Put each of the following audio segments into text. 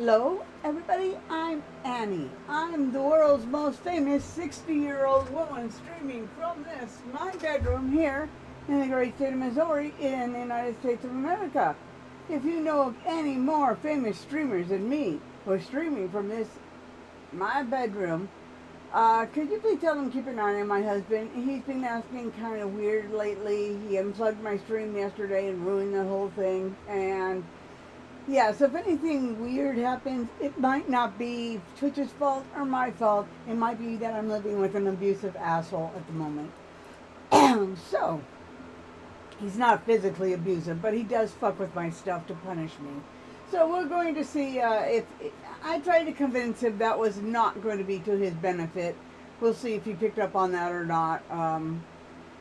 Hello, everybody. I'm Annie. I'm the world's most famous 60-year-old woman streaming from my bedroom here in the great state of Missouri in the United States of America. If you know of any more famous streamers than me who are streaming from my bedroom, could you please tell them keep an eye on my husband? He's been acting kind of weird lately. He unplugged my stream yesterday and ruined the whole thing. And yeah, so if anything weird happens, it might not be Twitch's fault or my fault. It might be that I'm living with an abusive asshole at the moment. So, he's not physically abusive, but he does fuck with my stuff to punish me. So we're going to see if I tried to convince him that was not going to be to his benefit. We'll see if he picked up on that or not.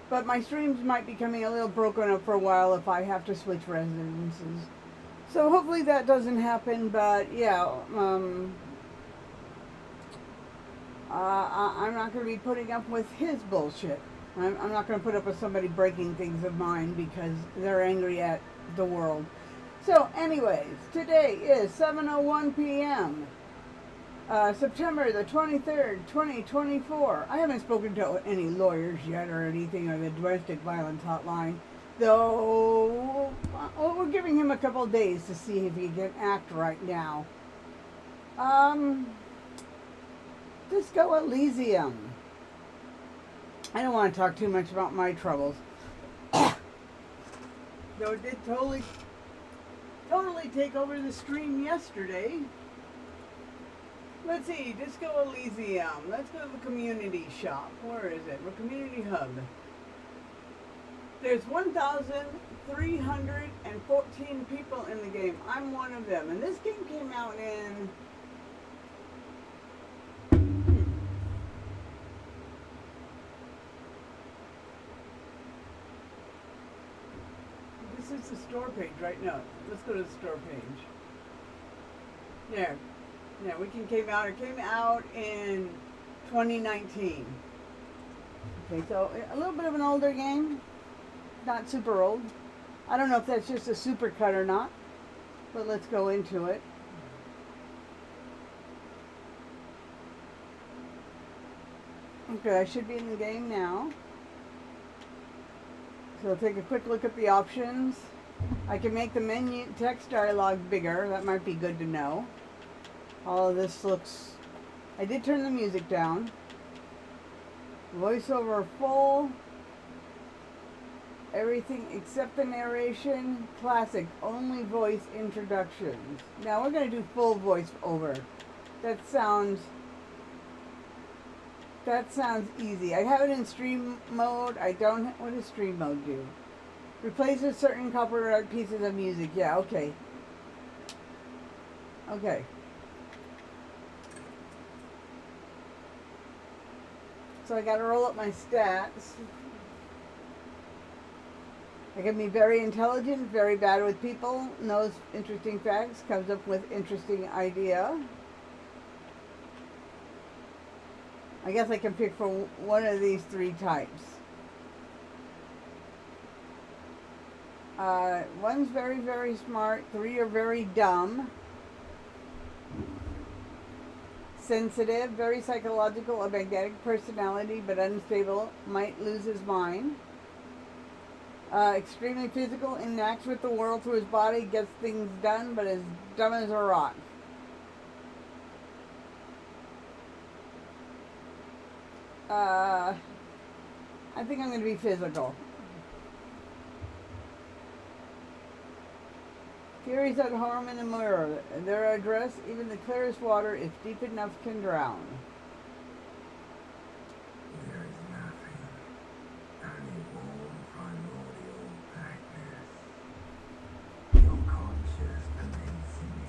But my streams might be coming a little broken up for a while if I have to switch residences. So hopefully that doesn't happen, but yeah, I'm not going to be putting up with his bullshit. I'm not going to put up with somebody breaking things of mine because they're angry at the world. So anyways, today is 7:01 p.m., September the 23rd, 2024. I haven't spoken to any lawyers yet or anything, or the domestic violence hotline. Though, we're giving him a couple of days to see if he can act right now. Disco Elysium. I don't want to talk too much about my troubles. Though it did totally take over the stream yesterday. Let's see, Disco Elysium. Let's go to the community shop. Where is it? We're community hub. There's 1,314 people in the game. I'm one of them. And this game came out in... This is the store page right now. Let's go to the store page. There. Yeah, it came out in 2019. Okay, so a little bit of an older game. Not super old. I don't know if that's just a super cut or not, but let's go into it. Okay, I should be in the game now. So take a quick look at the options. I can make the menu text dialog bigger. That might be good to know. All of this looks... I did turn the music down. Voiceover full. Everything except the narration, classic, only voice introductions. Now we're going to do full voice over. That sounds easy. I have it in stream mode. I don't, what does stream mode do? Replaces certain copyright pieces of music. Yeah, okay. Okay. So I got to roll up my stats. I can be very intelligent, very bad with people, knows interesting facts, comes up with interesting idea. I guess I can pick for one of these three types. One's very, very smart. Three are very dumb. Sensitive, very psychological, a magnetic personality, but unstable, might lose his mind. Extremely physical, interacts with the world through his body, gets things done, but is dumb as a rock. I think I'm going to be physical. Furies that harm in the mirror. Their address, even the clearest water, if deep enough, can drown. There is nothing, only warm primordial blackness. Your conscious immensity,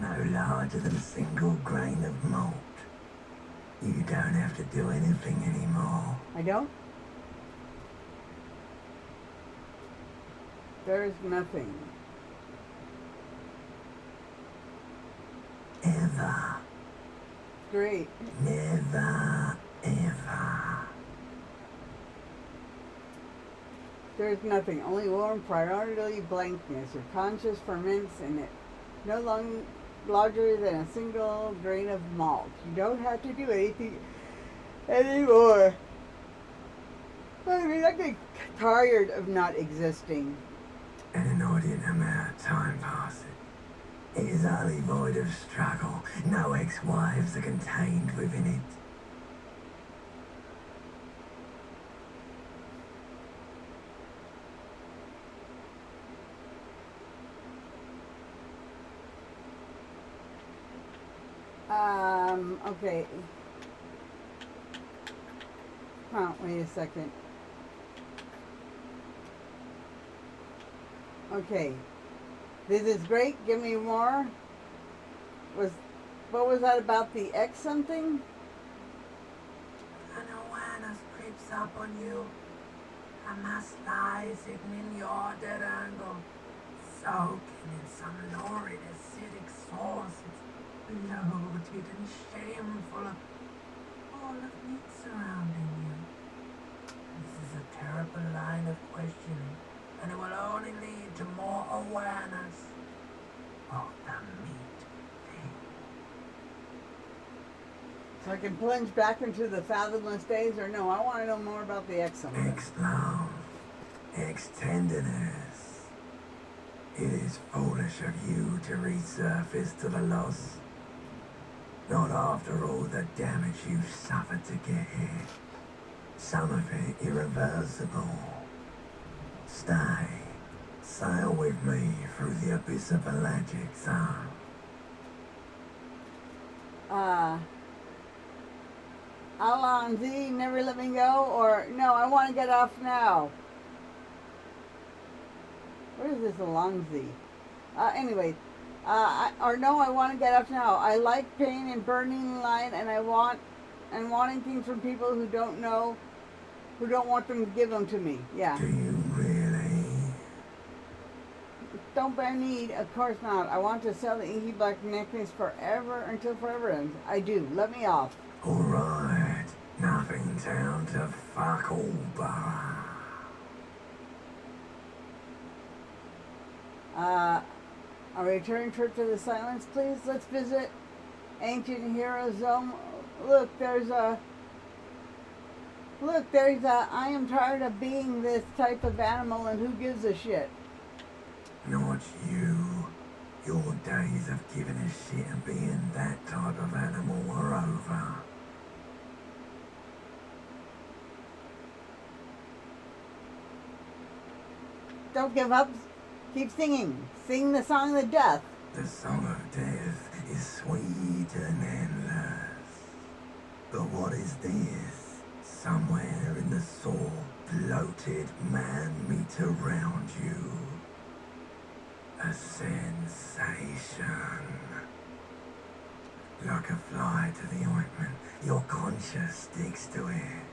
no larger than a single grain of malt. You don't have to do anything anymore. I don't? There is nothing. Ever. Great. Never, ever. There is nothing, only warm primordial blankness. Your conscience ferments in it. No larger than a single grain of malt. You don't have to do anything anymore. I mean, I get tired of not existing. An inordinate amount of time passes. It is utterly void of struggle. No ex-wives are contained within it. Okay. Oh, wait a second. Okay. This is great. Give me more. What was that about the X something? An awareness creeps up on you. A mass lies hidden in your dead angle, soaking in some lurid acidic sauce. It's bloated and shameful of all of it surrounding you. This is a terrible line of questioning, and it will only lead to more awareness of the meat thing. So I can plunge back into the fathomless days, or no? I want to know more about the X something. Ex-love, ex-tenderness. It is foolish of you to resurface to the loss. Not after all the damage you've suffered to get here. Some of it irreversible. Stay. Sail with me through the abyss of pelagic zone. Alonzi, never let me go, or no, I want to get off now. What is this Alonzi? Anyway, or no, I want to get off now. I like pain and burning line, and wanting things from people who don't know, who don't want them to give them to me. Yeah. Do you really? Don't bear need, of course not. I want to sell the inky black necklace forever until forever ends. I do. Let me off. Alright. Nothing down to fuck all, brother. A return trip to the silence, please. Let's visit ancient hero zone. Look, there's a. I am tired of being this type of animal, and who gives a shit? Not you. Your days of giving a shit and being that type of animal are over. Don't give up. Keep singing. Sing the song of death. The song of death is sweet and endless. But what is this? Somewhere in the soul, bloated man meet around you. A sensation. Like a fly to the ointment, your conscience sticks to it.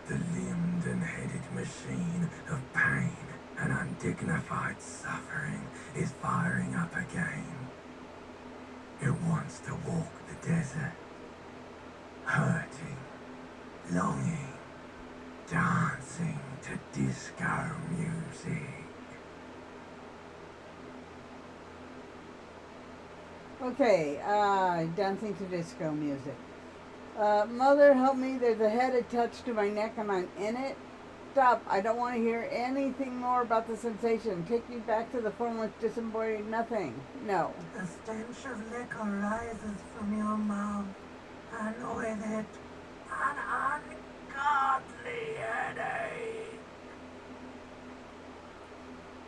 The limbed and headed machine of pain and undignified suffering is firing up again. It wants to walk the desert, hurting, longing, dancing to disco music. Okay, dancing to disco music. Mother, help me. There's a head attached to my neck and I'm in it. Stop. I don't want to hear anything more about the sensation. Take me back to the formless, disembodied nothing. No. The stench of liquor rises from your mouth, and with it, an ungodly headache.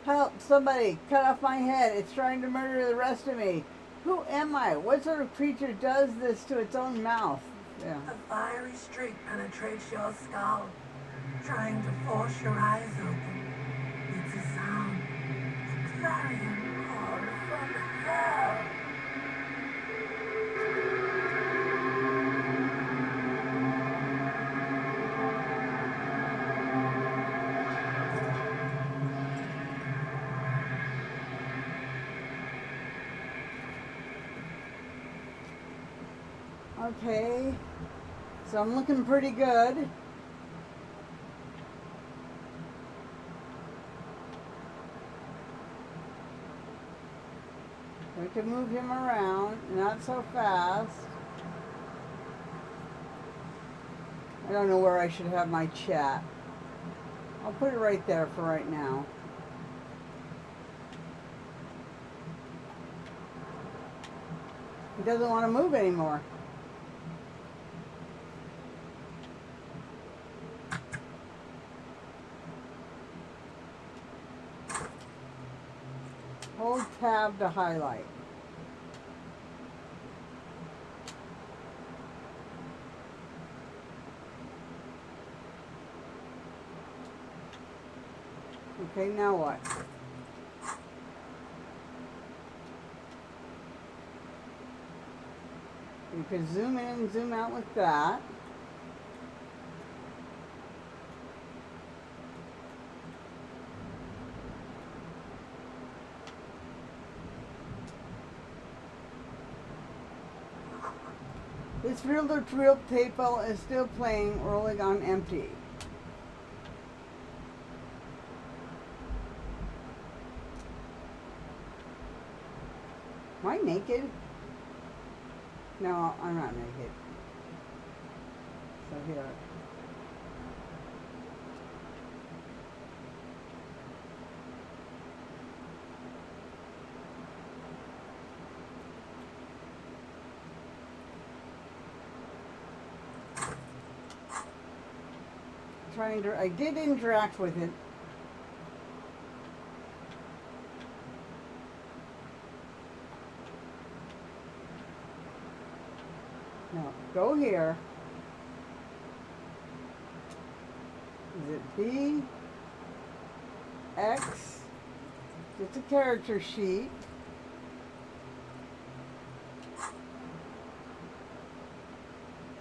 Help, somebody. Cut off my head. It's trying to murder the rest of me. Who am I? What sort of creature does this to its own mouth? Yeah. A fiery streak penetrates your skull, trying to force your eyes open. It's a sound, a clarion call from hell. Okay. So I'm looking pretty good. can move him around, not so fast. I don't know where I should have my chat. I'll put it right there for right now. He doesn't want to move anymore. Hold tab to highlight. Okay, now what? You can zoom in and zoom out with that. This reel-to-reel table is still playing Rolling on Empty. Am I naked? No, I'm not naked. So here. I did interact with it. Now, go here. Is it B? X? It's a character sheet.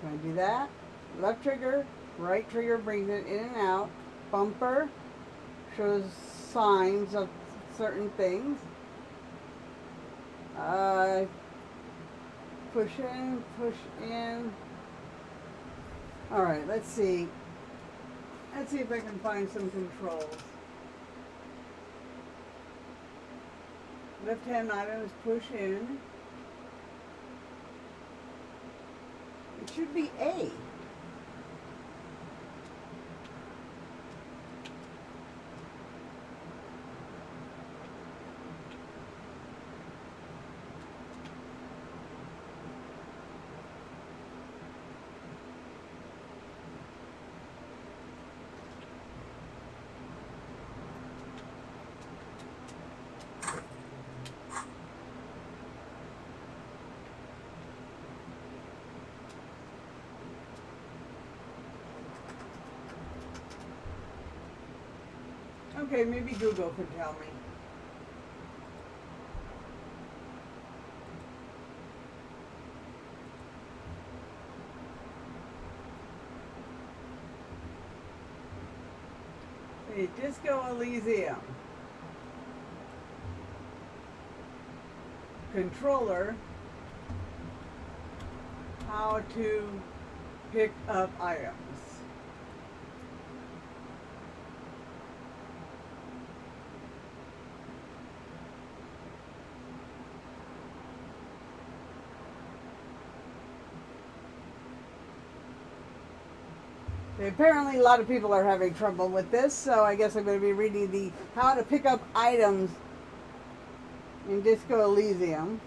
Can I do that? Left trigger, right trigger brings it in and out. Bumper shows signs of certain things. Push in, push in. All right, let's see. Let's see if I can find some controls. Left hand items push in. It should be A. Okay, maybe Google could tell me. Hey, Disco Elysium. Controller. How to pick up items. Apparently a lot of people are having trouble with this, so I guess I'm going to be reading the how to pick up items in Disco Elysium.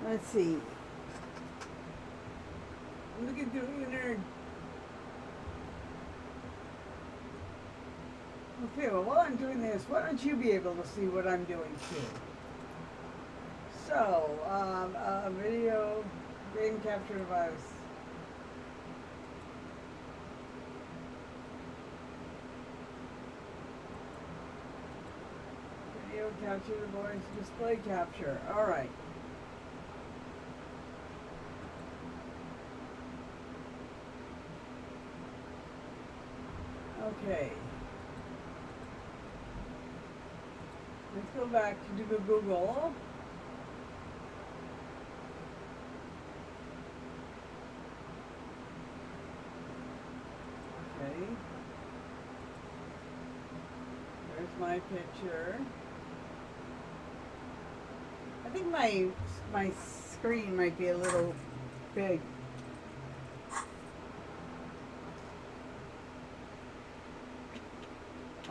Let's see. Look at you, nerd. Okay, well, while I'm doing this, why don't you be able to see what I'm doing too? So, video, game capture device. Video capture device, display capture. All right. Okay. Let's go back to Google. Okay. There's my picture. I think my screen might be a little big.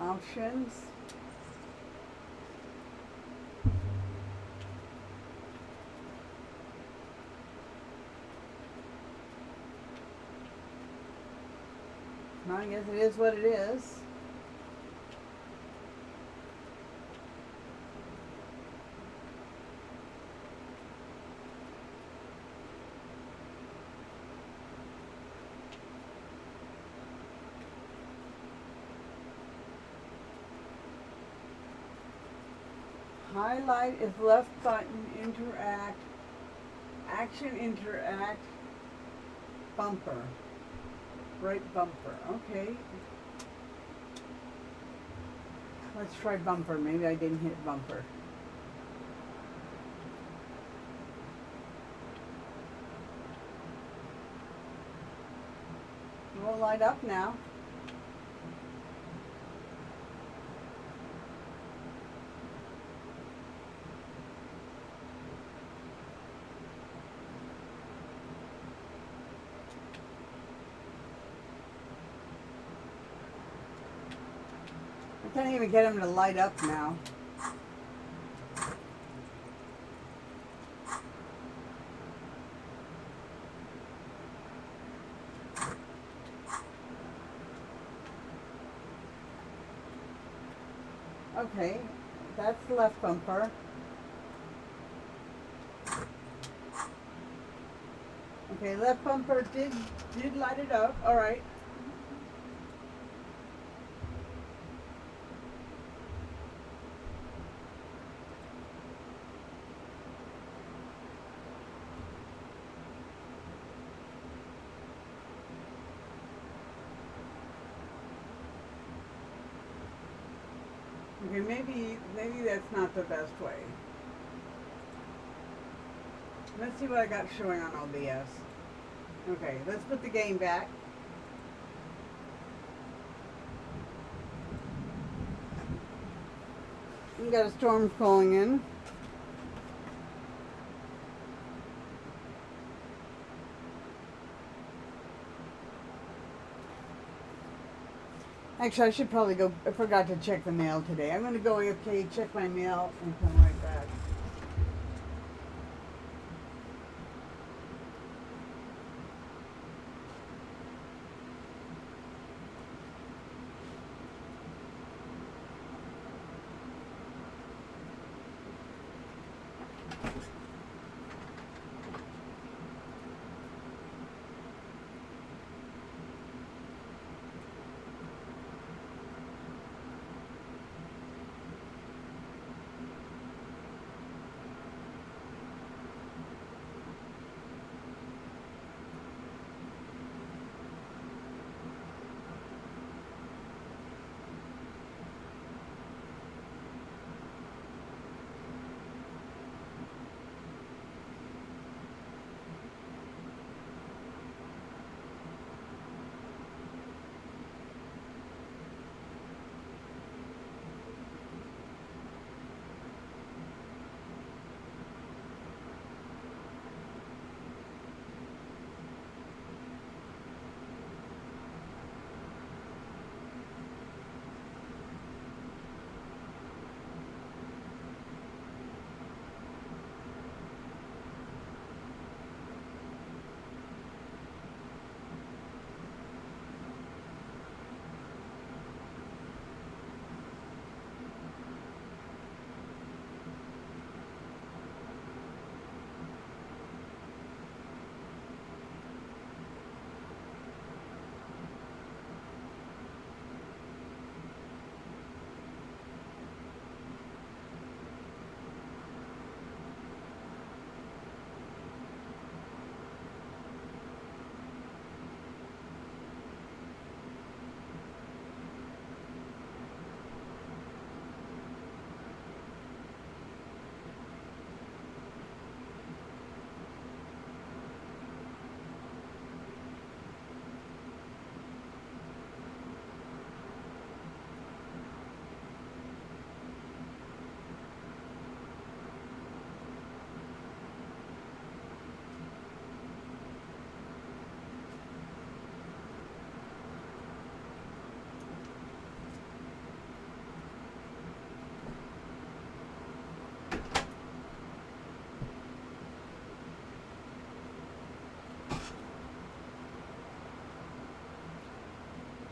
Options. Well, I guess it is what it is. Highlight is left button, interact, action interact, bumper, right bumper. Okay. Let's try bumper. Maybe I didn't hit bumper. It won't light up now. I can't even get them to light up now. Okay, that's the left bumper. Okay, left bumper did light it up. All right. Okay, maybe that's not the best way. Let's see what I got showing on OBS. Okay, let's put the game back. We got a storm calling in. Actually, I should probably go. I forgot to check the mail today. I'm going to go AFK, check my mail, and come right back.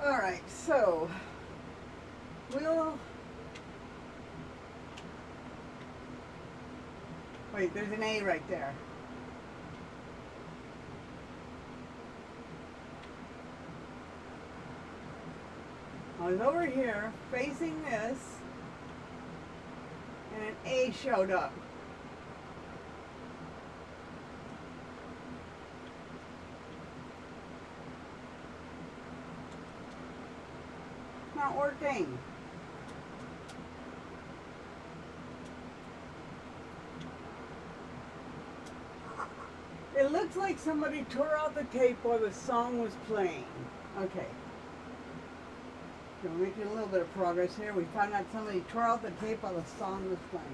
Alright, so we'll wait, there's an A right there. I was over here facing this and an A showed up. Not working. It looks like somebody tore out the tape while the song was playing. Okay. So we're making a little bit of progress here. We found out somebody tore out the tape while the song was playing.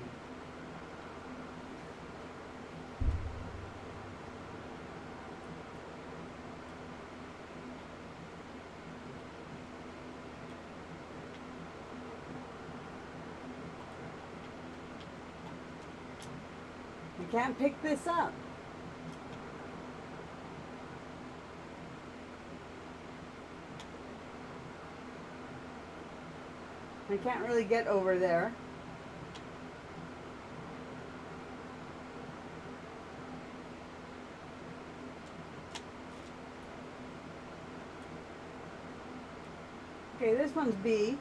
You can't pick this up. I can't really get over there. Okay, this one's B.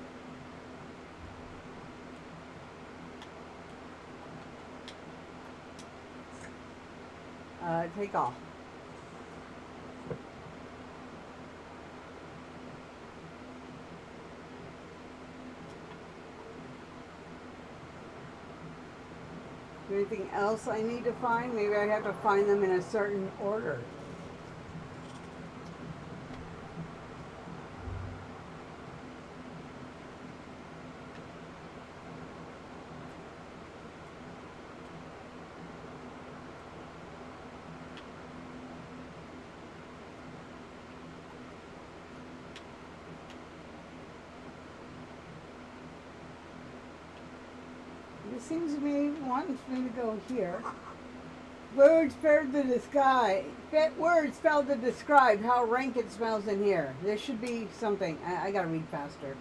Take off. Anything else I need to find? Maybe I have to find them in a certain order. It seems to me wants me to go here. Words failed to describe. Words failed to describe how rank it smells in here. There should be something. I gotta read faster.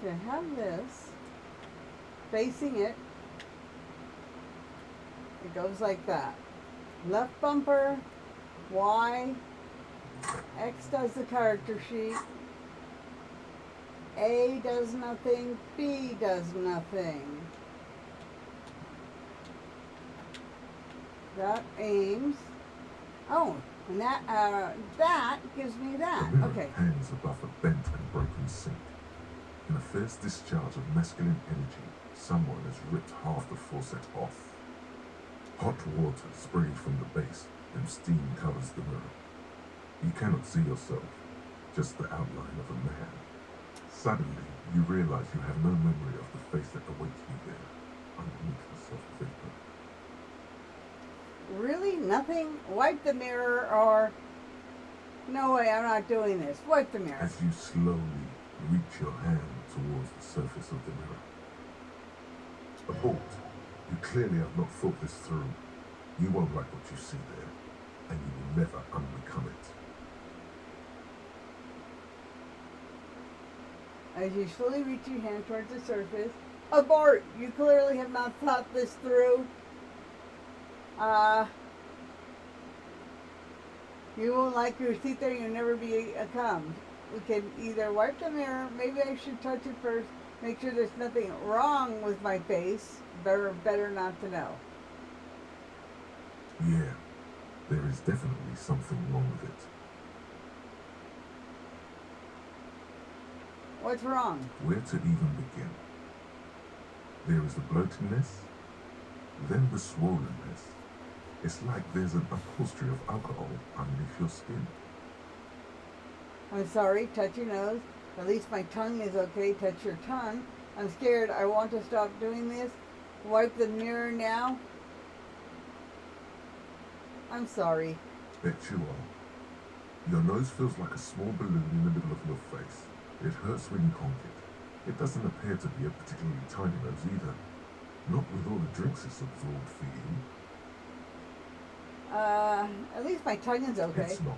To have this facing it, it goes like that. Left bumper, Y, X does the character sheet, A does nothing, B does nothing. That aims. Oh, and that gives me that. The mirror Okay. hangs above a bent and broken sink. In a fierce discharge of masculine energy, someone has ripped half the faucet off. Hot water sprays from the base, and steam covers the mirror. You cannot see yourself, just the outline of a man. Suddenly, you realize you have no memory of the face that awaits you there, underneath the soft vapor. Really? Nothing? Wipe the mirror or... No way, I'm not doing this. Wipe the mirror. As you slowly reach your hand towards the surface of the mirror. Appalled, you clearly have not thought this through. You won't like what you see there, and you will never unbecome it. As you slowly reach your hand towards the surface. Abort! You clearly have not thought this through. You won't like your seat there, you'll never be a cum. We can either wipe the mirror, maybe I should touch it first, make sure there's nothing wrong with my face. Better not to know. Yeah, there is definitely something wrong with it. What's wrong? Where to even begin? There is the bloatedness, then the swollenness. It's like there's an upholstery of alcohol underneath your skin. I'm sorry, touch your nose. At least my tongue is okay, touch your tongue. I'm scared, I want to stop doing this. Wipe the mirror now. I'm sorry. Bet you are. Your nose feels like a small balloon in the middle of your face. It hurts when you conk it. It doesn't appear to be a particularly tiny nose either. Not with all the drinks it's absorbed for you. At least my tongue is okay. It's not.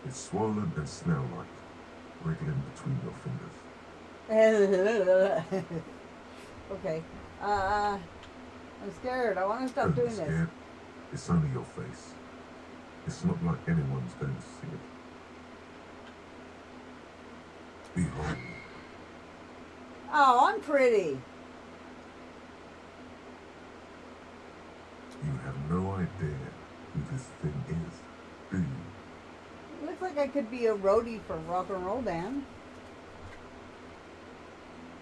It's swollen and snail-like, wriggling between your fingers. Okay. I'm scared. I want to stop Don't be doing this. scared. It's only your face. It's not like anyone's going to see it. Behold. Oh, I'm pretty. You have no idea who this thing is, do you? Looks like I could be a roadie for rock and roll band.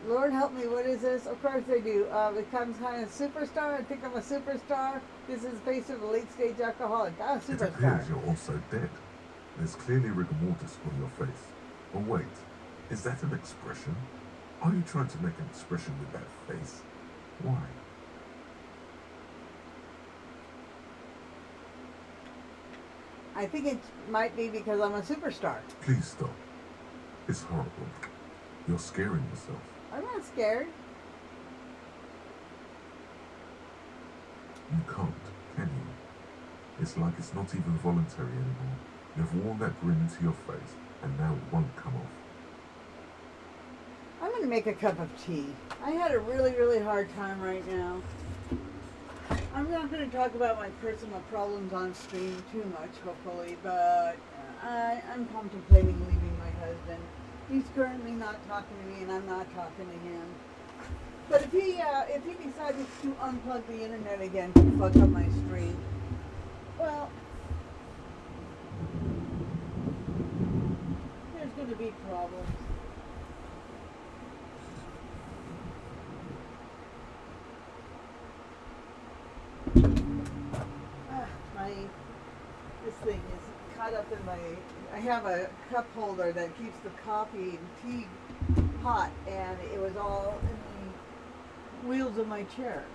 Lord help me, what is this? Of course they do. Becomes kind of superstar. I think I'm a superstar. This is the face of a late stage alcoholic. I'm a It superstar. appears you're also dead. There's clearly rigor mortis on your face. Oh wait, is that an expression? Are you trying to make an expression with that face? Why? I think it might be because I'm a superstar. Please stop. It's horrible. You're scaring yourself. I'm not scared. You can't, can you? It's like it's not even voluntary anymore. You've worn that grin into your face, and now it won't come off. I'm going to make a cup of tea. I had a really, really hard time right now. I'm not going to talk about my personal problems on stream too much, hopefully, but I'm contemplating leaving my husband. He's currently not talking to me, and I'm not talking to him. But if he decided to unplug the internet again to fuck up my stream, well, there's going to be problems. This thing is caught up in my. I have a cup holder that keeps the coffee and tea hot, and it was all in the wheels of my chair.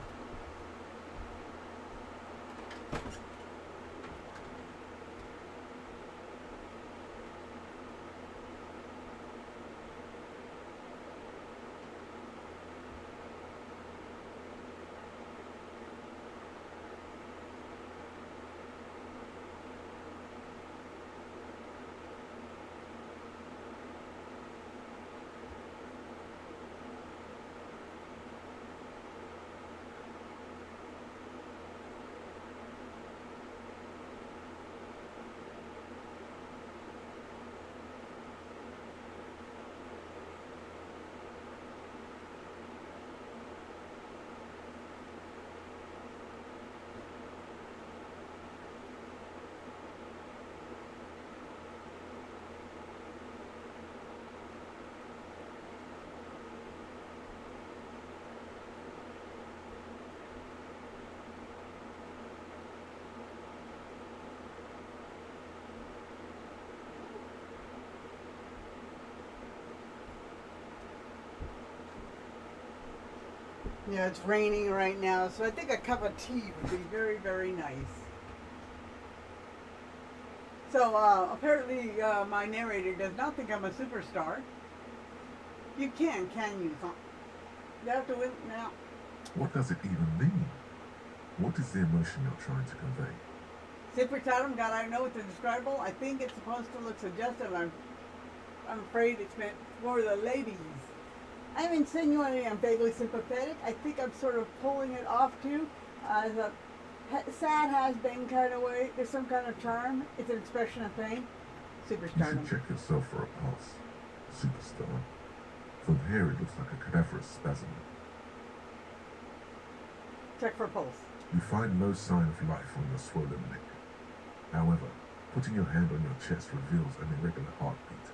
Yeah, it's raining right now, so I think a cup of tea would be very, very nice. So apparently my narrator does not think I'm a superstar. You can you? You have to win now. What does it even mean? What is the emotion you're trying to convey? Superstardom, God, I know it's indescribable. I think it's supposed to look suggestive. I'm afraid it's meant for the ladies. I'm insinuating I'm vaguely sympathetic. I think I'm sort of pulling it off too. As a sad has-been kind of way. There's some kind of charm. It's an expression of pain. You Superstardom. should check yourself for a pulse. Superstar. From here it looks like a cadaverous spasm. Check for pulse. You find no sign of life on your swollen neck. However, putting your hand on your chest reveals an irregular heartbeat.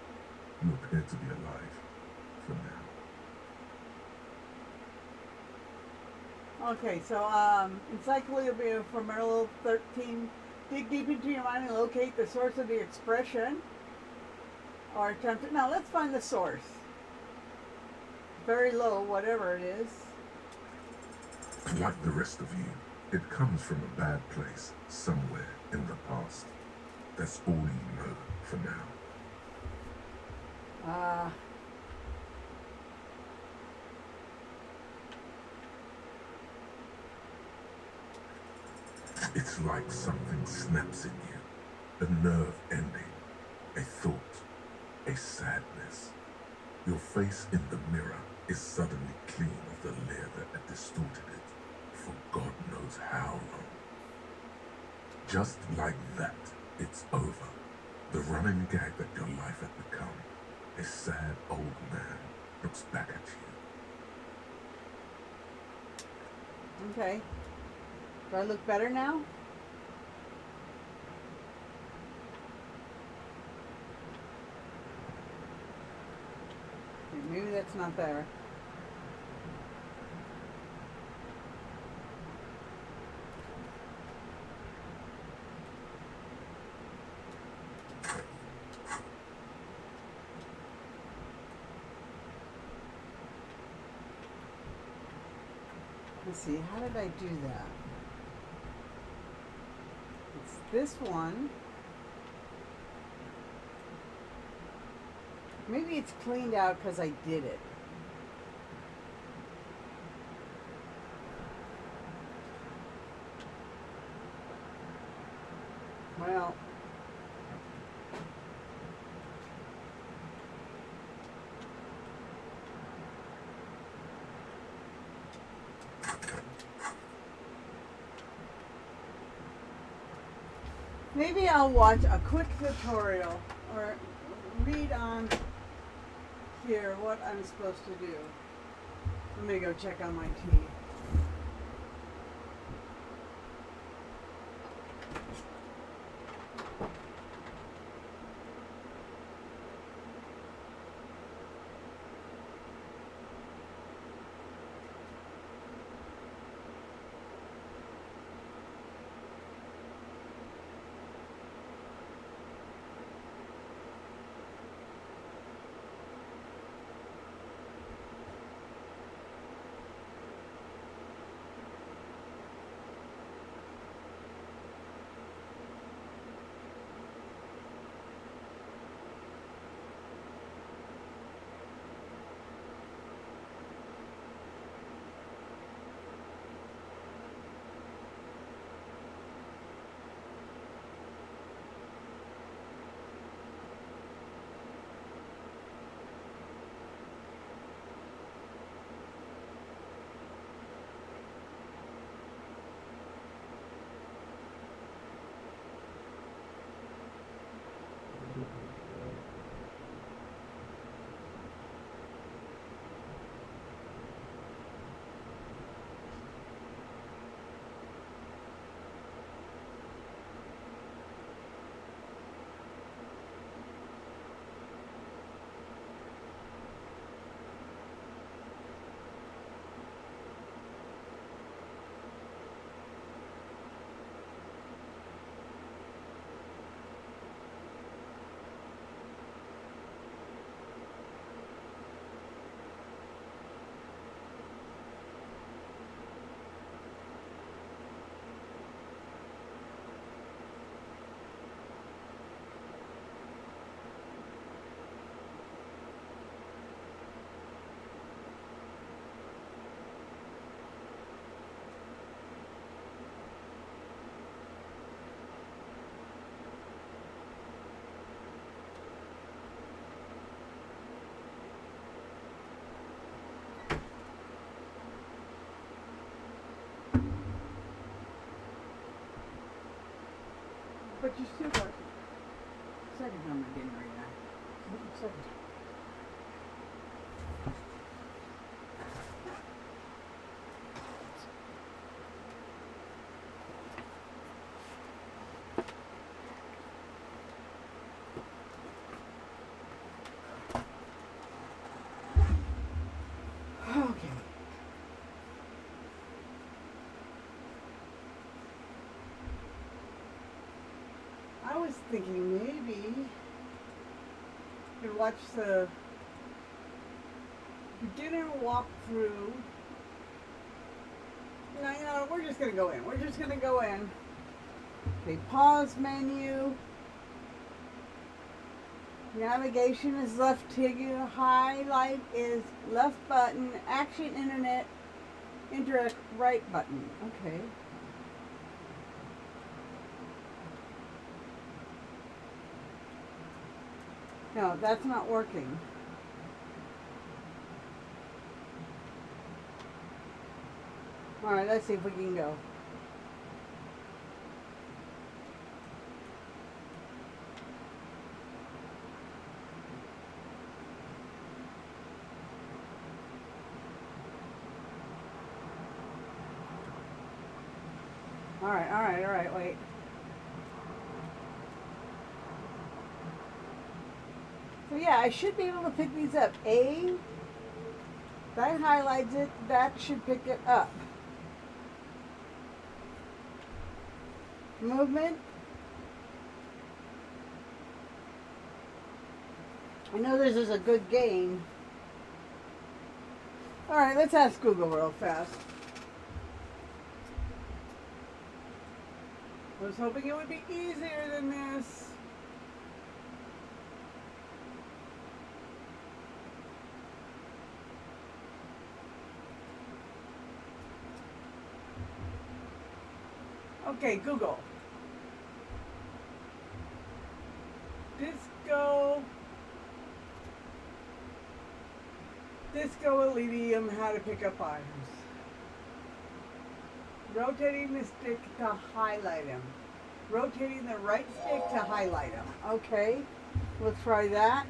You appear to be alive. For now. Okay, so Encyclopedia for Merrill 13. Dig deep into your mind and locate the source of the expression. Or attempt it. Now let's find the source. Very low, whatever it is. Like the rest of you, it comes from a bad place, somewhere in the past. That's all you know for now. It's like something snaps in you, a nerve ending, a thought, a sadness. Your face in the mirror is suddenly clean of the layer that had distorted it for God knows how long. Just like that, it's over. The running gag that your life had become. A sad old man looks back at you. Okay. Do I look better now? Okay, maybe that's not there. Let's see, how did I do that? It's this one. Maybe it's cleaned out because I did it. Well, maybe I'll watch a quick tutorial or read on here what I'm supposed to do. I'm gonna go check on my teeth. But you still got second time I didn't read that. Second time. Okay. I was thinking maybe you could watch the beginner walkthrough. No, you know, we're just gonna go in. We're just gonna go in. Okay, pause menu. Navigation is left trigger. Highlight is left button. Action internet. Interact right button. Okay. No, that's not working. Alright, let's see if we can go. Alright, wait. So yeah, I should be able to pick these up. That highlights it, that should pick it up. Movement. I know this is a good game. Alright, let's ask Google real fast. I was hoping it would be easier than this. Okay, Google. Disco Elysium, how to pick up items. Rotating the stick to highlight them. Rotating the right stick to highlight them. Okay, we'll try that.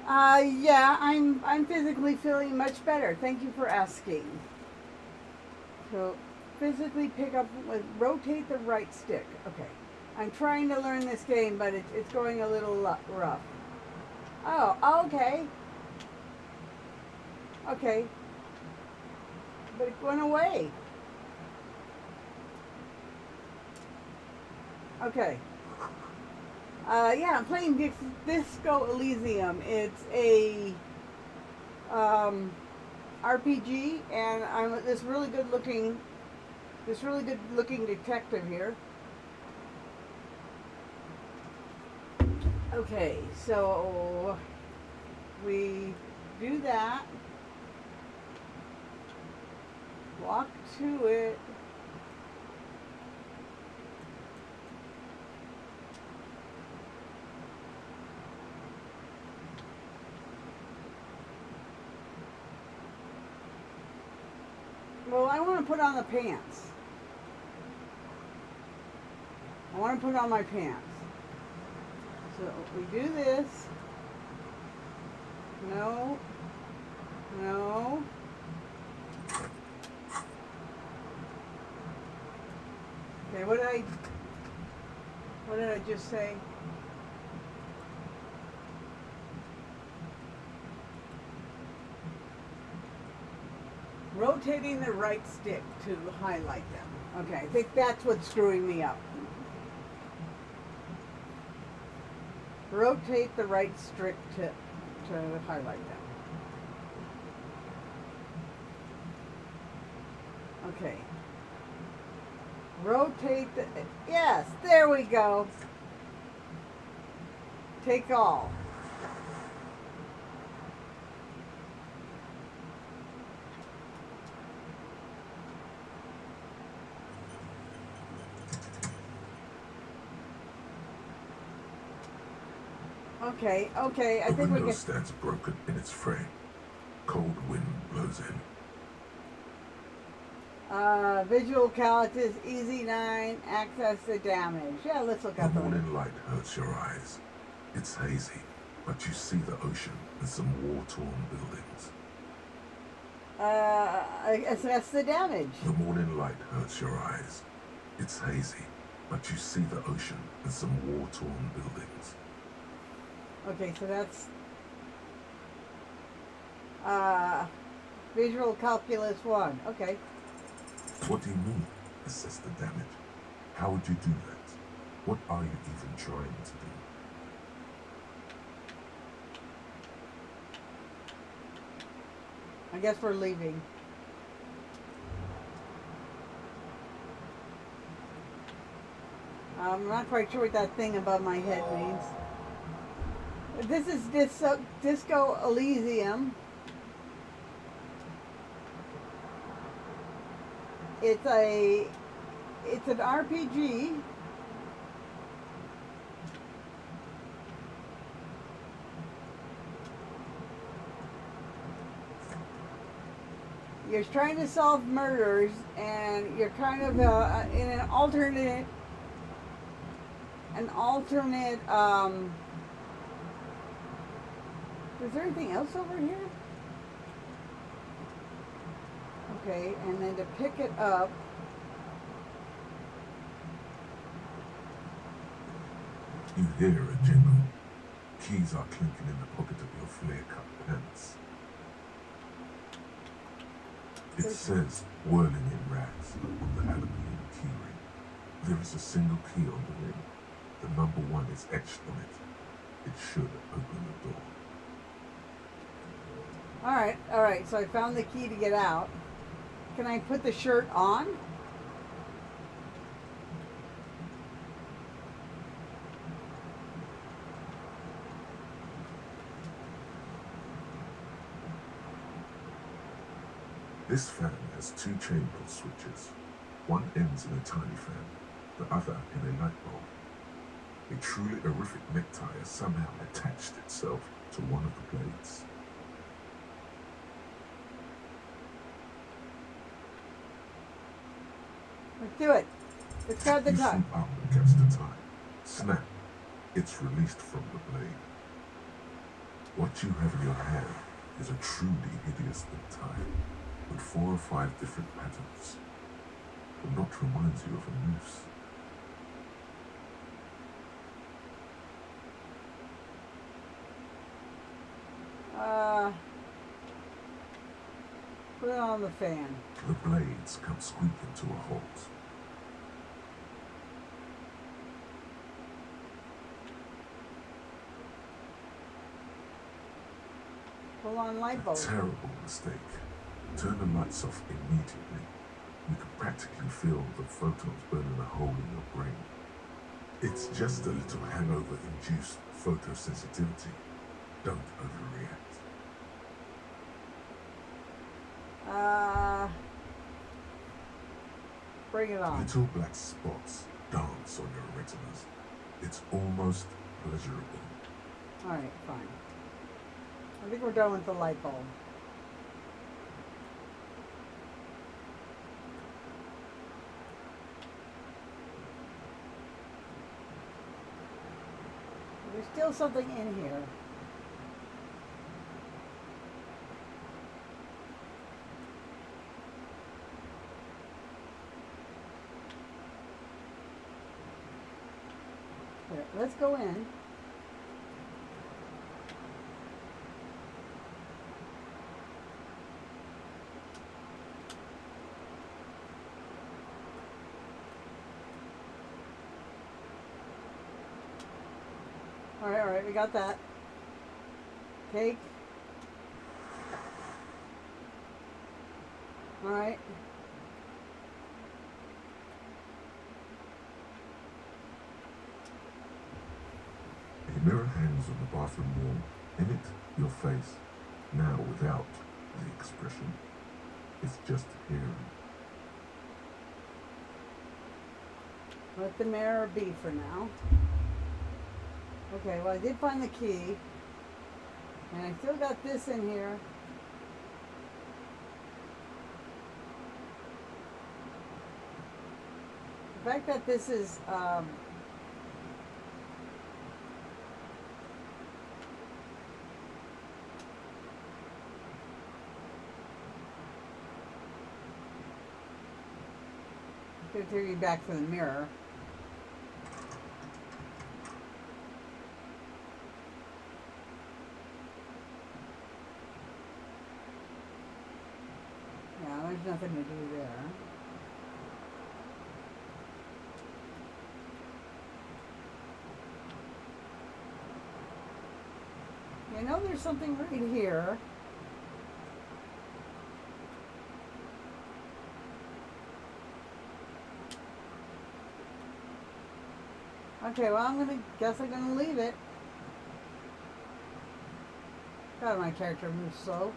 Yeah, I'm physically feeling much better. Thank you for asking. So, physically pick up with rotate the right stick. Okay, I'm trying to learn this game, but it's going a little rough. Oh, okay. Okay, but it went away. Okay. Yeah, I'm playing Disco Elysium. It's a RPG, and I'm this really good looking detective here. Okay, so we do that. Walk to it. Well, I want to put on the pants. I want to put on my pants. So we do this. No. No. Okay, what did I just say? Rotating the right stick to highlight them. Okay, I think that's what's screwing me up. Rotate the right stick to highlight them. Okay. Rotate the... Yes, there we go. Take all. Okay, I the think we window can... stands broken in its frame. Cold wind blows in. Visual calculus, easy 9, access the damage. Yeah, let's look The at the morning light hurts your eyes. It's hazy, but you see the ocean and some war-torn buildings. Assess the damage. The morning light hurts your eyes. It's hazy, but you see the ocean and some war-torn buildings. Okay, so that's visual calculus 1. Okay. What do you mean, assess the damage? How would you do that? What are you even trying to do? I guess we're leaving. I'm not quite sure what that thing above my head means. This is Disco Elysium. It's an RPG. You're trying to solve murders, and you're kind of in an alternate. Is there anything else over here? Okay, and then to pick it up. You hear a jingle. Keys are clinking in the pocket of your flare-cut pants. It says whirling in rags on the aluminium keyring. There is a single key on the ring. The number 1 is etched on it. It should open the door. Alright, so I found the key to get out. Can I put the shirt on? This fan has 2 chain pull switches. One ends in a tiny fan, the other in a light bulb. A truly horrific necktie has somehow attached itself to one of the blades. Let's do it. Let's cut the You time. swoop up and catch the time. Snap. It's released from the blade. What you have in your hand is a truly hideous necktie with 4 or 5 different patterns. The knot reminds you of a noose. Put it on the fan. The blades come squeaking to a halt. Pull on light bulb. Terrible mistake. Turn the lights off immediately. You can practically feel the photons burning a hole in your brain. It's just a little hangover-induced photosensitivity. Don't overreact. Bring it on. Little black spots dance on your retinas. It's almost pleasurable. Alright, fine. I think we're done with the light bulb. There's still something in here. Here, let's go in. Alright, we got that. Cake. Alright. A mirror hangs on the bathroom wall. In it, your face, now without the expression. It's just hearing. Let the mirror be for now. Okay, well I did find the key. And I still got this in here. The fact that this is going to take you back to the mirror. Yeah, there's nothing to do there. You know there's something right here. Okay, well I'm gonna leave it. God, my character moves slow.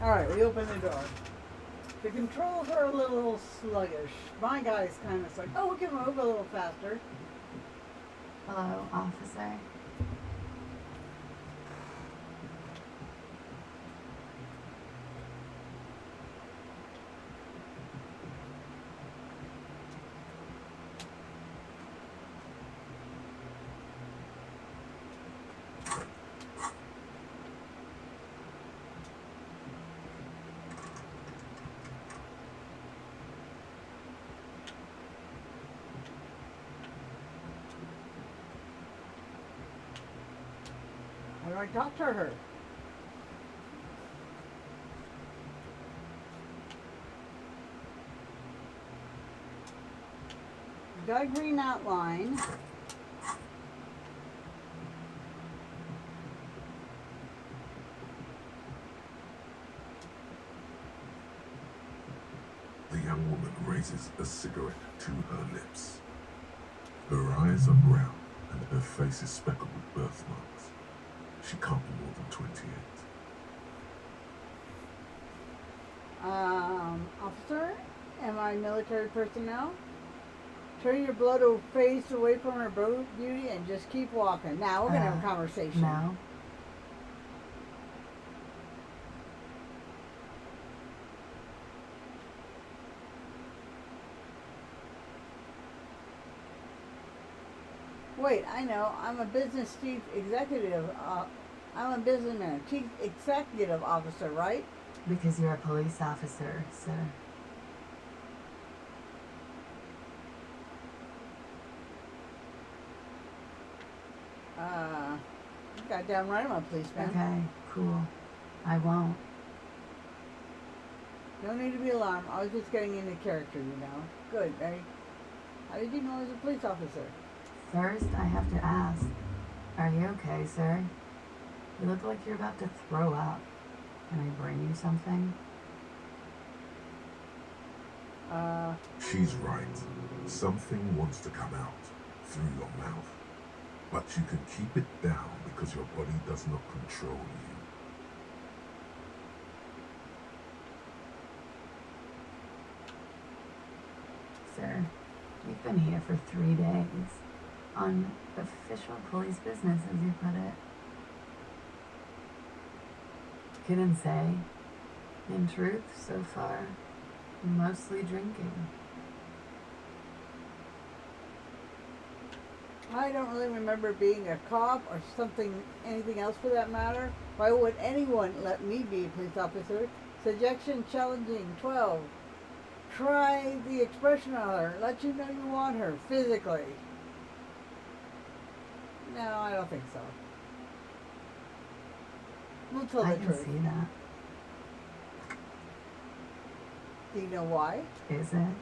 Alright, we open the door. The controls are a little sluggish. My guy's kind of like, oh, we can move a little faster. Hello, officer. How do I talk to her? Got a green outline. The young woman raises a cigarette to her lips. Her eyes are brown and her face is speckled with birthmarks. She can't be more than 28. Officer, am I military personnel? Turn your blood face away from her beauty and just keep walking. Now we're gonna have a conversation. No. Wait, I know. I'm a business chief executive. I'm a businessman, chief executive officer, right? Because you're a police officer, sir. Goddamn right, I'm a policeman. Okay, cool. I won't. No need to be alarmed. I was just getting into character, you know. Good, right? How did you know I was a police officer? First, I have to ask. Are you okay, sir? You look like you're about to throw up. Can I bring you something? She's right. Something wants to come out through your mouth. But you can keep it down because your body does not control you. Sir, you've been here for 3 days. On official police business, as you put it. Couldn't say. In truth, so far, mostly drinking. I don't really remember being a cop or anything else for that matter. Why would anyone let me be a police officer? Suggestion challenging 12. Try the expression on her. Let you know you want her physically. No, I don't think so. We'll tell I the can truth. see that. Do you know why? Is it?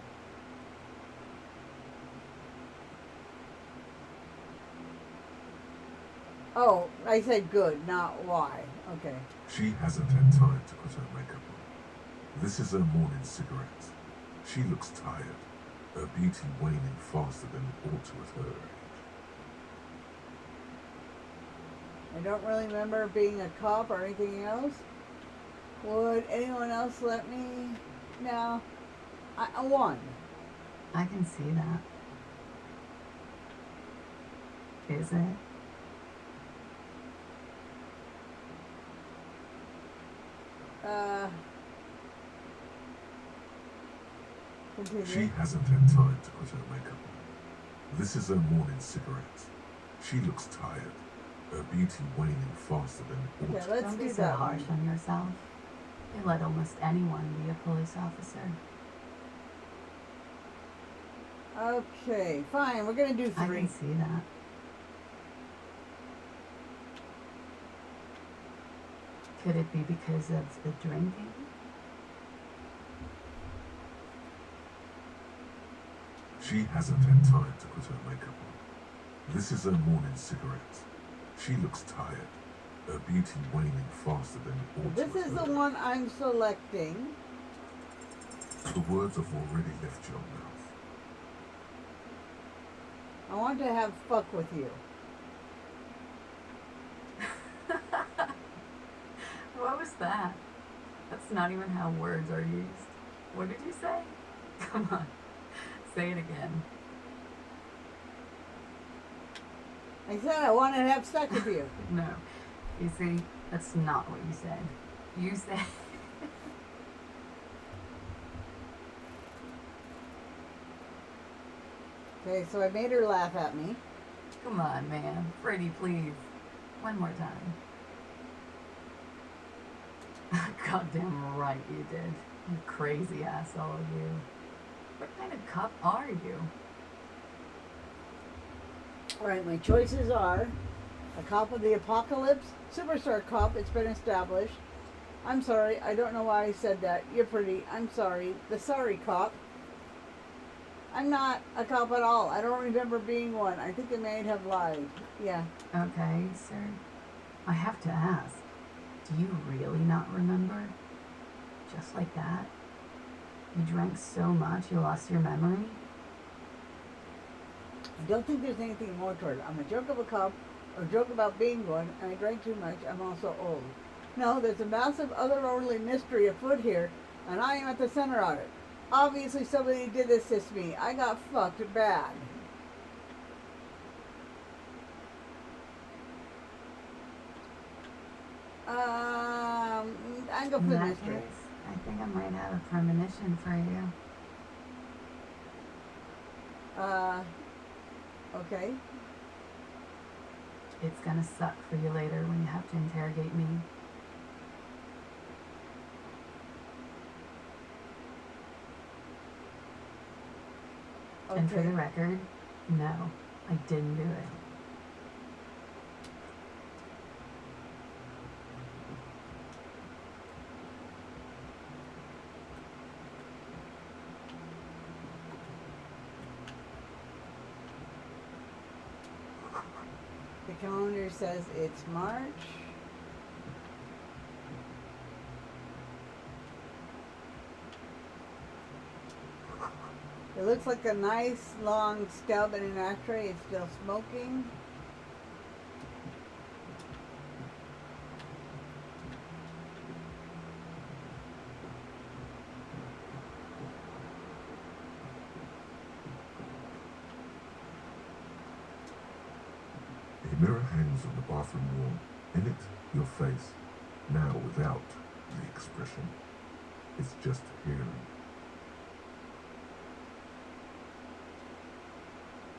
Oh, I said good, not why. Okay. She hasn't had time to put her makeup on. This is her morning cigarette. She looks tired, her beauty waning faster than it ought to at her age. I don't really remember being a cop or anything else. Would anyone else let me? No. I won. I can see that. Is it? Continue. She hasn't had time to put her makeup on. This is her morning cigarette. She looks tired, her beauty waning faster than it ought Yeah, to. let's Don't do be so that harsh one. on yourself. You let almost anyone be a police officer. Okay, fine. We're gonna do I 3. can see that. Could it be because of the drinking? She hasn't had time to put her makeup on. This is her morning cigarette. She looks tired, her beauty waning faster than it ought to. This is the one I'm selecting. The words have already left your mouth. I want to have fuck with you. What was that? That's not even how words are used. What did you say? Come on, say it again. I said I want to have sex with you. No, you see, that's not what you said. You said. Okay, so I made her laugh at me. Come on, man. Freddie, please. One more time. Goddamn right you did. You crazy asshole, you. What kind of cup are you? Alright, my choices are a cop of the apocalypse, superstar cop, it's been established. I'm sorry, I don't know why I said that. You're pretty. I'm sorry. The sorry cop. I'm not a cop at all. I don't remember being one. I think I may have lied. Yeah. Okay, sir. I have to ask. Do you really not remember? Just like that? You drank so much you lost your memory? I don't think there's anything more to it. I'm a joke of a cop, or a joke about being one, and I drank too much. I'm also old. No, there's a massive otherworldly mystery afoot here, and I am at the center of it. Obviously somebody did this to me. I got fucked bad. I'm going for In the that mystery. case, I think I might have a premonition for you. Okay. It's gonna suck for you later when you have to interrogate me. Okay. And for the record, no, I didn't do it. The calendar says it's March. It looks like a nice long stub in an ashtray. It's still smoking. A mirror hangs on the bathroom wall. In it, your face, now without the expression. It's just hearing.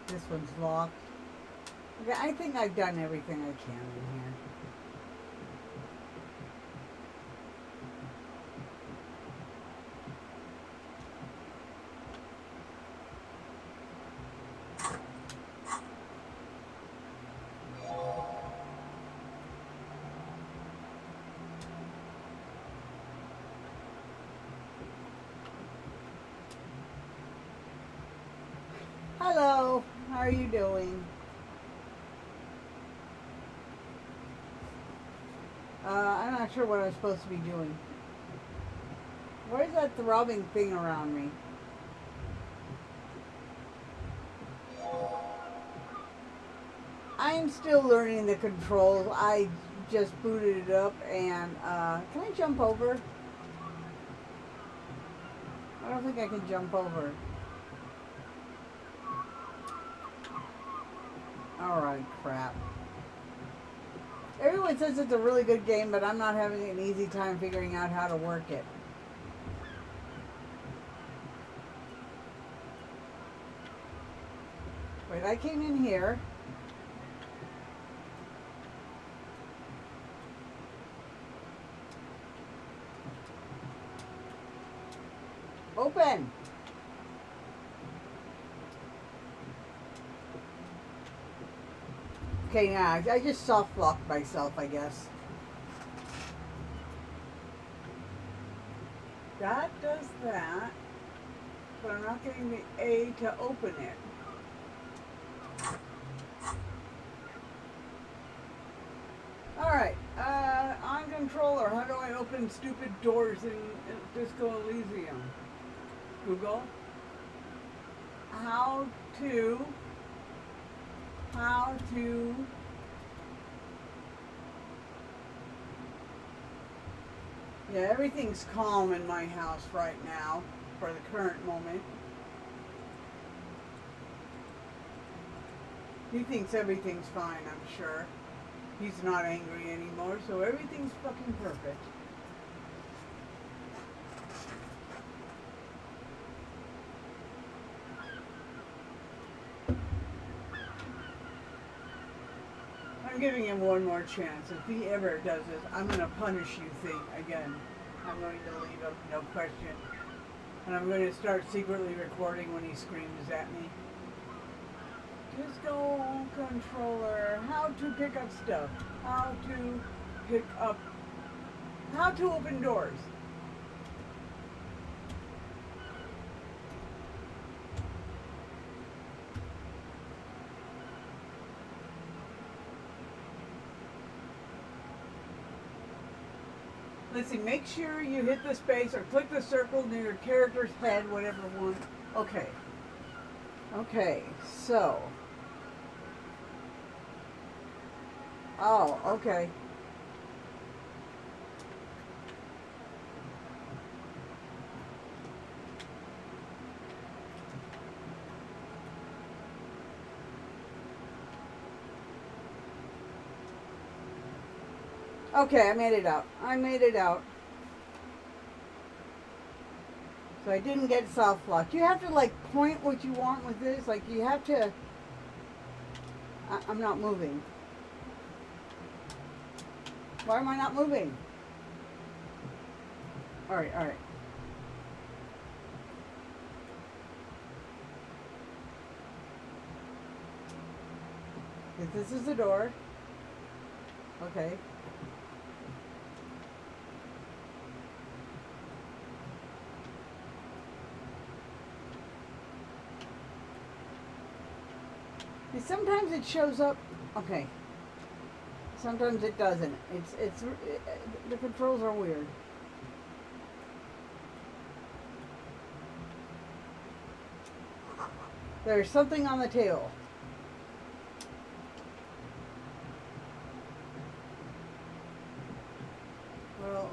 This one's locked. Okay, I think I've done everything I can in here. Hello, how are you doing? I'm not sure what I'm supposed to be doing. Where's that throbbing thing around me? I'm still learning the controls. I just booted it up and, can I jump over? I don't think I can jump over. Alright, crap. Everyone says it's a really good game, but I'm not having an easy time figuring out how to work it. Wait, I came in here. Open! Okay, now I just soft locked myself, I guess. That does that, but I'm not getting the A to open it. Alright, control, or how do I open stupid doors in Disco Elysium? Google. How to yeah, everything's calm in my house right now for the current moment. He thinks everything's fine, I'm sure. He's not angry anymore, so everything's fucking perfect. I'm giving him one more chance. If he ever does this, I'm going to punish you thing again. I'm going to leave him, no question. And I'm going to start secretly recording when he screams at me. Disco controller, how to pick up stuff, how to open doors. Let's see, make sure you hit the space or click the circle near your character's head, whatever one. Okay. Okay, so. Oh, okay. Okay, I made it out. So I didn't get soft locked. You have to like point what you want with this. Like you have to. I'm not moving. Why am I not moving? All right. If this is the door. Okay. Sometimes it shows up. Okay. Sometimes it doesn't. The controls are weird. There's something on the table. Well,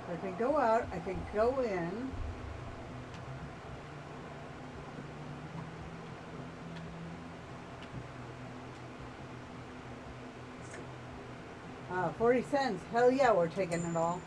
I can go out, I can go in. 40 cents. Hell yeah, we're taking it all.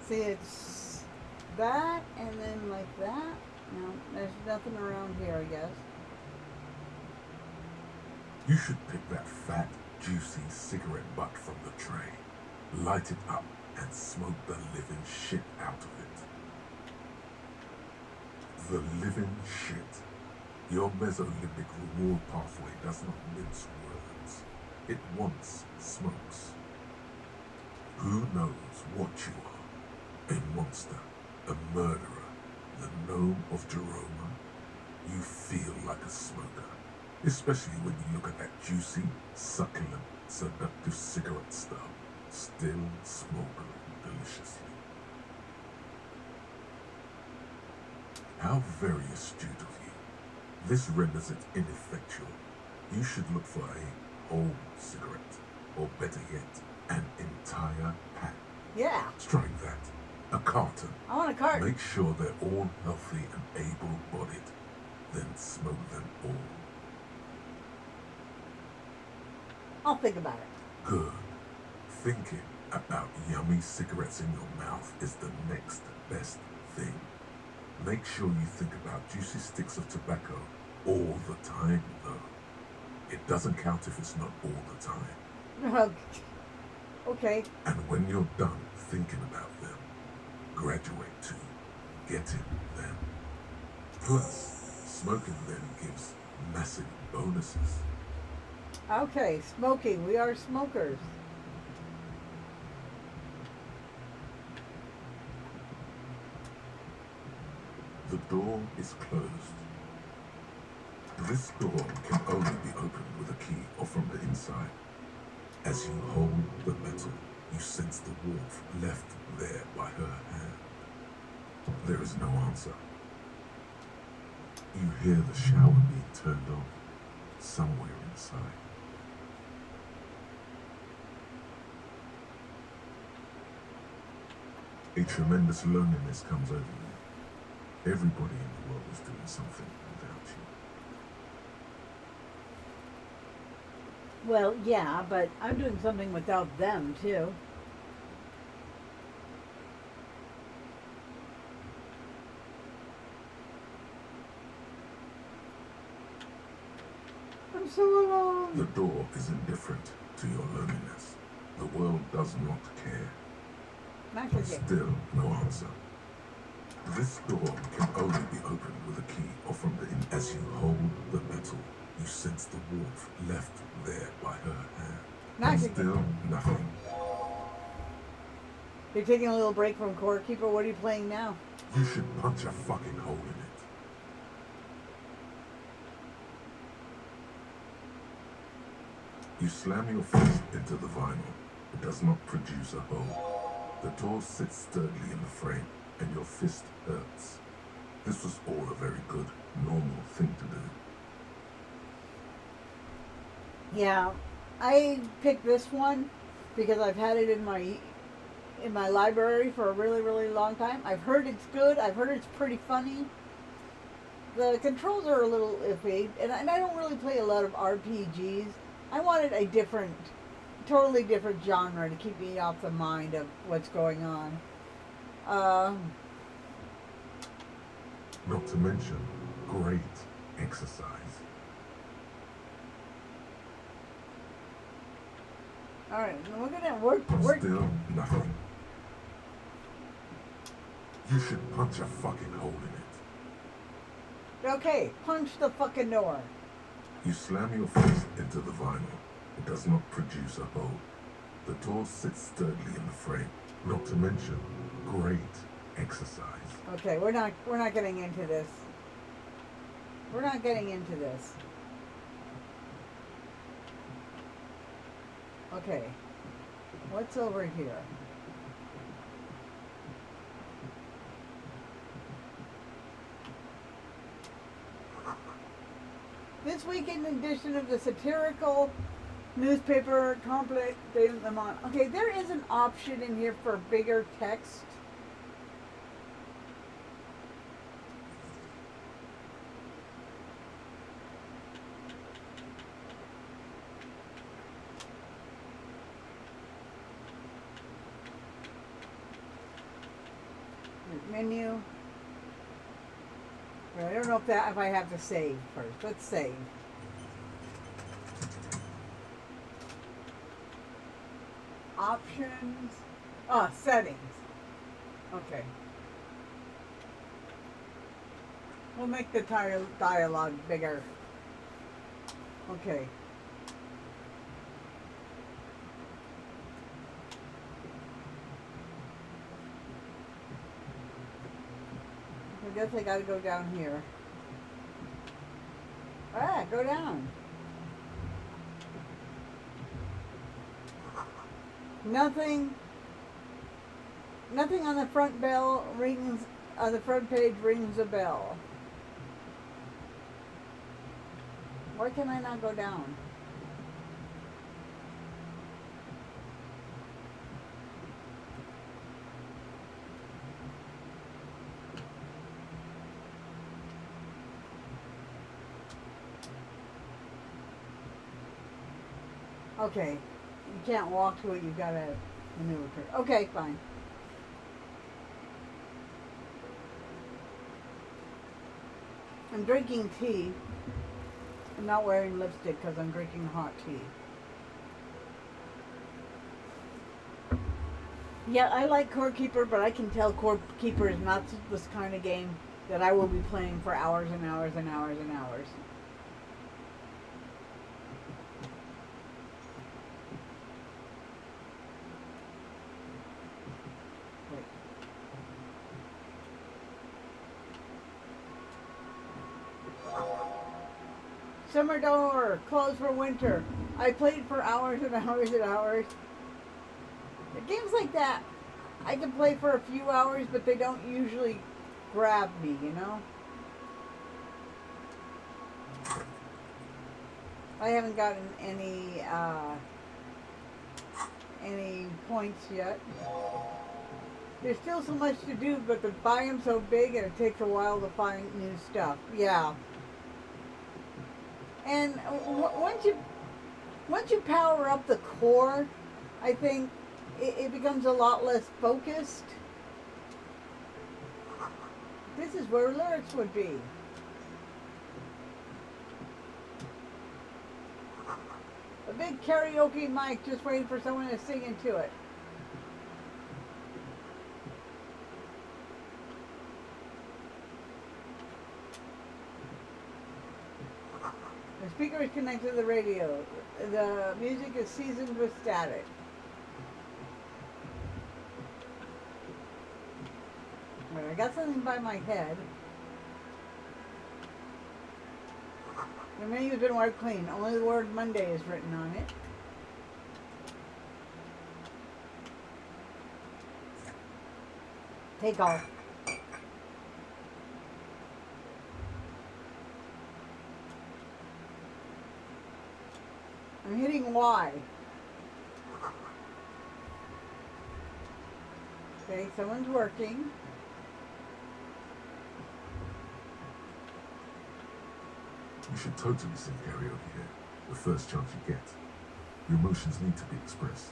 See, it's that and then like that. No, there's nothing around here, I guess. You should pick that fat, juicy cigarette butt from the tray, light it up, and smoke the living shit out of it. The living shit. Your mesolimbic reward pathway does not mince words. It once smokes. Who knows what you are? A monster, a murderer, the gnome of Jeroma? You feel like a smoker, especially when you look at that juicy, succulent, seductive cigarette stub, still smoking deliciously. How very astute of you. This renders it ineffectual. You should look for a whole cigarette, or better yet, an entire pack. Yeah. Strike that. A carton. I want a carton. Make sure they're all healthy and able-bodied. Then smoke them all. I'll think about it. Good. Thinking about yummy cigarettes in your mouth is the next best thing. Make sure you think about juicy sticks of tobacco all the time, though. It doesn't count if it's not all the time. Okay. And when you're done thinking about them, graduate to getting them. Plus, smoking them gives massive bonuses. Okay, smoking. We are smokers. The door is closed. This door can only be opened with a key or from the inside. As you hold the metal, you sense the warmth left there by her hand. There is no answer. You hear the shower being turned on somewhere inside. A tremendous loneliness comes over you. Everybody in the world is doing something without you. Well, yeah, but I'm doing something without them, too. I'm so alone. The door is indifferent to your loneliness. The world does not care. Not But again. still no answer. This door can only be opened with a key or from the in. As you hold the metal, you sense the warmth left there by her hand. Not And again. still nothing. You're taking a little break from Core Keeper. What are you playing now? You should punch a fucking hole in it. You slam your fist into the vinyl. It does not produce a hole. The door sits sturdily in the frame, and your fist hurts. This was all a very good, normal thing to do. Yeah, I picked this one because I've had it in my library for a really, really long time. I've heard it's good. I've heard it's pretty funny. The controls are a little iffy, and I don't really play a lot of RPGs. I wanted a different, totally different genre to keep me off the mind of what's going on. Not to mention, great exercise. All right, we're Still nothing. You should punch a fucking hole in it. okay. Punch the fucking door. You slam your fist into the vinyl. It does not produce a hole. The door sits sturdily in the frame. Not to mention, great exercise. Okay, we're not getting into this. We're not getting into this. Okay. What's over here? This weekend edition of the satirical newspaper Complet de Le Monde. Okay, there is an option in here for bigger text. Menu. I don't know if I have to save first. Let's save. Options. Settings. Okay. We'll make the dialogue bigger. Okay. I guess I gotta go down here. Alright, go down. Nothing on the front bell rings, on the front page rings a bell. Why can I not go down? Okay, You can't walk to it. You gotta maneuver to it. Okay, fine. I'm drinking tea. I'm not wearing lipstick because I'm drinking hot tea. Yeah, I like Core Keeper, but I can tell Core Keeper is not this kind of game that I will be playing for hours and hours and hours and hours. Summer door, closed for winter. I played for hours and hours and hours. The games like that, I can play for a few hours, but they don't usually grab me, you know? I haven't gotten any points yet. There's still so much to do, but the biome's so big and it takes a while to find new stuff. Yeah. And once you power up the core, I think it becomes a lot less focused. This is where lyrics would be. A big karaoke mic just waiting for someone to sing into it. The speaker is connected to the radio. The music is seasoned with static. Right, I got something by my head. The menu has been wiped clean. Only the word Monday is written on it. Take off. I'm hitting Y. Okay, someone's working. You should totally sing karaoke here, the first chance you get. Your emotions need to be expressed.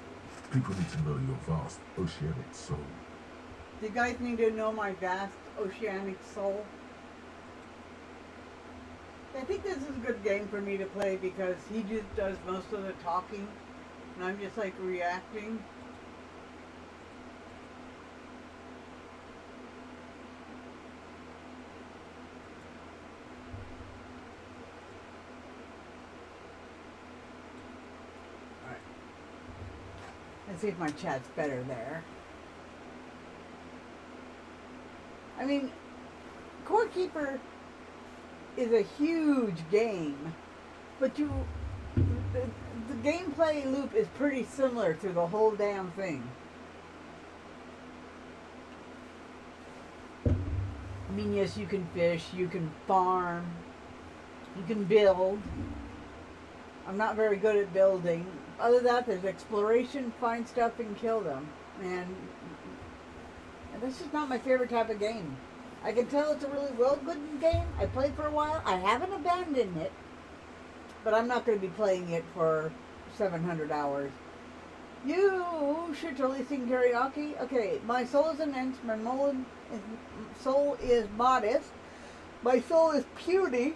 People need to know your vast, oceanic soul. Do you guys need to know my vast oceanic soul? I think this is a good game for me to play because he just does most of the talking and I'm just like reacting. Alright. Let's see if my chat's better there. I mean, Core Keeper is a huge game, but the gameplay loop is pretty similar to the whole damn thing. I mean, yes, you can fish, you can farm, you can build. I'm not very good at building. Other than that, there's exploration, find stuff and kill them. And this is not my favorite type of game. I can tell it's a really good game. I played for a while. I haven't abandoned it. But I'm not going to be playing it for 700 hours. You should totally sing karaoke. Okay, my soul is immense. My soul is modest. My soul is puny.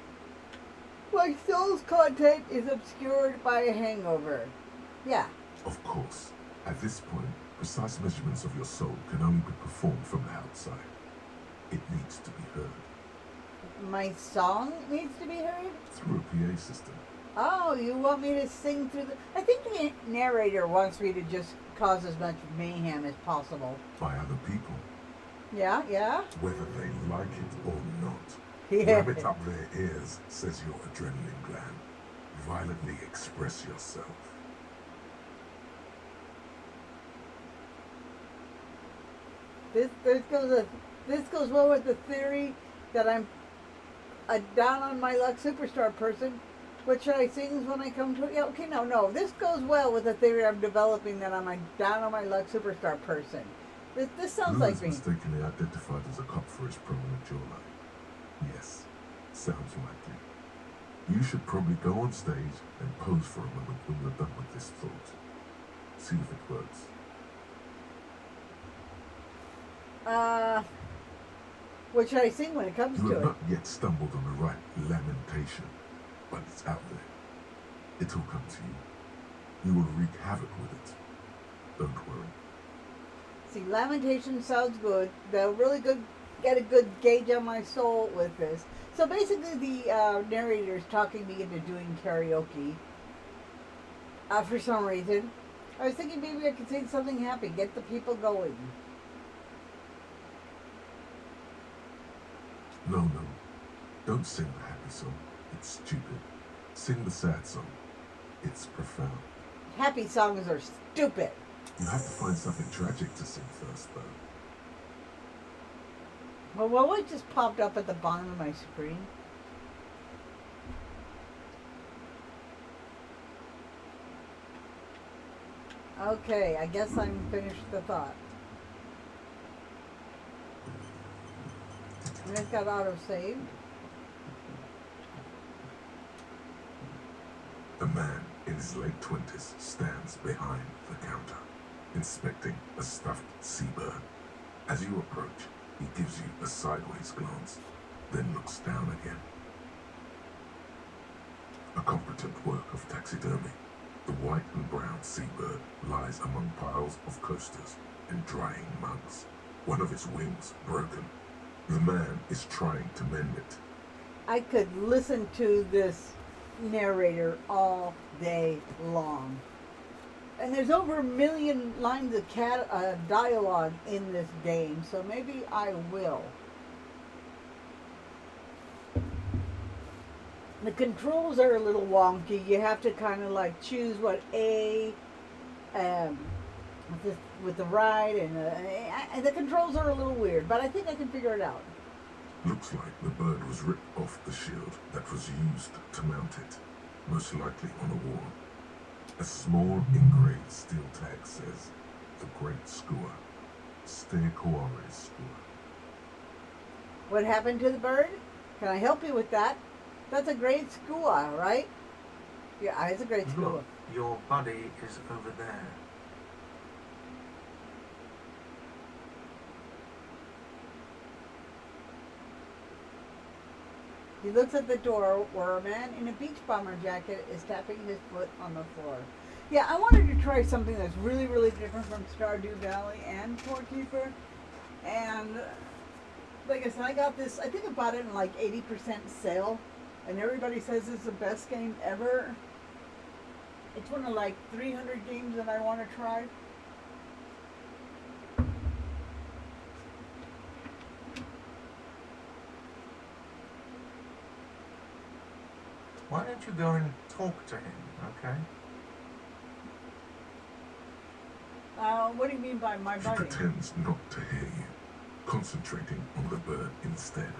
My soul's content is obscured by a hangover. Yeah. Of course, at this point, precise measurements of your soul can only be performed from the outside. It needs to be heard. My song needs to be heard? Through a PA system. Oh, you want me to sing through the... I think the narrator wants me to just cause as much mayhem as possible. By other people. Yeah, yeah. Whether they like it or not. Yeah. Grab it up their ears, says your adrenaline gland. Violently express yourself. This goes well with the theory that I'm a down on my luck superstar person. What should I sing when I come to it? Yeah, okay, no. This goes well with the theory I'm developing that I'm a down on my luck superstar person. This sounds like me. Mistakenly identified as a cop for his prominent jawline. Yes, sounds likely. You should probably go on stage and pose for a moment when you're done with this thought. see if it works. What should I sing when it comes You to have it? not yet stumbled on the right lamentation, but it's out there. It'll come to you. You will wreak havoc with it. Don't worry. See, lamentation sounds good. They'll really get a good gauge on my soul with this. So basically, the narrator is talking me into doing karaoke. For some reason, I was thinking maybe I could sing something happy, get the people going. No. Don't sing the happy song. It's stupid. Sing the sad song. It's profound. Happy songs are stupid. You have to find something tragic to sing first, though. Well, what just popped up at the bottom of my screen? Okay, I guess I'm finished the thought. And it got auto-saved. A man in his late 20s stands behind the counter, inspecting a stuffed seabird. As you approach, he gives you a sideways glance, then looks down again. A competent work of taxidermy. The white and brown seabird lies among piles of coasters and drying mugs. One of its wings broken. The man is trying to mend it. I could listen to this narrator all day long. And there's over 1 million lines of dialogue in this game, so maybe I will. The controls are a little wonky. You have to kind of like choose what A with the right, and the controls are a little weird, but I think I can figure it out. Looks like the bird was ripped off the shield that was used to mount it, most likely on a wall. A small engraved steel tag says, "The Great Skua, Ste Koare Skua." What happened to the bird? Can I help you with that? That's a great skua, right? Yeah, it's a great skua. Look, your buddy is over there. He looks at the door where a man in a beach bomber jacket is tapping his foot on the floor. Yeah, I wanted to try something that's really, really different from Stardew Valley and Corekeeper. And like I said, I got this, I think I bought it in like 80% sale. And everybody says it's the best game ever. It's one of like 300 games that I want to try. Why don't you go and talk to him, okay? What do you mean by my He buddy? pretends not to hear you, concentrating on the bird instead.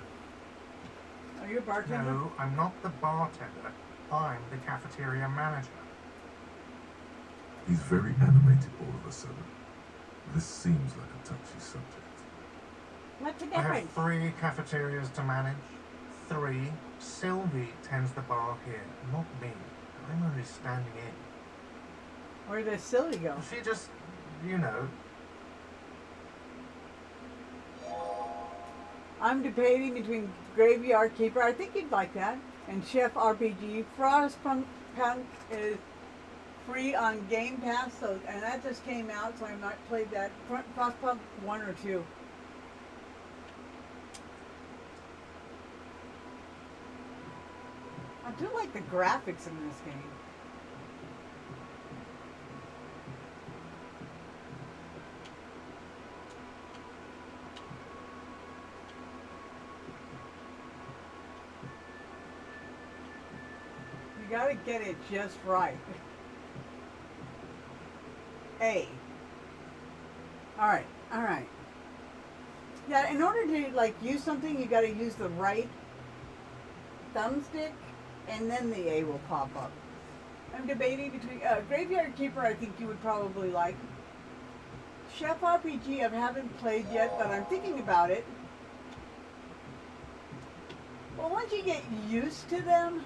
Are you a bartender? No, I'm not the bartender. I'm the cafeteria manager. He's very animated all of a sudden. This seems like a touchy subject. What's the I have difference? 3 cafeterias to manage. 3. Sylvie tends the bar here, not me. I'm only standing in. Where does Silly go? She just, you know, I'm debating between Graveyard Keeper, I think you'd like that, and Chef RPG. Frostpunk is free on Game Pass, so and that just came out, so I might play that. Frostpunk 1 or 2. I do like the graphics in this game. You gotta get it just right. A. Alright. Yeah, in order to like use something, you gotta use the right thumbstick, and then the A will pop up. I'm debating between Graveyard Keeper. I think you would probably like. Chef RPG I haven't played yet, but I'm thinking about it. Well, once you get used to them,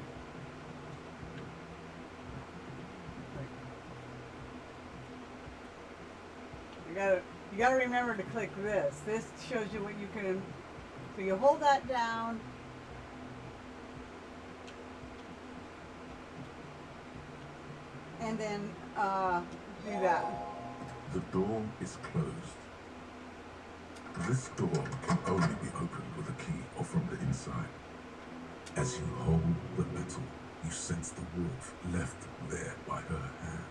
You gotta remember to click this. This shows you what you can. So you hold that down. And then do that. The door is closed. This door can only be opened with a key or from the inside. As you hold the metal, you sense the warmth left there by her hand.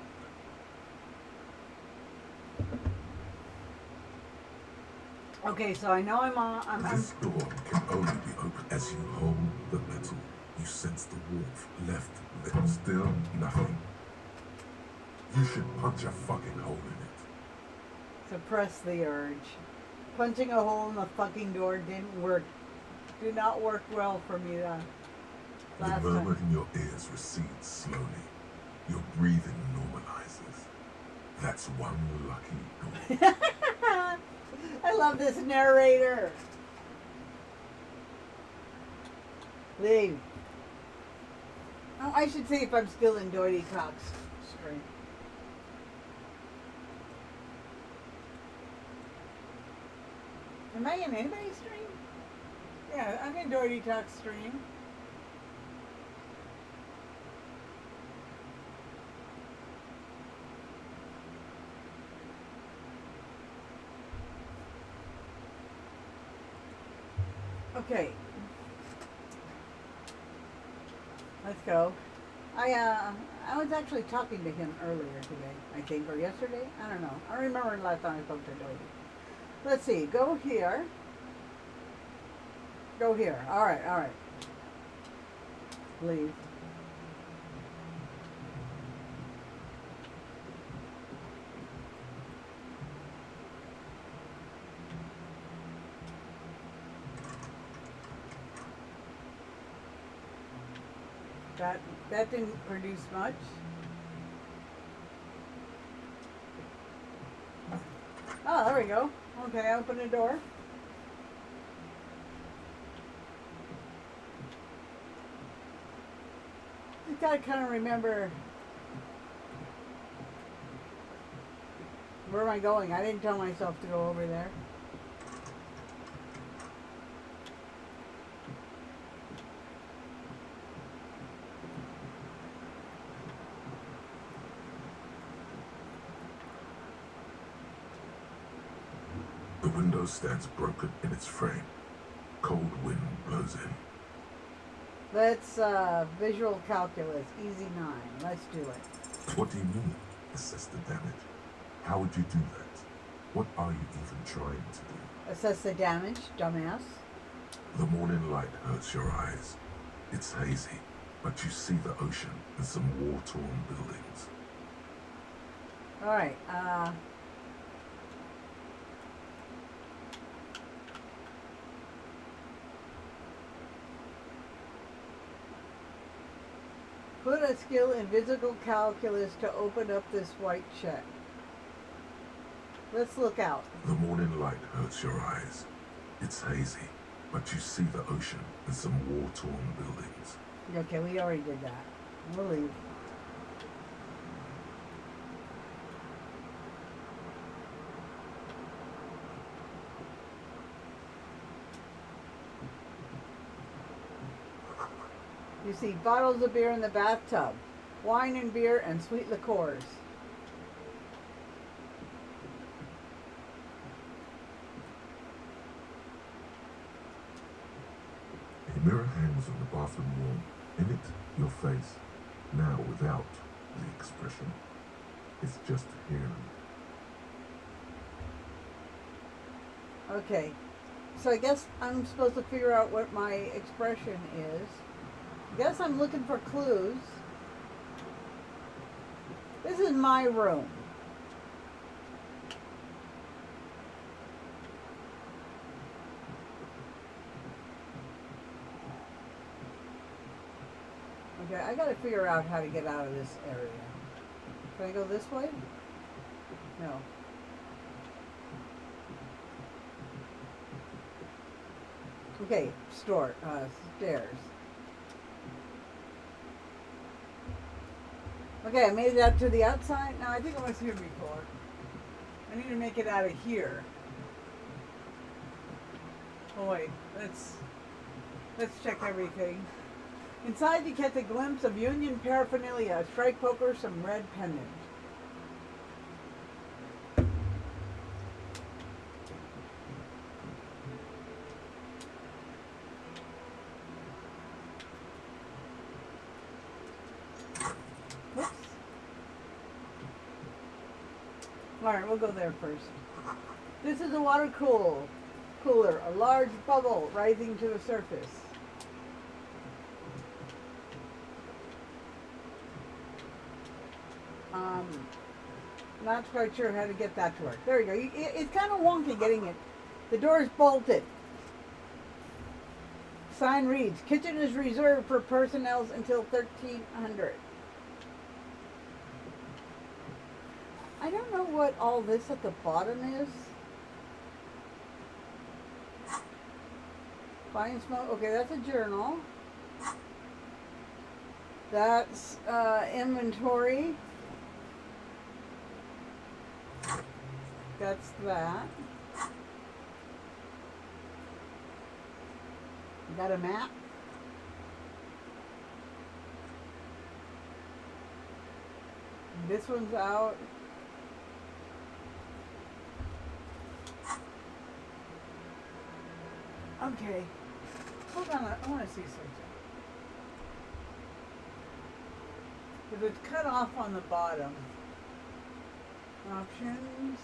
Okay, so I know I'm This door can only be opened as you hold the metal. You sense the warmth left there. Still nothing. You should punch a fucking hole in it. suppress the urge. Punching a hole in the fucking door didn't work. Did not work well for me The last murmur time. in your ears recedes slowly. Your breathing normalizes. That's one lucky door. I love this narrator. Leave. Oh, I should see if I'm still in Doity Cox stream. Am I in anybody's stream? Yeah, I'm in Doity Cox stream. Okay. Let's go. I was actually talking to him earlier today, I think, or yesterday. I don't know. I remember last time I spoke to Doty. Let's see. Go here. Go here. All right. All right. Leave. That didn't produce much. Oh, there we go. Okay, open the door. I gotta kind of remember where am I going. I didn't tell myself to go over there. The window stands broken in its frame. Cold wind blows in. Let's visual calculus, easy 9. Let's do it. What do you mean? Assess the damage. How would you do that? What are you even trying to do? Assess the damage, dumbass. The morning light hurts your eyes. It's hazy, but you see the ocean and some war-torn buildings. All right. Put a skill in physical calculus to open up this white check. Let's look out. The morning light hurts your eyes. It's hazy, but you see the ocean and some war-torn buildings. Okay, we already did that. We'll leave. You see bottles of beer in the bathtub, wine and beer, and sweet liqueurs. A mirror hangs on the bathroom wall. In it, your face, now without the expression. It's just here. Okay, so I guess I'm supposed to figure out what my expression is. I guess I'm looking for clues. This is my room. Okay, I gotta figure out how to get out of this area. Can I go this way? No. Okay, stairs. Okay, I made it out to the outside. Now, I think I was here before. I need to make it out of here. Oh wait, let's check everything. Inside you catch a glimpse of union paraphernalia, a strike poker, some red pendant. Whoops. Alright, we'll go there first. This is a water cooler, a large bubble rising to the surface. Not quite sure how to get that to work. There you go. It's kind of wonky getting it. The door is bolted. Sign reads, kitchen is reserved for personnel until 1300. I don't know what all this at the bottom is. Fine smoke. Okay, that's a journal. That's inventory. That's that. Got a map. This one's out. Okay. Hold on, I want to see something. Because it's cut off on the bottom. Options.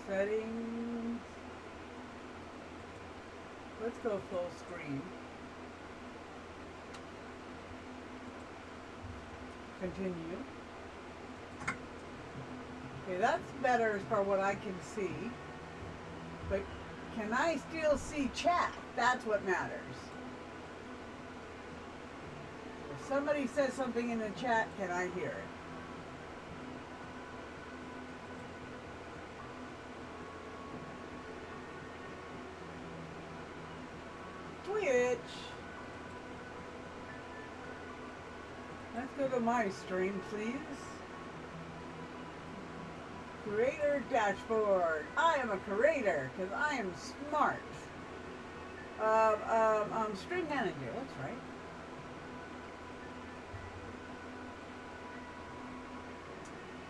Settings. Let's go full screen. Continue. Okay, that's better as far what I can see. But can I still see chat? That's what matters. If somebody says something in the chat, can I hear it? Twitch. Let's go to my stream, please. Creator dashboard. I am a creator because I am smart. Stream manager. That's right.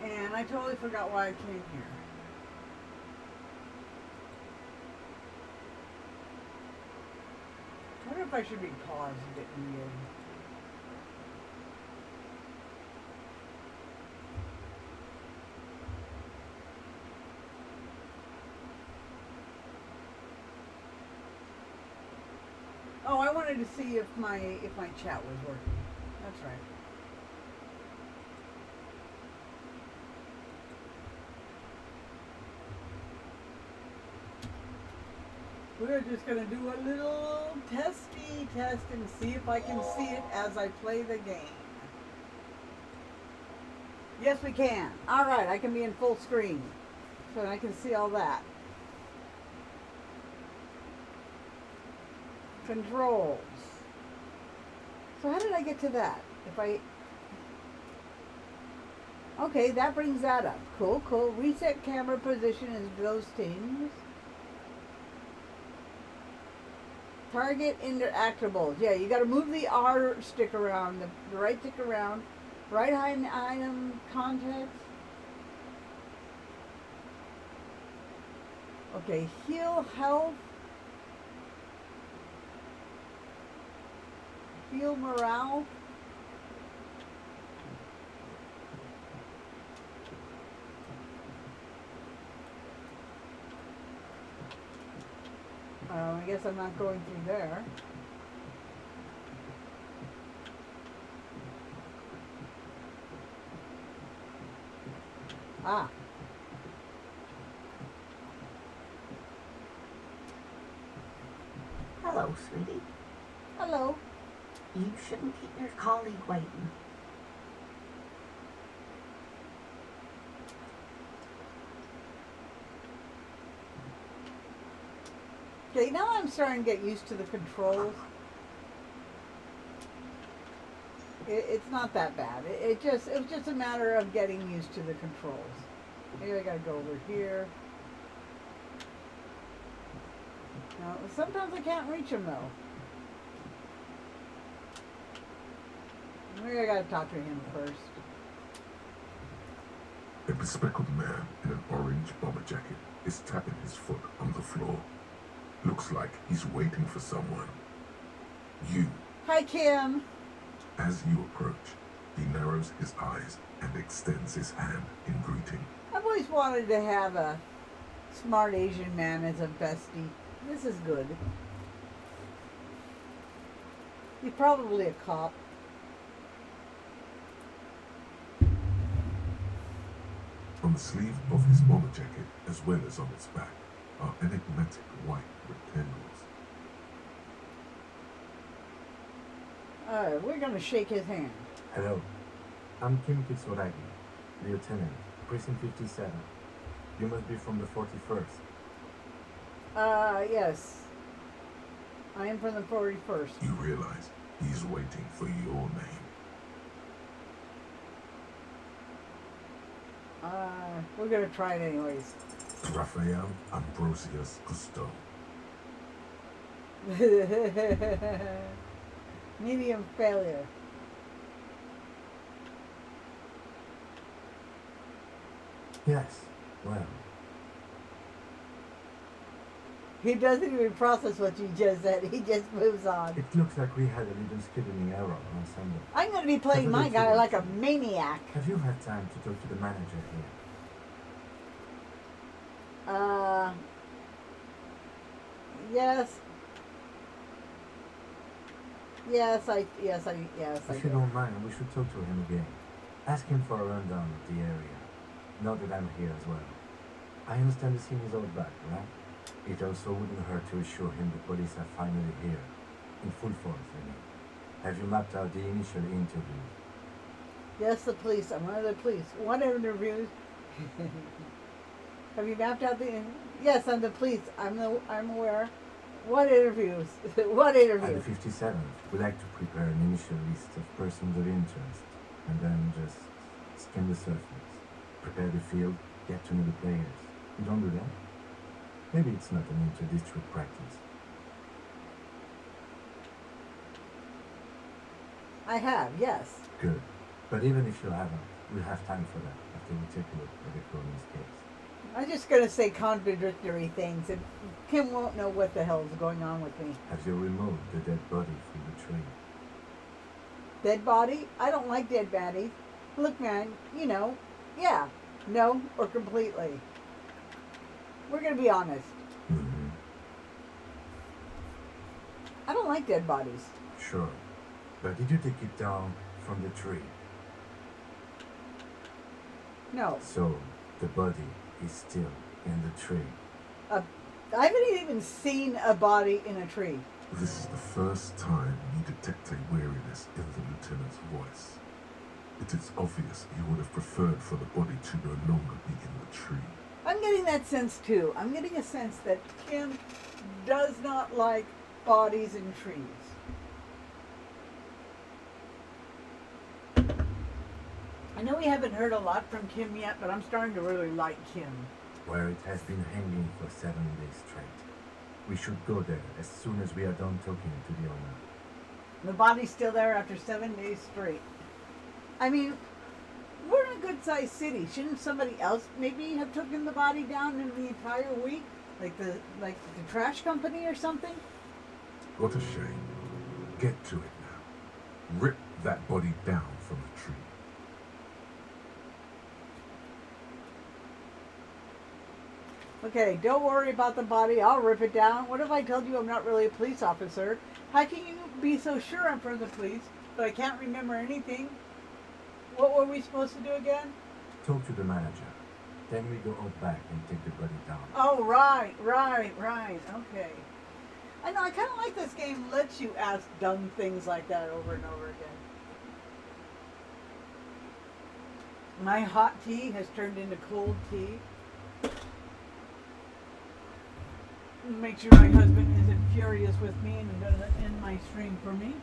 And I totally forgot why I came here. I wonder if I should be paused a bit weird. Oh, I wanted to see if my chat was working. That's right. We're just going to do a little testy test and see if I can see it as I play the game. Yes, we can. All right, I can be in full screen, so I can see all that. Controls. So how did I get to that? Okay, that brings that up. Cool, cool. Reset camera position is those things. Target interactables. Yeah, you got to move the R stick around, the right stick around. Right hand item context. Okay, heal health. Heal morale. I guess I'm not going through there. Ah. Hello, sweetie. Hello. You shouldn't keep your colleague waiting. Okay, now I'm starting to get used to the controls. It's not that bad. It was just a matter of getting used to the controls. Maybe I gotta go over here. Now, sometimes I can't reach him though. Maybe I gotta talk to him first. A bespectacled man in an orange bomber jacket is tapping his foot on the floor. Looks like he's waiting for someone. You. Hi, Kim. As you approach, he narrows his eyes and extends his hand in greeting. I've always wanted to have a smart Asian man as a bestie. This is good. He's probably a cop. On the sleeve of his bomber jacket, as well as on its back, are enigmatic white rectangles. Alright, we're gonna shake his hand. Hello, I'm Kim Kitsuragi, Lieutenant, Precinct 57. You must be from the 41st. Yes. I am from the 41st. You realize he's waiting for your name. We're gonna try it anyways. Raphael Ambrosius Cousteau. Medium failure. Yes, well, He doesn't even process what you just said. He just moves on. it looks like we had a little scheduling error on Sunday. I'm gonna be playing my guy like a maniac. Have you had time to talk to the manager here? Yes. Yes, I If you do. don't mind, we should talk to him again. Ask him for a rundown of the area. Now that I'm here as well. I understand the scene is all back, right? It also wouldn't hurt to assure him the police are finally here. In full force, I mean. Have you mapped out the initial interviews? Yes, the police. I'm one of the police. What interviews? Have you mapped out the? Yes, I'm the police. I'm aware. What interviews? What At interviews? the 57th, we like to prepare an initial list of persons of interest, and then just skim the surface, prepare the field, get to know the players. You don't do that? Maybe it's not an inter-district practice. I have. Yes. Good. But even if you haven't, we'll have time for that after we take a look at the Cronin's case. I'm just gonna say contradictory things, and Kim won't know what the hell is going on with me. Have you removed the dead body from the tree? Dead body? I don't like dead bodies. Look, man. Yeah. No, or completely. We're gonna be honest. Mm-hmm. I don't like dead bodies. Sure. But did you take it down from the tree? No. So, the body is still in the tree. I haven't even seen a body in a tree. This is the first time you detect a weariness in the lieutenant's voice. It is obvious you would have preferred for the body to no longer be in the tree. I'm getting that sense too. I'm getting a sense that Kim does not like bodies in trees. I know we haven't heard a lot from Kim yet, but I'm starting to really like Kim. Where it has been hanging for 7 days straight. We should go there as soon as we are done talking to the owner. The body's still there after 7 days straight. I mean, we're in a good-sized city. Shouldn't somebody else maybe have taken the body down in the entire week, like the trash company or something? What a shame. Get to it now. Rip that body down from the tree. Okay, don't worry about the body. I'll rip it down. What if I told you I'm not really a police officer? How can you be so sure I'm from the police, but I can't remember anything? What were we supposed to do again? Talk to the manager. Then we go out back and take the body down. Oh, right. Okay. I know, I kind of like this game lets you ask dumb things like that over and over again. My hot tea has turned into cold tea. Make sure my husband isn't furious with me and doesn't end my stream for me.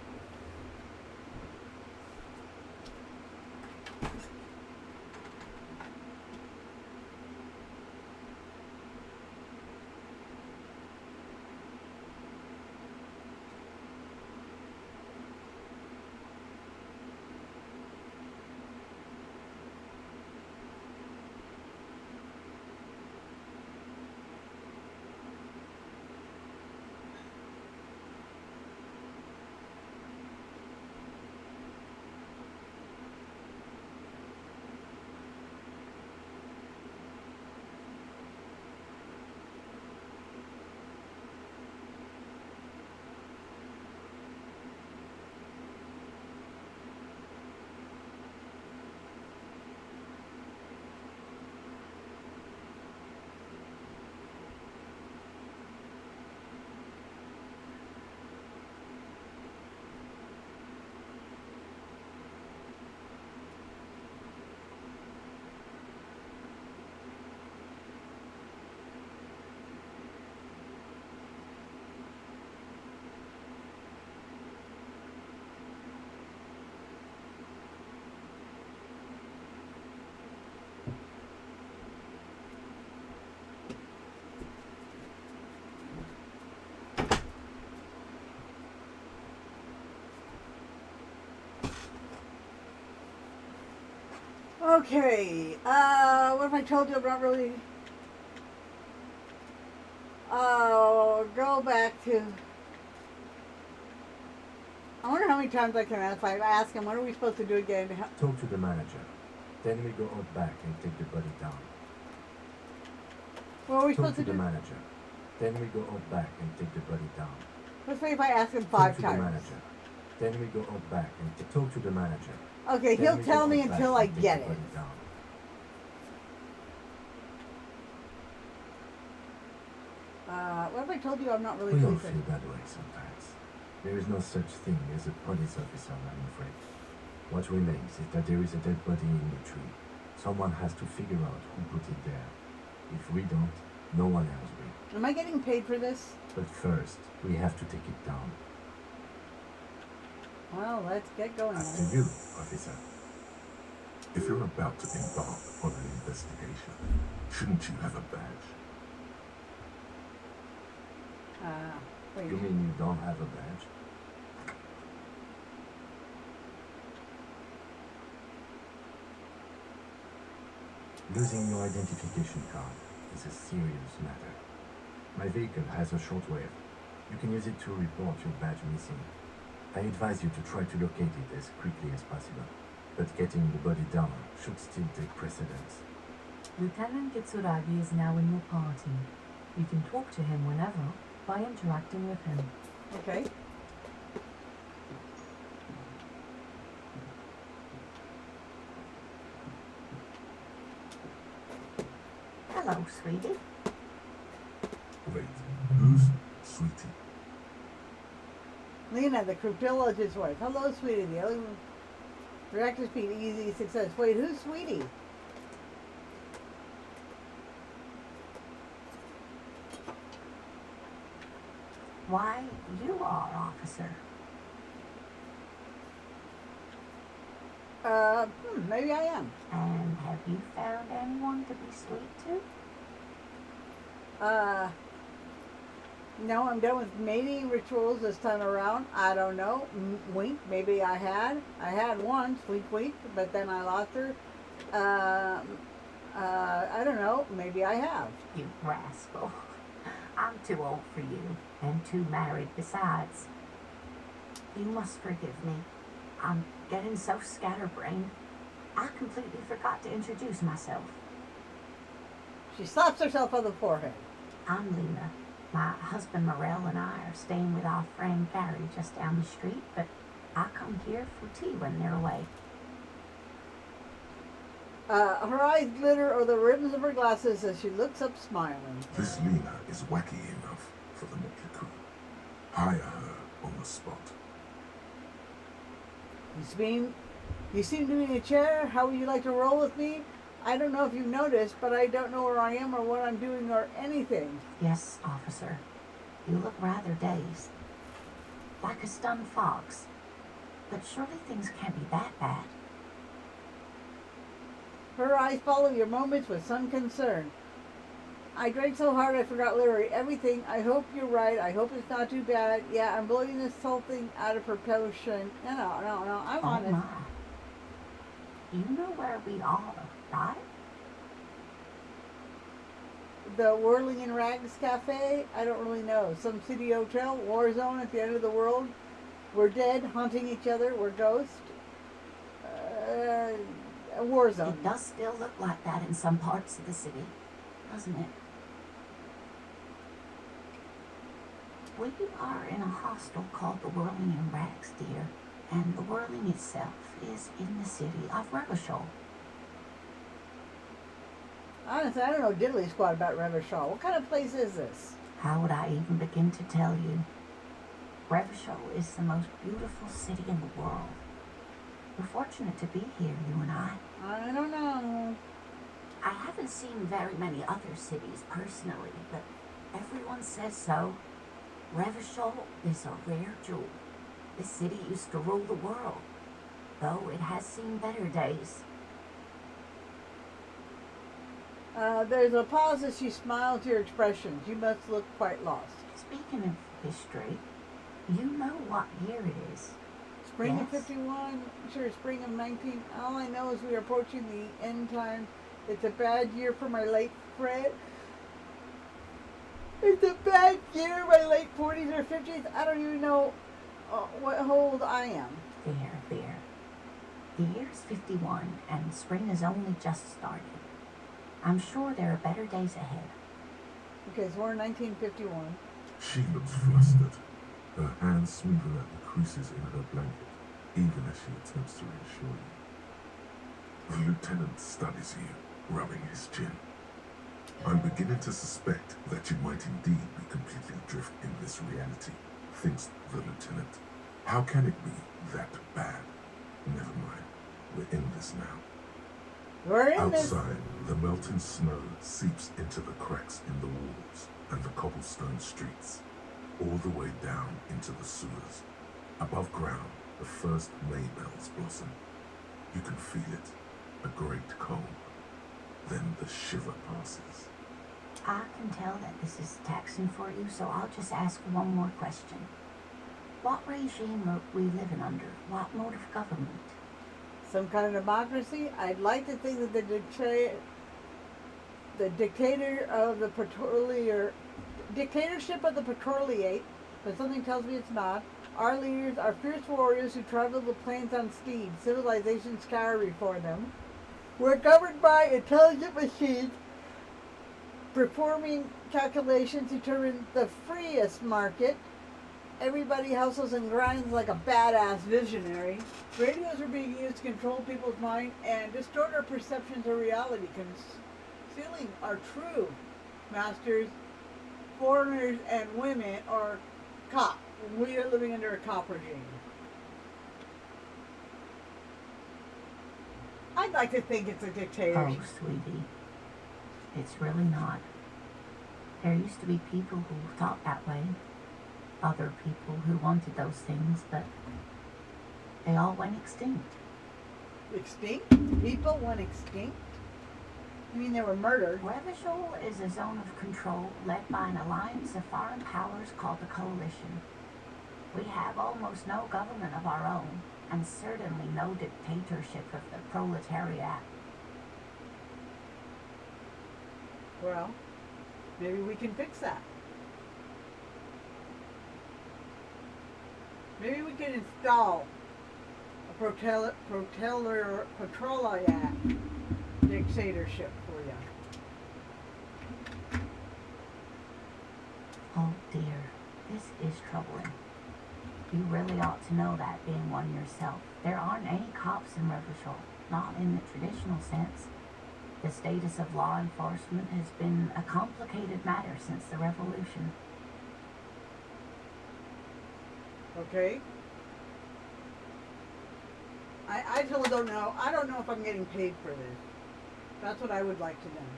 Okay. What if I told you I'm not really? Go back to. I wonder how many times I can ask. If I ask him, what are we supposed to do again? Talk to the manager. Then we go out back and take the body down. What are we Talk supposed to to the do? manager. Then we go out back and take the body down. Let's say if I ask him Talk five to the times. manager. Then we go out back and talk to the manager. Okay, Then he'll we tell go me out back until I and take get the it. body down. What if I told you I'm not really We all sleeping? feel that way sometimes. There is no such thing as a police officer, I'm afraid. What remains is that there is a dead body in the tree. Someone has to figure out who put it there. If we don't, no one else will. Am I getting paid for this? But first, we have to take it down. Well, let's get going. After you, officer. If you're about to embark on an investigation, shouldn't you have a badge? Wait. You mean you don't have a badge? Losing your identification card is a serious matter. My vehicle has a shortwave. You can use it to report your badge missing. I advise you to try to locate it as quickly as possible, but getting the body down should still take precedence. Lieutenant Kitsuragi is now in your party. You can talk to him whenever by interacting with him. Okay. Hello, sweetie. Wait, who's Sweetie? Lena, the cryptologist's wife. Hello, sweetie. The only reactor speed, easy success. Wait, who's Sweetie? Why, you are, officer. Maybe I am. And have you found anyone to be sweet to? No, I'm done with mating rituals this time around. I don't know. Wink, maybe I had. I had once, wink, wink, but then I lost her. I don't know. Maybe I have. You rascal. I'm too old for you, and too married besides. You must forgive me. I'm getting so scatterbrained. I completely forgot to introduce myself. She slaps herself on the forehead. I'm Lena. My husband Morel and I are staying with our friend Gary just down the street, but I come here for tea when they're away. Her eyes glitter over the rims of her glasses as she looks up smiling. This Lena is wacky enough for the motley crew. Hire her on the spot. You seem to be in a chair. How would you like to roll with me? I don't know if you've noticed, but I don't know where I am or what I'm doing or anything. Yes, officer. You look rather dazed. Like a stunned fox. But surely things can't be that bad. Her eyes follow your moments with some concern. I drank so hard I forgot literally everything. I hope you're right. I hope it's not too bad. Yeah, I'm blowing this whole thing out of proportion. No, I'm Oh honest. my. You know where we are, right? The Whirling in Rags Cafe? I don't really know. Some city hotel, war zone at the end of the world. We're dead, haunting each other. We're ghosts. A war zone. It does still look like that in some parts of the city, doesn't it? We are in a hostel called the Whirling in Rags, dear, and the Whirling itself is in the city of Revachol. Honestly, I don't know diddly squat about Revachol. What kind of place is this? How would I even begin to tell you? Revachol is the most beautiful city in the world. We're fortunate to be here, you and I. I don't know. I haven't seen very many other cities personally, but everyone says so. Revachol is a rare jewel. This city used to rule the world, though it has seen better days. There's a pause as she smiles your expressions. You must look quite lost. Speaking of history, you know what year it is. Spring of Yes? 51, sure, spring of 19. All I know is we are approaching the end time. It's a bad year for my late Fred. It's a bad year, my late 40s or 50s. I don't even know what how old I am. There. The year's 51 and spring has only just started. I'm sure there are better days ahead. Okay, so we're in 1951. She looks flustered, her hands smoothing at the creases in her blanket, even as she attempts to reassure you. The lieutenant studies you, rubbing his chin. I'm beginning to suspect that you might indeed be completely adrift in this reality, thinks the lieutenant. How can it be that bad? Never mind. We're in this now. We're in this. Outside, the melting snow seeps into the cracks in the walls and the cobblestone streets, all the way down into the sewers. Above ground, the first maybells blossom. You can feel it, a great comb. Then the shiver passes. I can tell that this is taxing for you, so I'll just ask one more question. What regime are we living under? What mode of government? Some kind of democracy. I'd like to think that the dictator of the dictatorship of the Petroliate, but something tells me it's not. Our leaders are fierce warriors who travel the plains on steeds. Civilizations cower before them. We're governed by intelligent machines performing calculations to determine the freest market. Everybody hustles and grinds like a badass visionary. Radios are being used to control people's mind and distort our perceptions of reality, concealing our true masters, foreigners, and women, or cop. We are living under a cop regime. I'd like to think it's a dictatorship. Oh, sweetie. It's really not. There used to be people who thought that way. Other people who wanted those things, but they all went extinct. Extinct? People went extinct? I mean, they were murdered. Revachol is a zone of control led by an alliance of foreign powers called the Coalition. We have almost no government of our own, and certainly no dictatorship of the proletariat. Well, maybe we can fix that. Maybe we can install a proletariat dictatorship for you. Oh dear, this is troubling. You really ought to know that, being one yourself. There aren't any cops in Revachol, not in the traditional sense. The status of law enforcement has been a complicated matter since the revolution. Okay? I still don't know. I don't know if I'm getting paid for this. That's what I would like to know.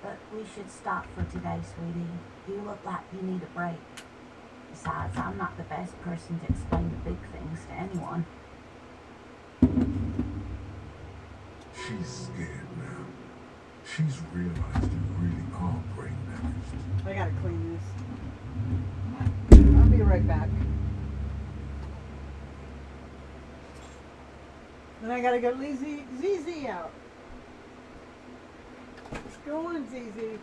But we should stop for today, sweetie. You look like you need a break. Besides, I'm not the best person to explain the big things to anyone. She's scared now. She's realized you really are brain damaged. I gotta clean this. I'll be right back. Then I gotta get ZZ out. Let's go on, ZZ.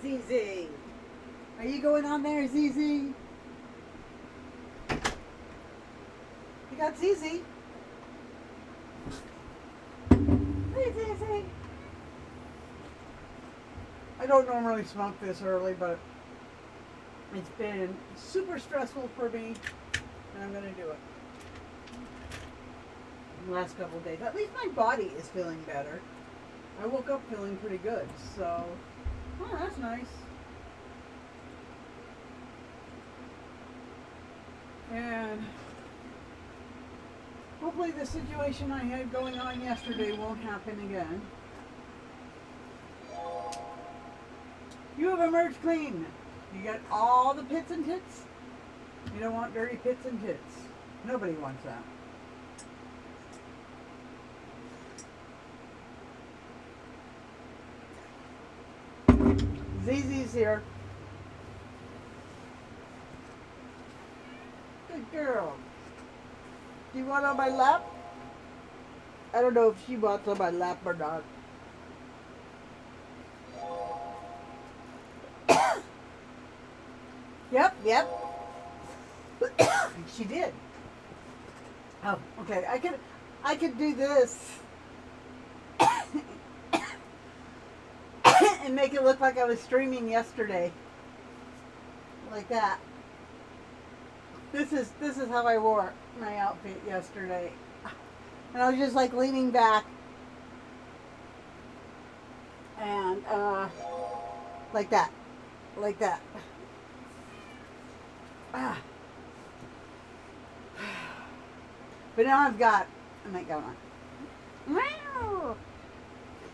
ZZ. Are you going on there, ZZ? You got ZZ. Hey, ZZ. I don't normally smoke this early, but it's been super stressful for me, and I'm going to do it. The last couple of days. At least my body is feeling better. I woke up feeling pretty good, so, oh, that's nice. And hopefully the situation I had going on yesterday won't happen again. You have emerged clean. You got all the pits and tits. You don't want dirty pits and tits. Nobody wants that. ZZ's here. Good girl. Do you want on my lap? I don't know if she wants on my lap or not. Yep. She did. Oh, okay. I could do this and make it look like I was streaming yesterday. Like that. This is how I wore my outfit yesterday. And I was just like leaning back and like that. Like that. Ah. But now I've got, oh my God. Wow.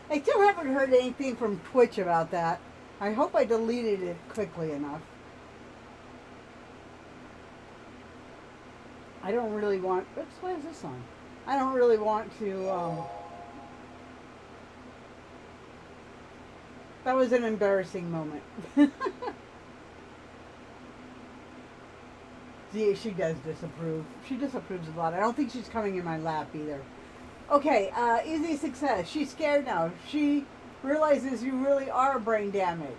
I still haven't heard anything from Twitch about that. I hope I deleted it quickly enough. I don't really want, oops, what is this on? I don't really want to, that was an embarrassing moment. See, she does disapprove. She disapproves a lot. I don't think she's coming in my lap either. Okay, easy success. She's scared now. She realizes you really are brain damaged.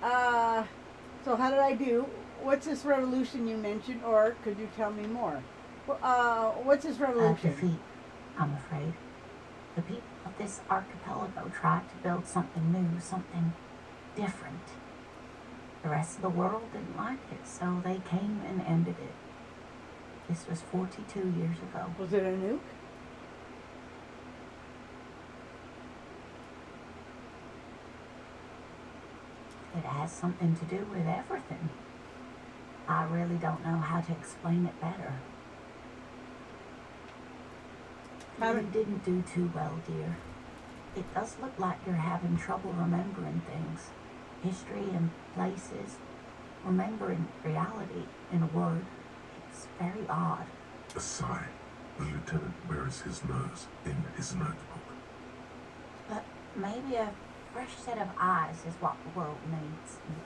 So how did I do? What's this revolution you mentioned, or could you tell me more? What's this revolution? Defeat, I'm afraid. The people of this archipelago tried to build something new, something different. The rest of the world didn't like it, so they came and ended it. This was 42 years ago. Was it a nuke? It has something to do with everything. I really don't know how to explain it better. You didn't do too well, dear. It does look like you're having trouble remembering things. History and places. Remembering reality in a word. It's very odd. A sigh. The lieutenant buries his nose in his notebook. But maybe a fresh set of eyes is what the world needs. And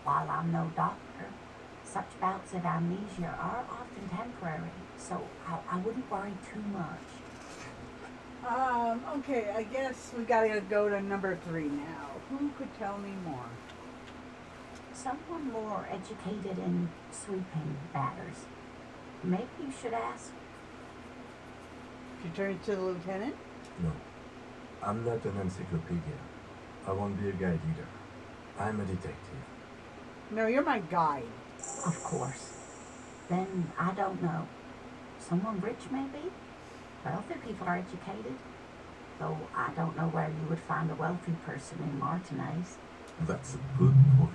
while I'm no doctor, such bouts of amnesia are often temporary, so I wouldn't worry too much. Okay, I guess we gotta go to number 3 now. Who could tell me more? Someone more educated in sweeping matters. Maybe you should ask. She turns to the lieutenant. No. I'm not an encyclopedia. I won't be a guide either. I'm a detective. No, you're my guide. Of course. Then I don't know. Someone rich, maybe? Wealthy people are educated. Though I don't know where you would find a wealthy person in Martinez. That's a good point.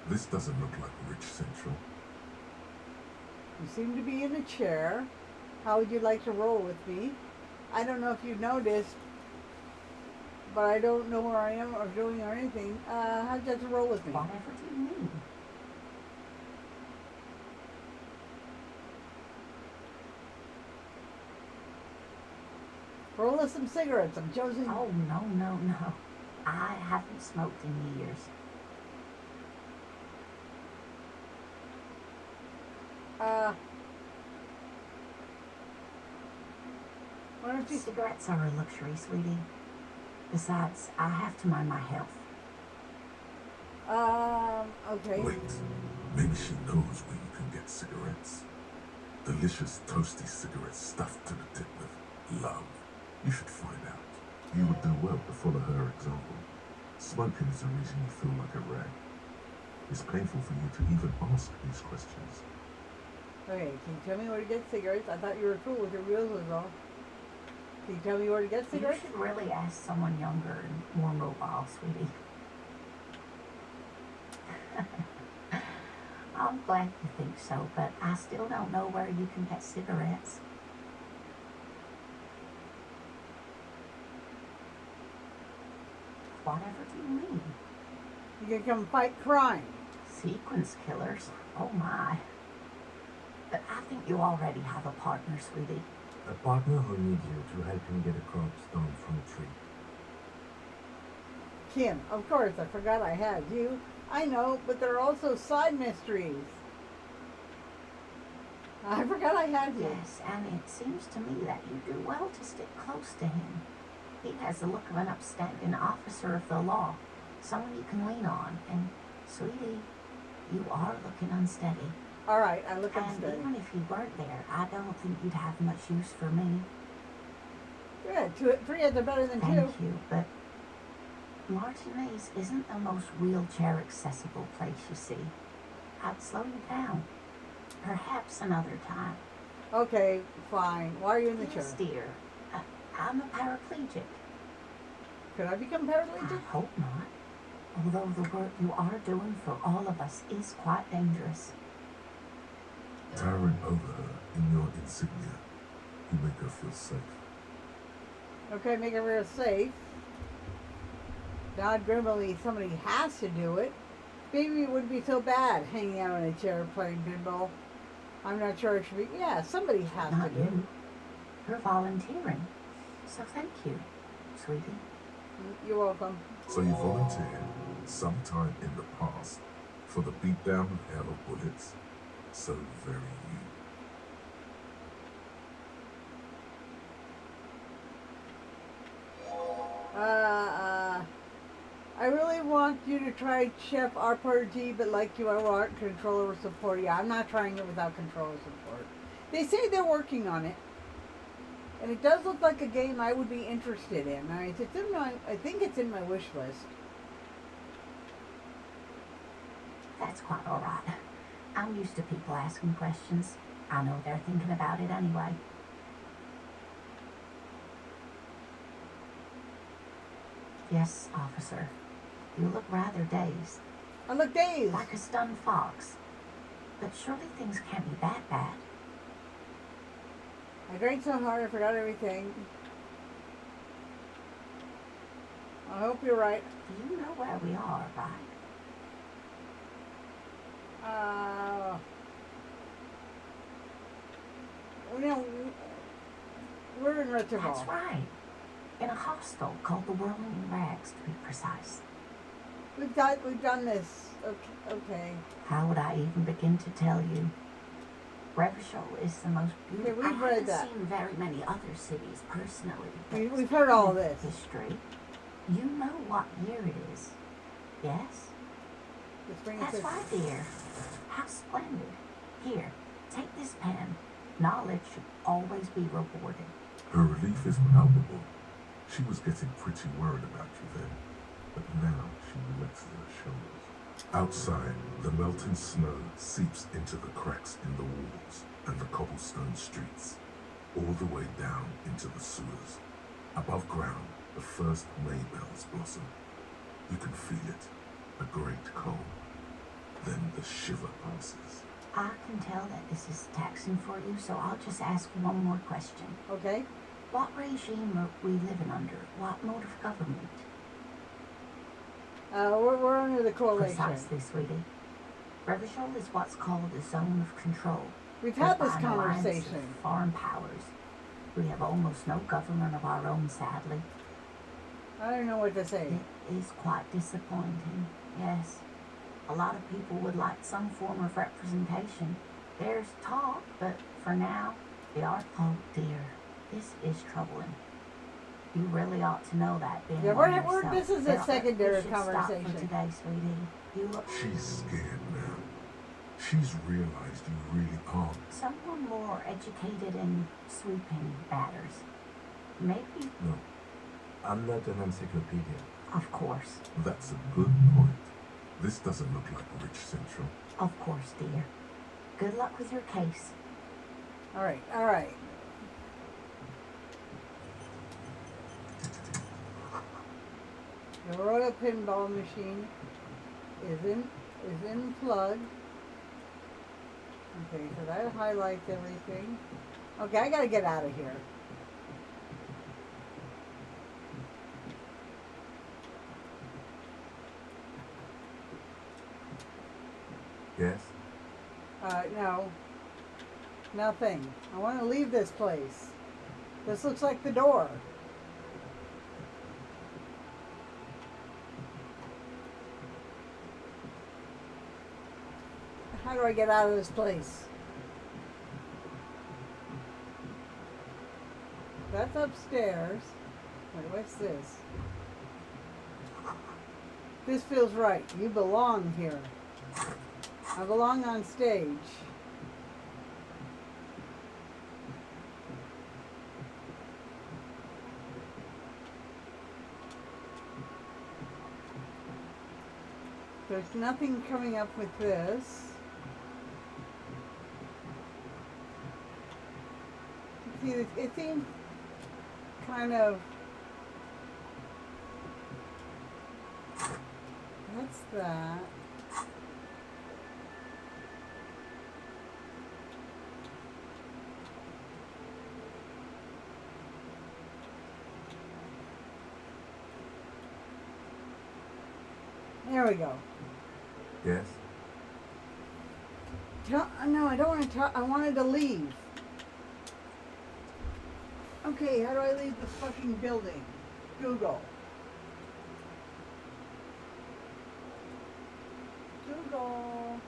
This doesn't look like Rich Central. You seem to be in a chair. How would you like to roll with me? I don't know if you noticed, but I don't know where I am or doing or anything. How'd you like to roll with me? Whatever do you mean? Roll us some cigarettes. I'm choosing. Oh, no. I haven't smoked in years. Why don't you? Cigarettes are a luxury, sweetie. Besides, I have to mind my health. Okay. Wait, maybe she knows where you can get cigarettes. Delicious, toasty cigarettes stuffed to the tip with love. You should find out. You would do well to follow her example. Smoking is the reason you feel like a rag. It's painful for you to even ask these questions. Okay, can you tell me where to get cigarettes? I thought you were cool with your wheels was all. Can you tell me where to get You cigarettes? should really ask someone younger and more mobile, sweetie. I'm glad you think so, but I still don't know where you can get cigarettes. Whatever do you mean? You can come fight crime. Sequence killers? Oh my. But I think you already have a partner, sweetie. A partner who needs you to help him get a crop stone from a tree. Kim, of course, I forgot I had you. I know, but there are also side mysteries. I forgot I had you. Yes, and it seems to me that you do well to stick close to him. He has the look of an upstanding officer of the law, someone you can lean on. And, sweetie, you are looking unsteady. All right, I look And unsteady. even if you weren't there, I don't think you'd have much use for me. Good. Three heads are better than Thank two. you, but Martinez isn't the most wheelchair accessible place you see. I'd slow you down. Perhaps another time. Okay, fine. Why are you in the Yes, chair? dear. I'm a paraplegic. Could I become I paraplegic? hope not. Although the work you are doing for all of us is quite dangerous. Towering over her in your insignia, you make her feel safe. Okay, make it real safe. God grimly, somebody has to do it. Maybe it wouldn't be so bad hanging out in a chair playing pinball. I'm not sure it should be. Yeah, somebody has Not to do it. you. You're volunteering. So thank you, sweetie. You're welcome. So you volunteered sometime in the past for the beatdown of hell of bullets. So very you. I really want you to try Chef RPG, but like you, I want control over support. Yeah, I'm not trying it without control or support. They say they're working on it, and it does look like a game I would be interested in. I think it's in my wish list. That's quite all right. I'm used to people asking questions. I know they're thinking about it anyway. Yes, officer. You look rather dazed, I look dazed. like a stunned fox. But surely things can't be that bad. I drank so hard I forgot everything. I hope you're right. You know where we are, right? No, we're in Reservoir. That's right. In a hostel called the Whirling Rags, to be precise. We've done this. Okay. How would I even begin to tell you? Revachol is the most beautiful. we've I read haven't that. seen very many other cities personally. but We've heard all speaking this. of history. You know what year it is? Yes? The spring That's of right, dear. How splendid. Here, take this pen. Knowledge should always be rewarded. Her relief is palpable. She was getting pretty worried about you then, but now she relaxes her shoulders. Outside, the melting snow seeps into the cracks in the walls and the cobblestone streets, all the way down into the sewers. Above ground, the first May bells blossom. You can feel it, a great cold. Then the shiver passes. I can tell that this is taxing for you, so I'll just ask one more question. Okay. What regime are we living under? What mode of government? We're under the coalition. Precisely, sweetie. Revachol is what's called a zone of control. We've had Led this by an alliance of conversation. foreign powers. We have almost no government of our own, sadly. I don't know what to say. It is quite disappointing, yes. A lot of people would like some form of representation. There's talk, but for now, they aren't. Oh dear, this is troubling. You really ought to know that being Yeah, one we're yourself. this is a There- secondary we should stop conversation. for today, sweetie. You look She's scared now. She's realized you really aren't. someone more educated in sweeping matters. Maybe, No, I'm not an encyclopedia. of course. That's a good point. This doesn't look like Rich Central. Of course, dear. Good luck with your case. All right, all right. The Royal Pinball Machine is in plug. Okay, so that highlights everything. Okay, I gotta get out of here. Yes? No. Nothing. I want to leave this place. This looks like the door. How do I get out of this place? That's upstairs. Wait, what's this? This feels right. You belong here. I belong on stage. There's nothing coming up with this. See, it seems kind of... That's that. There we go. Yes? No, I don't want to talk. I wanted to leave. Okay, how do I leave the fucking building? Google. Google.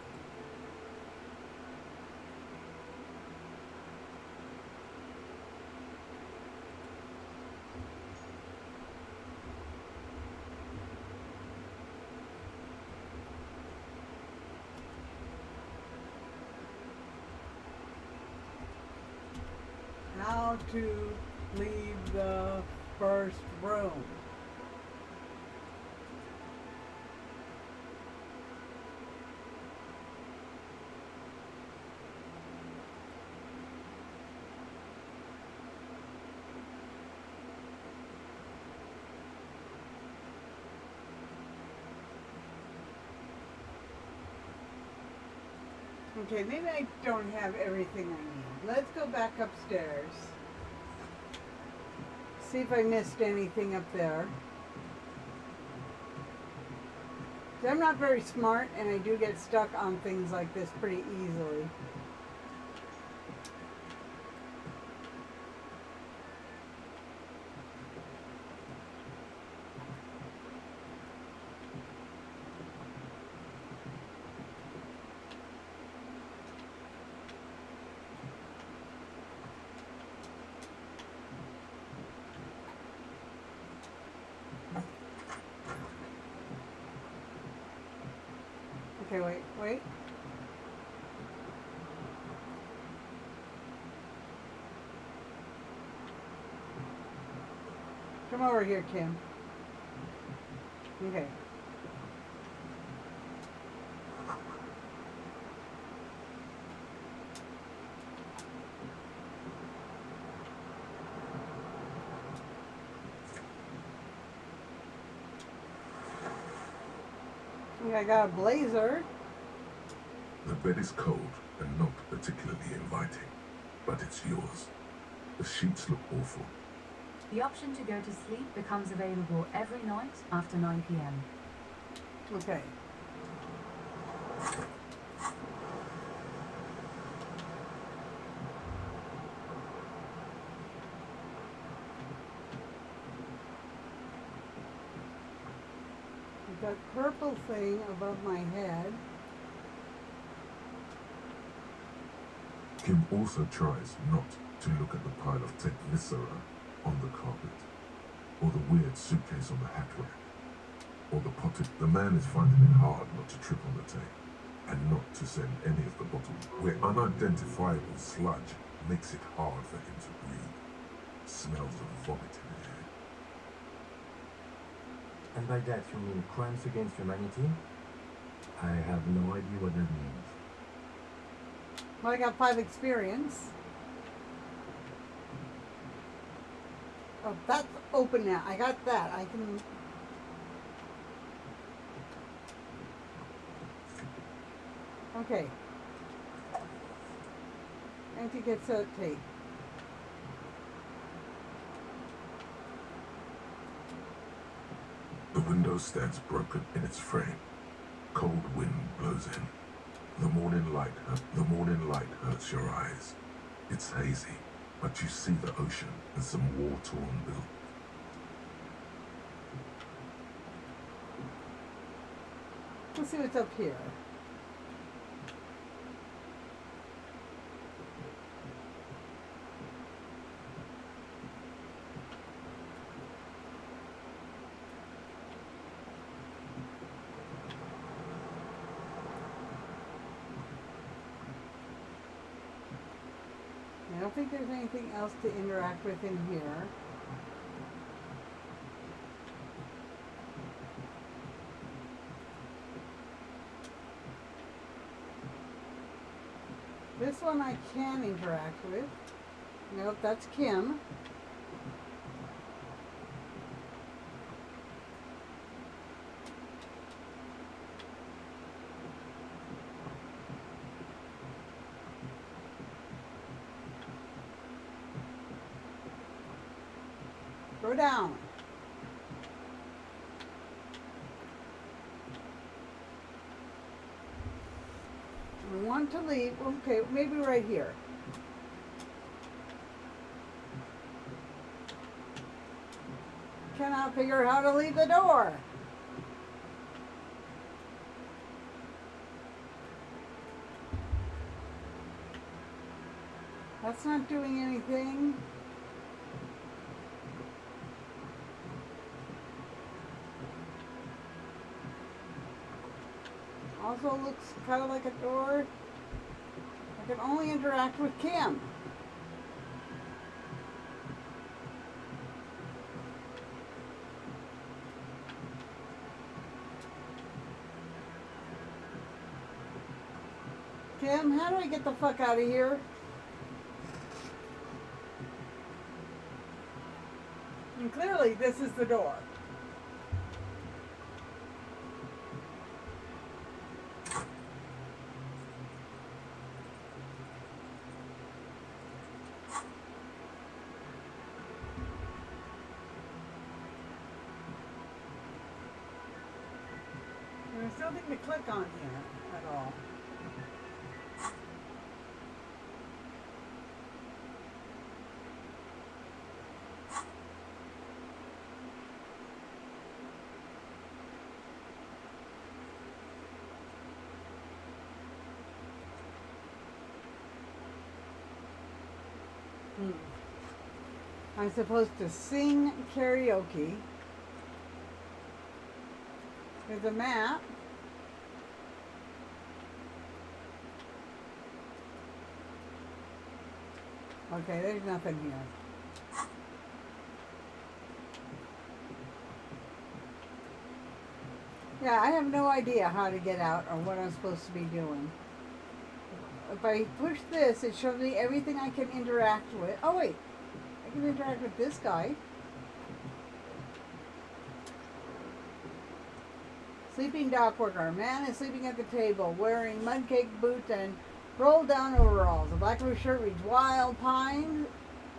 How to leave the first room. Okay, maybe I don't have everything I need. Let's go back upstairs. See if I missed anything up there. See, I'm not very smart, and I do get stuck on things like this pretty easily. Okay, wait. Come over here, Kim. Okay. I got a blazer. The bed is cold and not particularly inviting, but it's yours. The sheets look awful. The option to go to sleep becomes available every night after 9 p.m. Okay. That purple thing above my head. Kim also tries not to look at the pile of tech viscera on the carpet. or the weird suitcase on the hat rack, or the potted. The man is finding it hard not to trip on the tape, and not to send any of the bottles where unidentifiable sludge makes it hard for him to breathe. Smells of vomit in the air. And by that you mean crimes against humanity? I have no idea what that means. Well, I got 5 experience. Oh, that's open now. I got that. I can. Okay. Anti-cassette tape. The window stands broken in its frame. Cold wind blows in. The morning light hurts your eyes. It's hazy, but you see the ocean and some war-torn buildings. Let's see what's up here. I don't think there's anything else to interact with in here. This one I can interact with. Nope, that's Kim. Go down. I want to leave. Okay, maybe right here. Cannot figure out how to leave the door. That's not doing anything. Also looks kind of like a door. I can only interact with Kim. Kim, how do I get the fuck out of here? And clearly this is the door. There's nothing to click on here at all. I'm supposed to sing karaoke. There's a map. Okay, there's nothing here. Yeah, I have no idea how to get out or what I'm supposed to be doing. If I push this, it shows me everything I can interact with. Oh wait, I can interact with this guy. Sleeping dock worker. Man is sleeping at the table, wearing mudcake boots and rolled down overalls. A black shirt reads Wild Pines,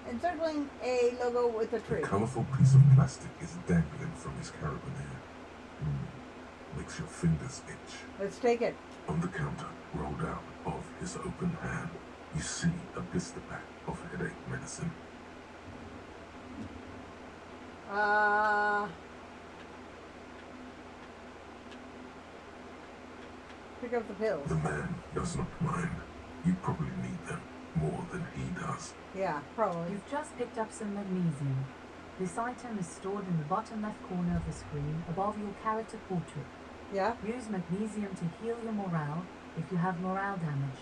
encircling a logo with a tree. A colourful piece of plastic is dangling from his carabiner. Makes your fingers itch. Let's take it. On the counter, rolled out of his open hand, you see a blister pack of headache medicine. Pick up the pills. The man does not mind. You probably need them more than he does. Yeah, probably. You've just picked up some magnesium. This item is stored in the bottom left corner of the screen above your character portrait. Yeah? Use magnesium to heal your morale if you have morale damage.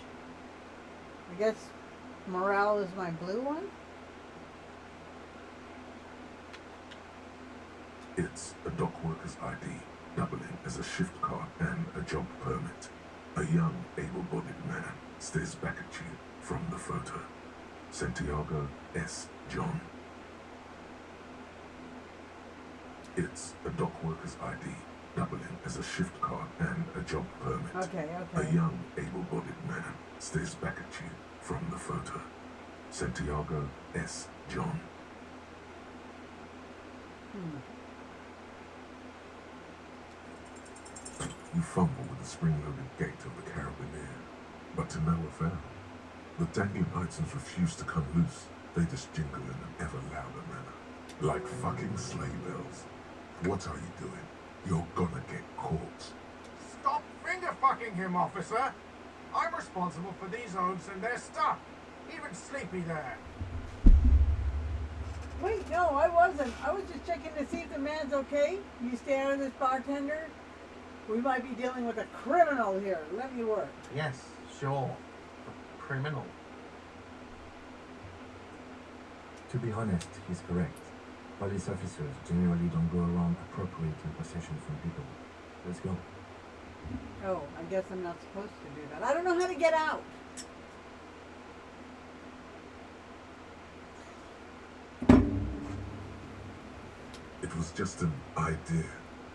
I guess morale is my blue one? It's a dock worker's ID, doubling as a shift card and a job permit. A young, able-bodied man stares back at you from the photo. Santiago S. John. It's a dock worker's ID, doubling as a shift card and a job permit. Okay, A okay. young, able-bodied man stares back at you from the photo. Santiago S. John. You fumble with the spring-loaded gate of the carabiner, but to no avail. The dangling items refuse to come loose. They just jingle in an ever louder manner, like fucking sleigh bells. What are you doing? You're gonna get caught. Stop finger fucking him, officer! I'm responsible for these oaks and their stuff. Even Sleepy there. Wait, no, I wasn't. I was just checking to see if the man's okay. You stay out of this, bartender. We might be dealing with a criminal here. Let me work. Yes, sure. A criminal. To be honest, he's correct. Police officers generally don't go around appropriating possession from people. Let's go. Oh, I guess I'm not supposed to do that. I don't know how to get out. It was just an idea.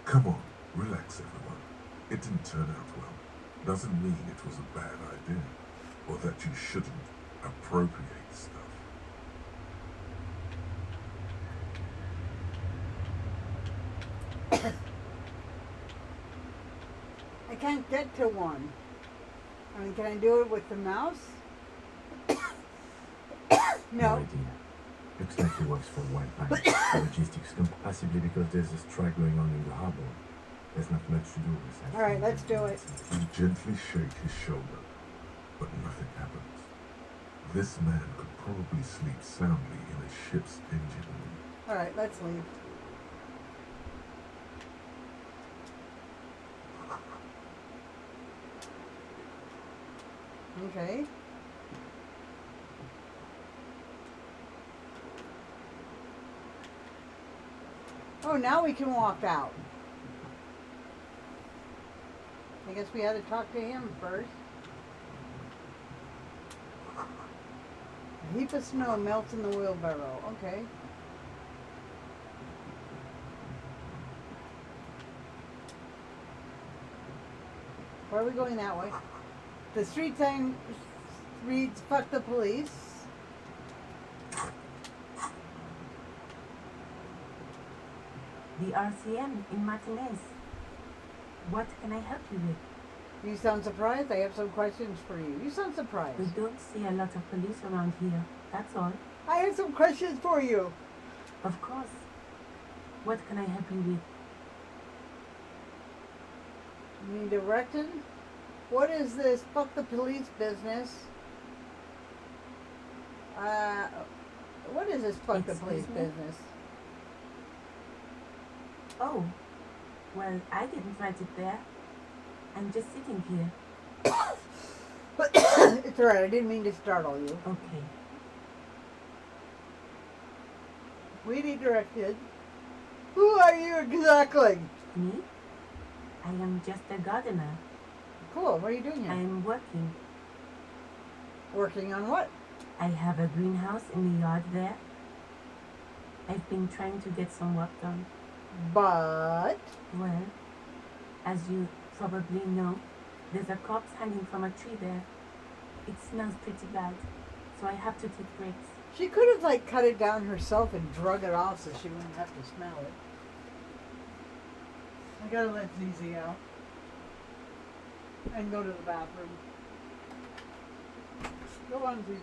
Come on, relax everyone. It didn't turn out well. Doesn't mean it was a bad idea, or that you shouldn't appropriate stuff. I can't get to one. I mean, can I do it with the mouse? No. idea. Looks like he works for White Bank Logistics Company. Possibly because there's a strike going on in the harbor. There's not much to do with that. All right, let's do it. You gently shake his shoulder, but nothing happens. This man could probably sleep soundly in a ship's engine room. All right, let's leave. Okay. Oh, now we can walk out. I guess we had to talk to him first. A heap of snow melts in the wheelbarrow. Okay. Where are we going that way? The street sign reads, "Fuck the police." The RCM in Martinez. What can I help you with? You sound surprised. I have some questions for you. You sound We surprised. don't see a lot of police around here. That's all. I have some questions for you. Of course. What can I help you with? You need directed? What is this fuck the police business? What is this fuck the police Excuse me? business? Oh, well, I didn't write it there. I'm just sitting here. It's alright, I didn't mean to startle you. Okay. We need directed. Who are you exactly? Me? I am just a gardener. Cool, what are you doing I here? am working. Working on what? I have a greenhouse in the yard there. I've been trying to get some work done. But Well, as you probably know, there's a corpse hanging from a tree there. It smells pretty bad, so I have to take breaks. she could have like cut it down herself and drug it off so she wouldn't have to smell it. I gotta let ZZ out. And go to the bathroom. Go on, ZZ.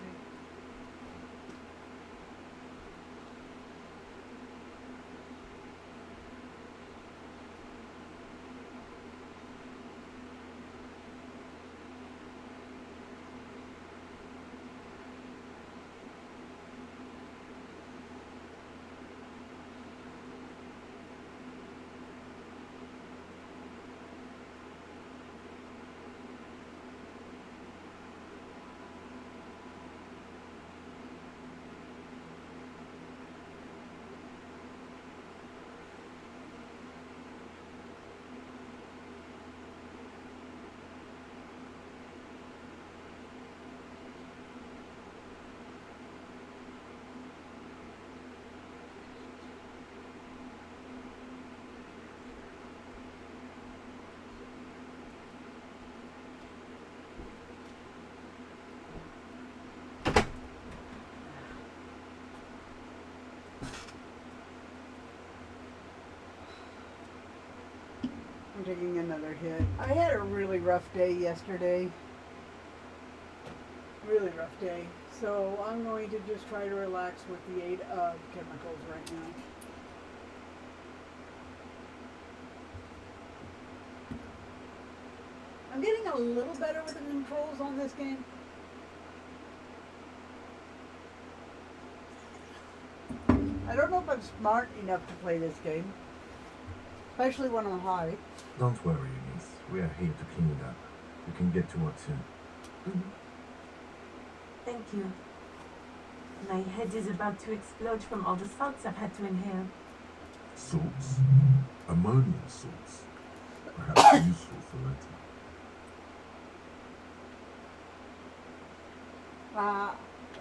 I'm taking another hit. I had a really rough day yesterday. Really rough day. So I'm going to just try to relax with the aid of chemicals right now. I'm getting a little better with the controls on this game. I don't know if I'm smart enough to play this game, especially when I'm high. Don't worry, Eunice. We are here to clean it up. You can get to work soon. Thank you. My head is about to explode from all the salts I've had to inhale. Salts? Ammonium salts? Perhaps useful for later.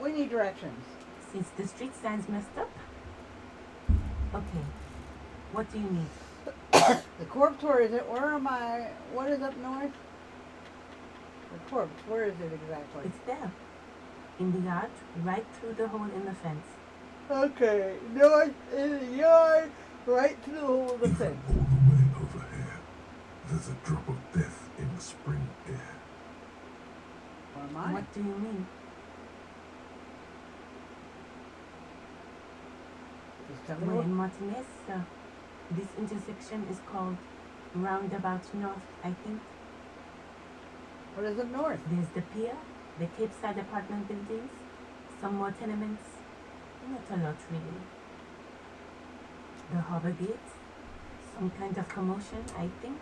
We need directions. Since the street sign's messed up? Okay. What do you need? The corpse, where is it? Where am I? What is up north? The corpse, where is it exactly? It's there. In the yard, right through the hole in the fence. Okay, north in the yard, right through the hole of the Even fence. all the way over here, there's a drop of death in the spring air. Where am I? What do you mean? Just tell me We're what. in Martinez, sir. This intersection is called Roundabout North, I think. What is up north? There's the pier, the Cape Side apartment buildings, some more tenements. Not a lot, really. The harbor gate, some kind of commotion, I think.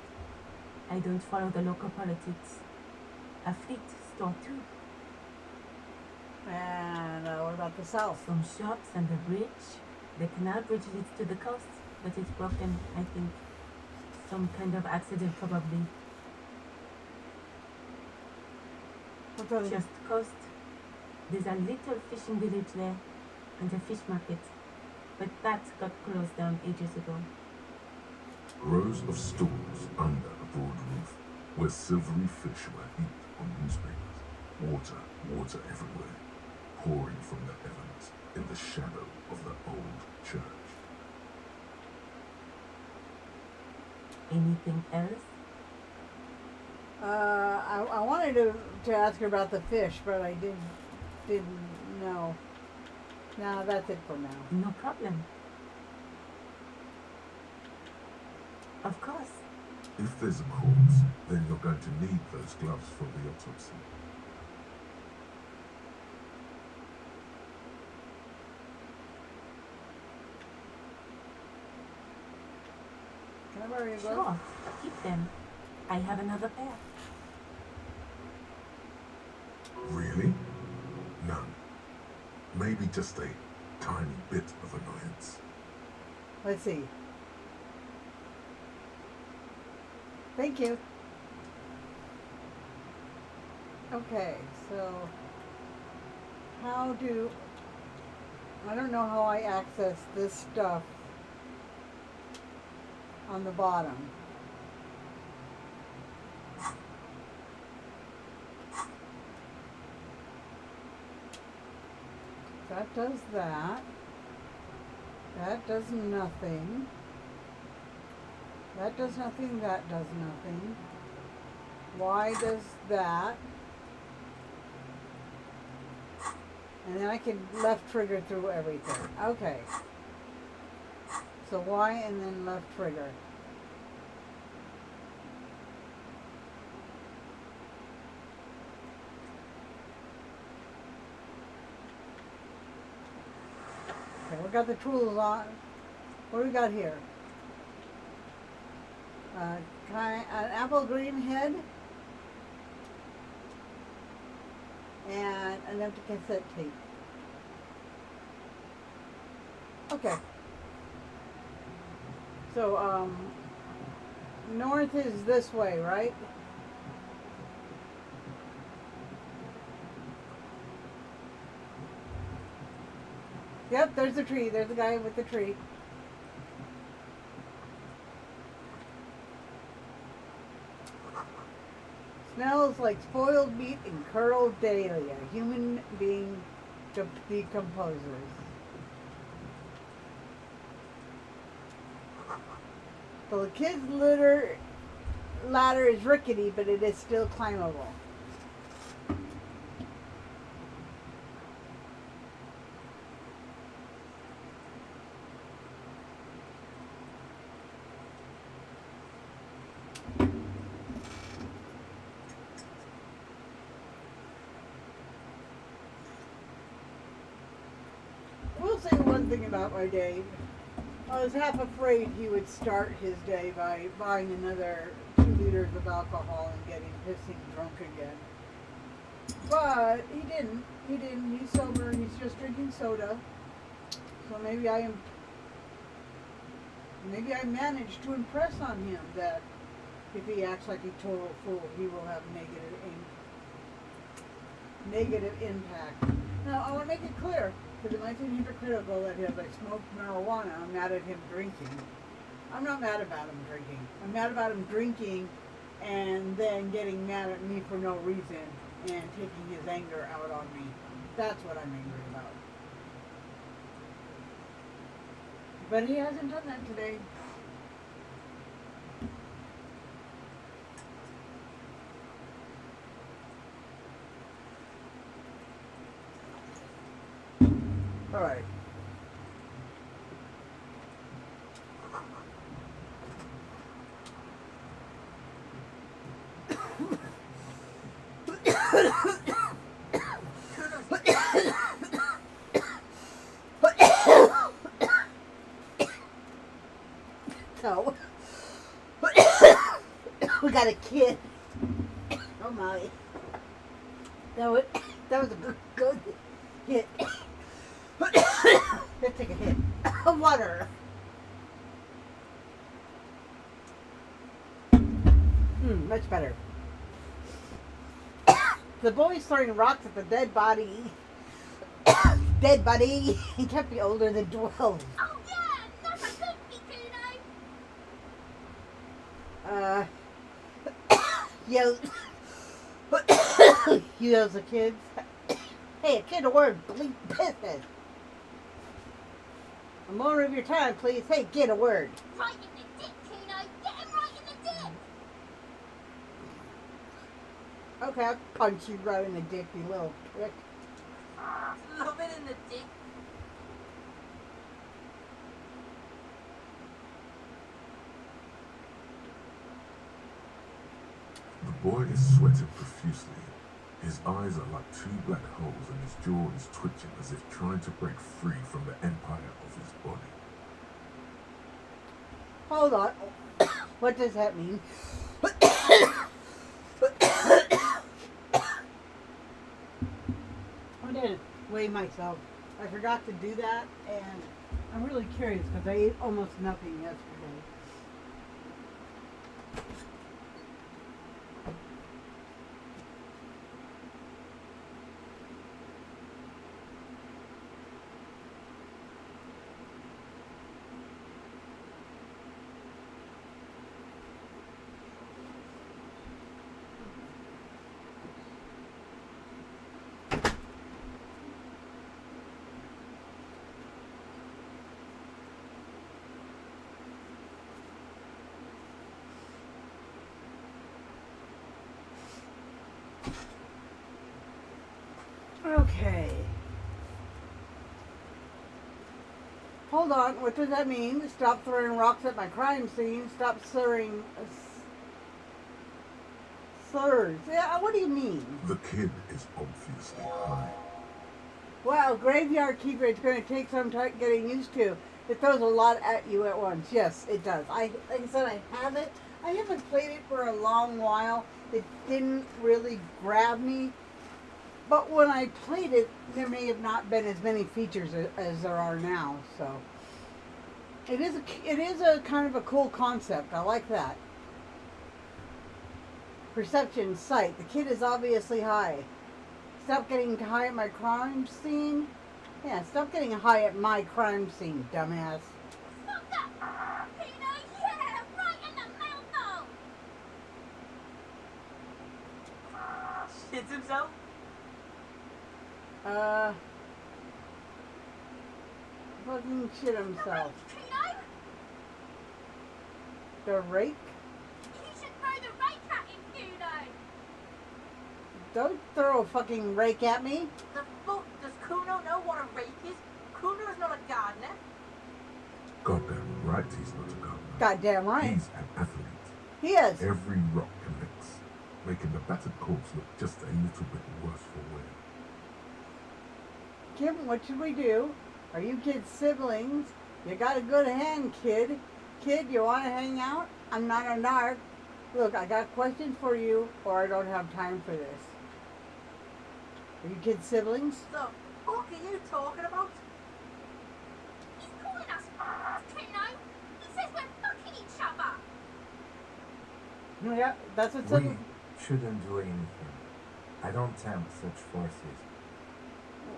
I don't follow the local politics. A fleet store, too. And what about the south? Some shops and a bridge. The canal bridge leads to the coast, but it's broken, I think. Some kind of accident, probably. What's on Just coast. There's a little fishing village there, and a fish market. But that got closed down ages ago. Rows of stalls under a broad roof, where silvery fish were heaped on newspapers. Water everywhere, pouring from the heavens in the shadow of the old church. Anything else? I wanted to ask her about the fish, but I didn't know. No, that's it for now. No problem. Of course. If there's a corpse, then you're going to need those gloves for the autopsy. Can I borrow your gloves? Sure. Keep them. I have another pair. Really? None. Maybe just a tiny bit of annoyance. Let's see. Thank you. Okay, so I don't know how I access this stuff on the bottom. That does that. That does nothing. That does nothing, that does nothing. Y does that. And then I can left trigger through everything. Okay. So Y and then left trigger. Okay, we got the tools on. What do we got here? An apple green head and an empty cassette tape. Okay. So, north is this way, right? Yep, there's the tree. There's the guy with the tree. Smells like spoiled meat and curled daily. A human being decomposes. So the kids litter ladder is rickety, but it is still climbable. We'll say one thing about my day. I was half afraid he would start his day by buying another 2 liters of alcohol and getting pissing drunk again. But he didn't. He didn't. He's sober. He's just drinking soda. So maybe I managed to impress on him that if he acts like a total fool, he will have negative impact. Now, I want to make it clear, because it might seem hypocritical that if I smoked marijuana, I'm mad at him drinking. I'm not mad about him drinking. I'm mad about him drinking and then getting mad at me for no reason and taking his anger out on me. That's what I'm angry about. But he hasn't done that today. All right. So, we got a kid. Oh my. That was a good hit. Let's take a hit of water. Much better. The boy's throwing rocks at the dead body. Dead body. He can't be older than 12. Oh yeah, never could be, Kuno. Yells. Yells the kids. Hey, a kid a word, bleep business. A moment of your time, please. Hey, get a word. Right in the dick, Kuno. Get him right in the dick. Okay, I'll punch you right in the dick, you little prick. Love it in the dick. The boy is sweating profusely. His eyes are like 2 black holes and his jaw is twitching as if trying to break free from the empire of his body. Hold on. What does that mean? I didn't weigh myself. I forgot to do that, and I'm really curious because I ate almost nothing yesterday. Okay. Hold on. What does that mean? Stop throwing rocks at my crime scene. Stop slurring. Slurs. Yeah, what do you mean? The kid is obviously high. Wow, graveyard keeper, it's going to take some time getting used to. It throws a lot at you at once. Yes, it does. Like I said, I haven't played it for a long while. It didn't really grab me. But when I played it, there may have not been as many features as there are now. So it is a kind of a cool concept. I like that. Perception, sight. The kid is obviously high. Stop getting high at my crime scene. Yeah, stop getting high at my crime scene, dumbass. Stop that. Kuno, yeah, right in the mouth though. Shits himself. Fucking shit himself. Kuno, The rake? you should throw the Don't throw a fucking rake at me. The fuck? Does Kuno know what a rake is? Kuno is not a gardener. Goddamn right he's not a gardener. Goddamn right. He's an athlete. He is. Every rock connects, making the battered corpse look just a little bit worse for wear. Kim, what should we do? Are you kids siblings? You got a good hand, kid. Kid, you want to hang out? I'm not a narc. Look, I got questions for you, or I don't have time for this. Are you kids siblings? The fuck are you talking about? He's calling us Kuno. He says we're fucking each other. Yeah, that's what's We in. shouldn't do anything. I don't tempt such forces.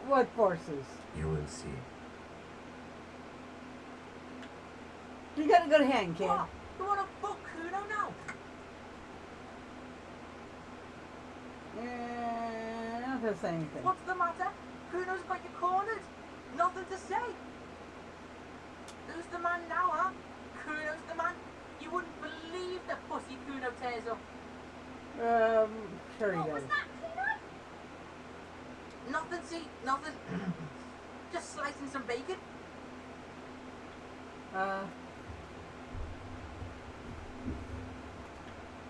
What forces? You will see. You got a good hand, kid. What? You wanna fuck Kuno now? Not to say anything. What's the matter? Kuno's got you cornered. Nothing to say. Who's the man now, huh? Kuno's the man. You wouldn't believe the pussy Kuno tears up. Sure he What does. was that, Kuno? Nothing, see, nothing. Just slicing some bacon.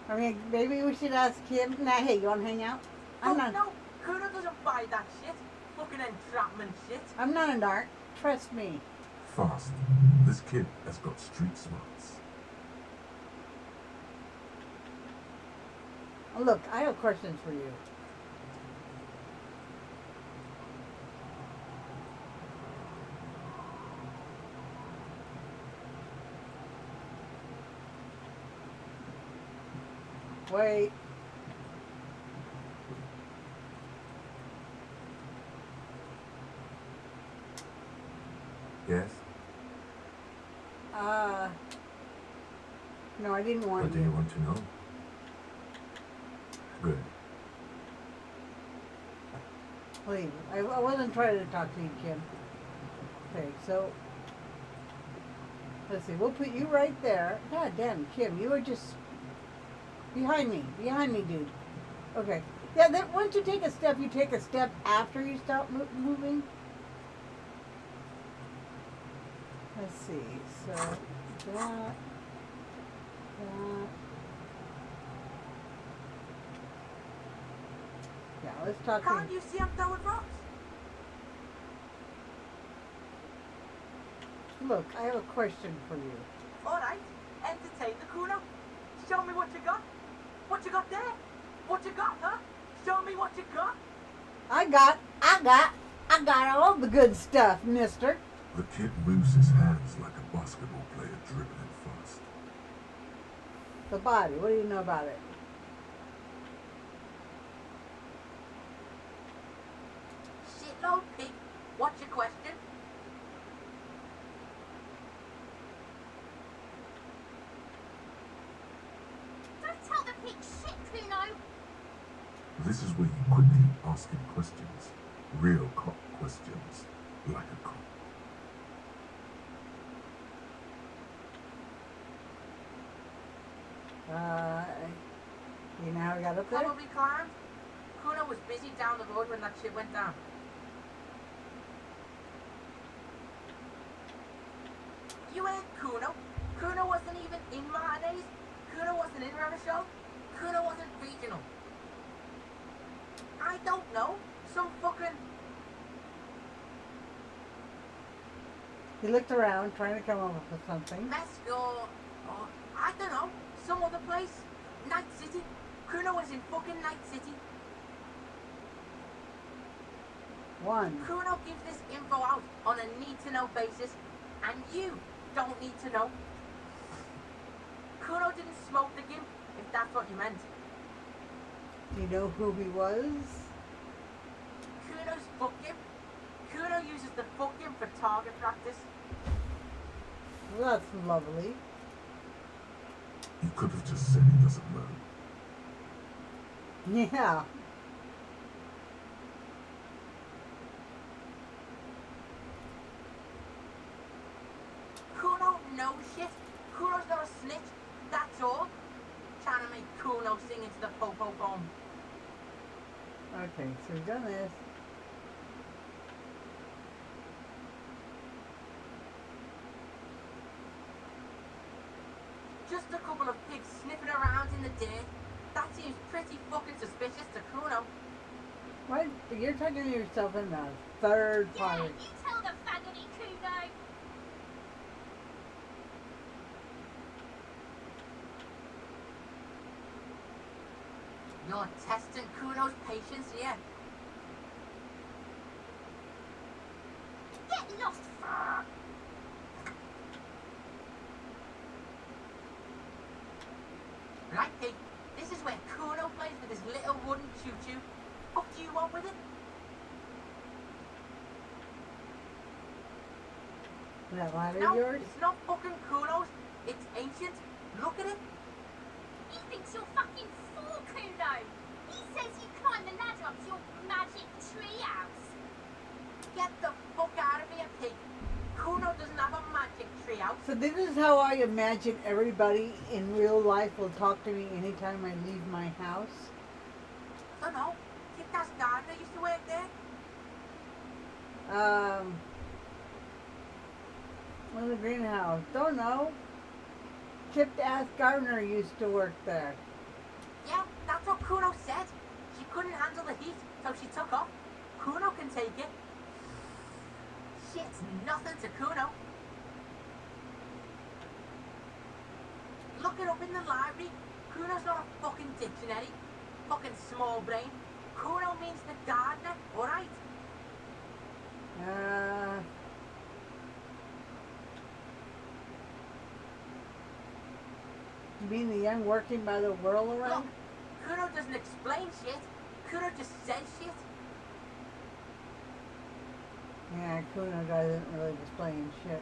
I mean, maybe we should ask him. Nah, hey, you want to hang out? I'm not. No, Kuno doesn't buy that shit. Fucking entrapment shit. I'm not a narc. Trust me. Fast. This kid has got street smarts. Look, I have questions for you. Wait. Yes? No, I didn't want What do you want to know? Good. Please, I wasn't trying to talk to you, Kim. Okay, so let's see. We'll put you right there. God damn, Kim, you were just behind me, dude. Okay. Yeah, then once you take a step, you take a step after you stop moving. Let's see. So that. Yeah, let's talk. Can't you see I'm throwing rocks? Look, I have a question for you. Alright, entertain the Kuno. Show me what you got. What you got there? What you got, huh? Show me what you got. I got all the good stuff, mister. The kid moves his hands like a basketball player dribbling fast. The body, what do you know about it? Shitload pig. What's your question? Don't tell the pig shit, Kuno. This is where you quickly ask him questions. Real cop questions. Like a cop. You know how I got up there? Probably climbed. Kuno was busy down the road when that shit went down. You ain't Kuno. Kuno wasn't even in Martinez. Kuno wasn't in Revershow. Kuno wasn't regional. I don't know. Some fucking... He looked around, trying to come up with something. Mesco, or I don't know, some other place. Night City. Kuno was in fucking Night City. One. Kuno gives this info out on a need-to-know basis, and you don't need to know. Kuno didn't smoke the gimp, if that's what you meant. Do you know who he was? Kuno's fuck gimp. Kuno uses the fuck gimp for target practice. Well, that's lovely. You could have just said he doesn't know. Yeah. Kuno knows shit. Kuno's not a snitch. That's all. Trying to make Kuno sing into the po-po poem. Okay, so we've done this. Just a couple of pigs sniffing around in the dirt. That seems pretty fucking suspicious to Kuno. What? You're talking to yourself in the third Yeah, party. you tell the faggoty Kuno. You're testing Kuno's patience here. Get lost. Right, pig. This is where Kuno plays with his little wooden choo-choo. What do you want with it? That ladder No, yours? it's not fucking Kuno's. It's ancient. Look at it. He thinks you're fucking fool, Kuno. He says you climb the ladder up to your magic treehouse. Get the fuck out of here, pig. Kuno doesn't have a magic treehouse. So this is how I imagine everybody in real life will talk to me anytime I leave my house. I don't know. Think that gardener used to work there? Well, the greenhouse. Don't know. Chipped ass gardener used to work there. Yeah, that's what Kuno said. She couldn't handle the heat, so she took off. Kuno can take it. Shit's nothing to Kuno. Look it up in the library. Kuno's not a fucking dictionary. Fucking small brain. Kuno means the gardener, alright? You mean the young working by the whirl Look, around? Kuno doesn't explain shit. Kuno just says shit. Yeah, Kuno doesn't really explain shit.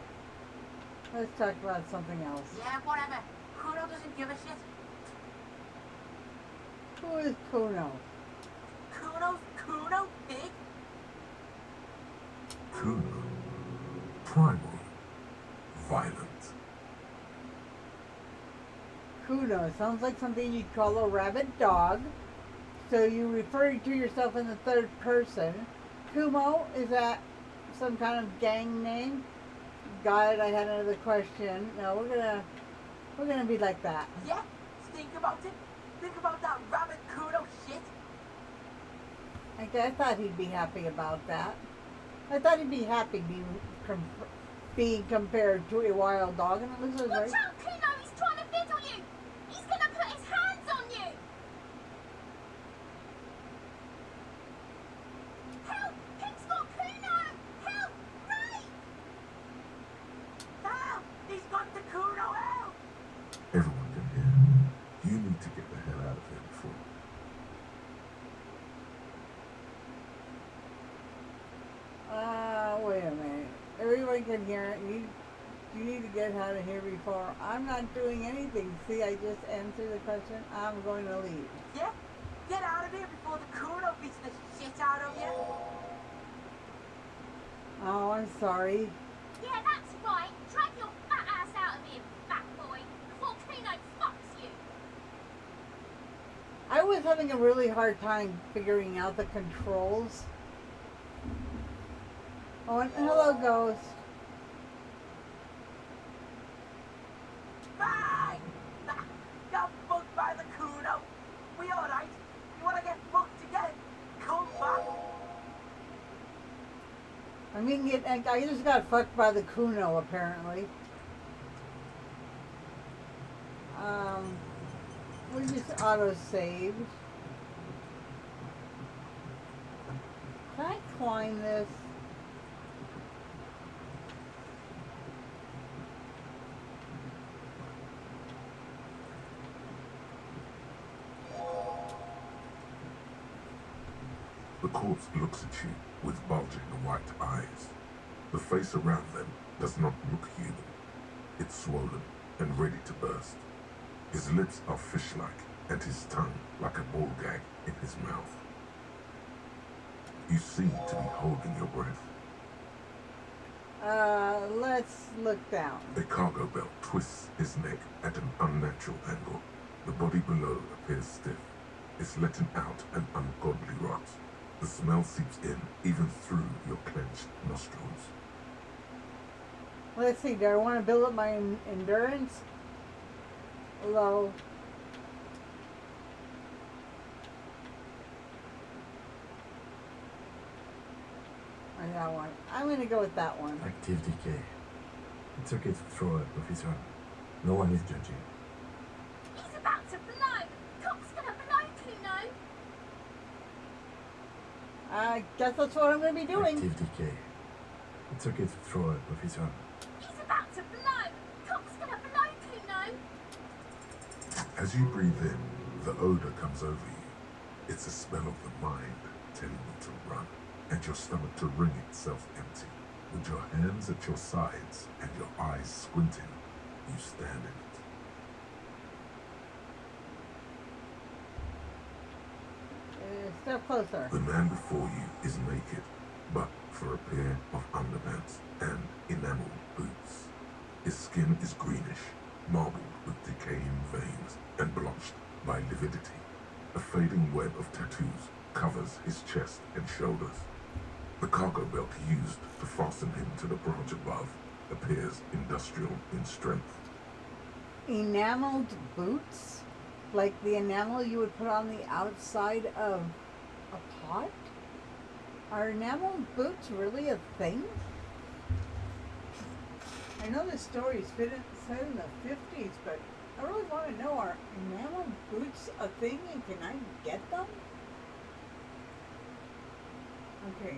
Let's talk about something else. Yeah, whatever. Kuno doesn't give a shit. Who is Kuno? Kuno's Kuno, pig. Kuno. Primal. Violent. Kuno sounds like something you'd call a rabid dog. So you refer to yourself in the third person. Kumo, is that some kind of gang name? Got it, I had another question. No, we're gonna be like that. Yeah, think about it. Think about that rabbit Kuno shit. I thought he'd be happy about that. I thought he'd be happy being compared to a wild dog, and it looks Watch right. out, Kuno. He's trying to fiddle you. He's gonna put his hands on you. Help! Pig's got Kuno. Help! Ray! Help! He's got the Kuno out! Everyone can hear. You need to get the hell out of here before. Wait a minute. Everyone can hear it. You need to get out of here before. I'm not doing anything. See, I just answered the question. I'm going to leave. Yeah? Get out of here before the Kuno beats the shit out of you. Oh, I'm sorry. Yeah, that's right. Drag your fat ass out of here, fat boy, before Kuno fucks you. I was having a really hard time figuring out the controls. Oh, and hello, Ghost. Bye! Got fucked by the Kuno. We alright? You wanna get fucked again? Come back. I mean, I just got fucked by the Kuno, apparently. We just auto-saved. Can I climb this? The corpse looks at you with bulging white eyes. The face around them does not look human. It's swollen and ready to burst. His lips are fish-like and his tongue like a ball gag in his mouth. You seem to be holding your breath. Let's look down. A cargo belt twists his neck at an unnatural angle. The body below appears stiff. is letting out an ungodly rot. The smell seeps in even through your clenched nostrils. Let's see, do I want to build up my endurance? Low. Or that one. I'm going to go with that one. Active decay. It's okay to throw up, officer. No one is judging. He's about to blow. Cop's gonna blow, Kuno. I guess that's what I'm going to be doing. Active decay. It's okay to throw up, officer. He's about to blow. Cop's gonna blow, Kuno. As you breathe in, the odor comes over you. It's a smell of the mind telling you to run, and your stomach to wring itself empty. With your hands at your sides and your eyes squinting, you stand in it. Step closer. The man before you is naked, but for a pair of underpants and enameled boots. His skin is greenish, marbled with decaying veins and blotched by lividity. A fading web of tattoos covers his chest and shoulders. The cargo belt used to fasten him to the branch above appears industrial in strength. Enameled boots? Like the enamel you would put on the outside of a pot? Are enameled boots really a thing? I know this story is set in the 50s, but I really want to know, are enameled boots a thing and can I get them? Okay.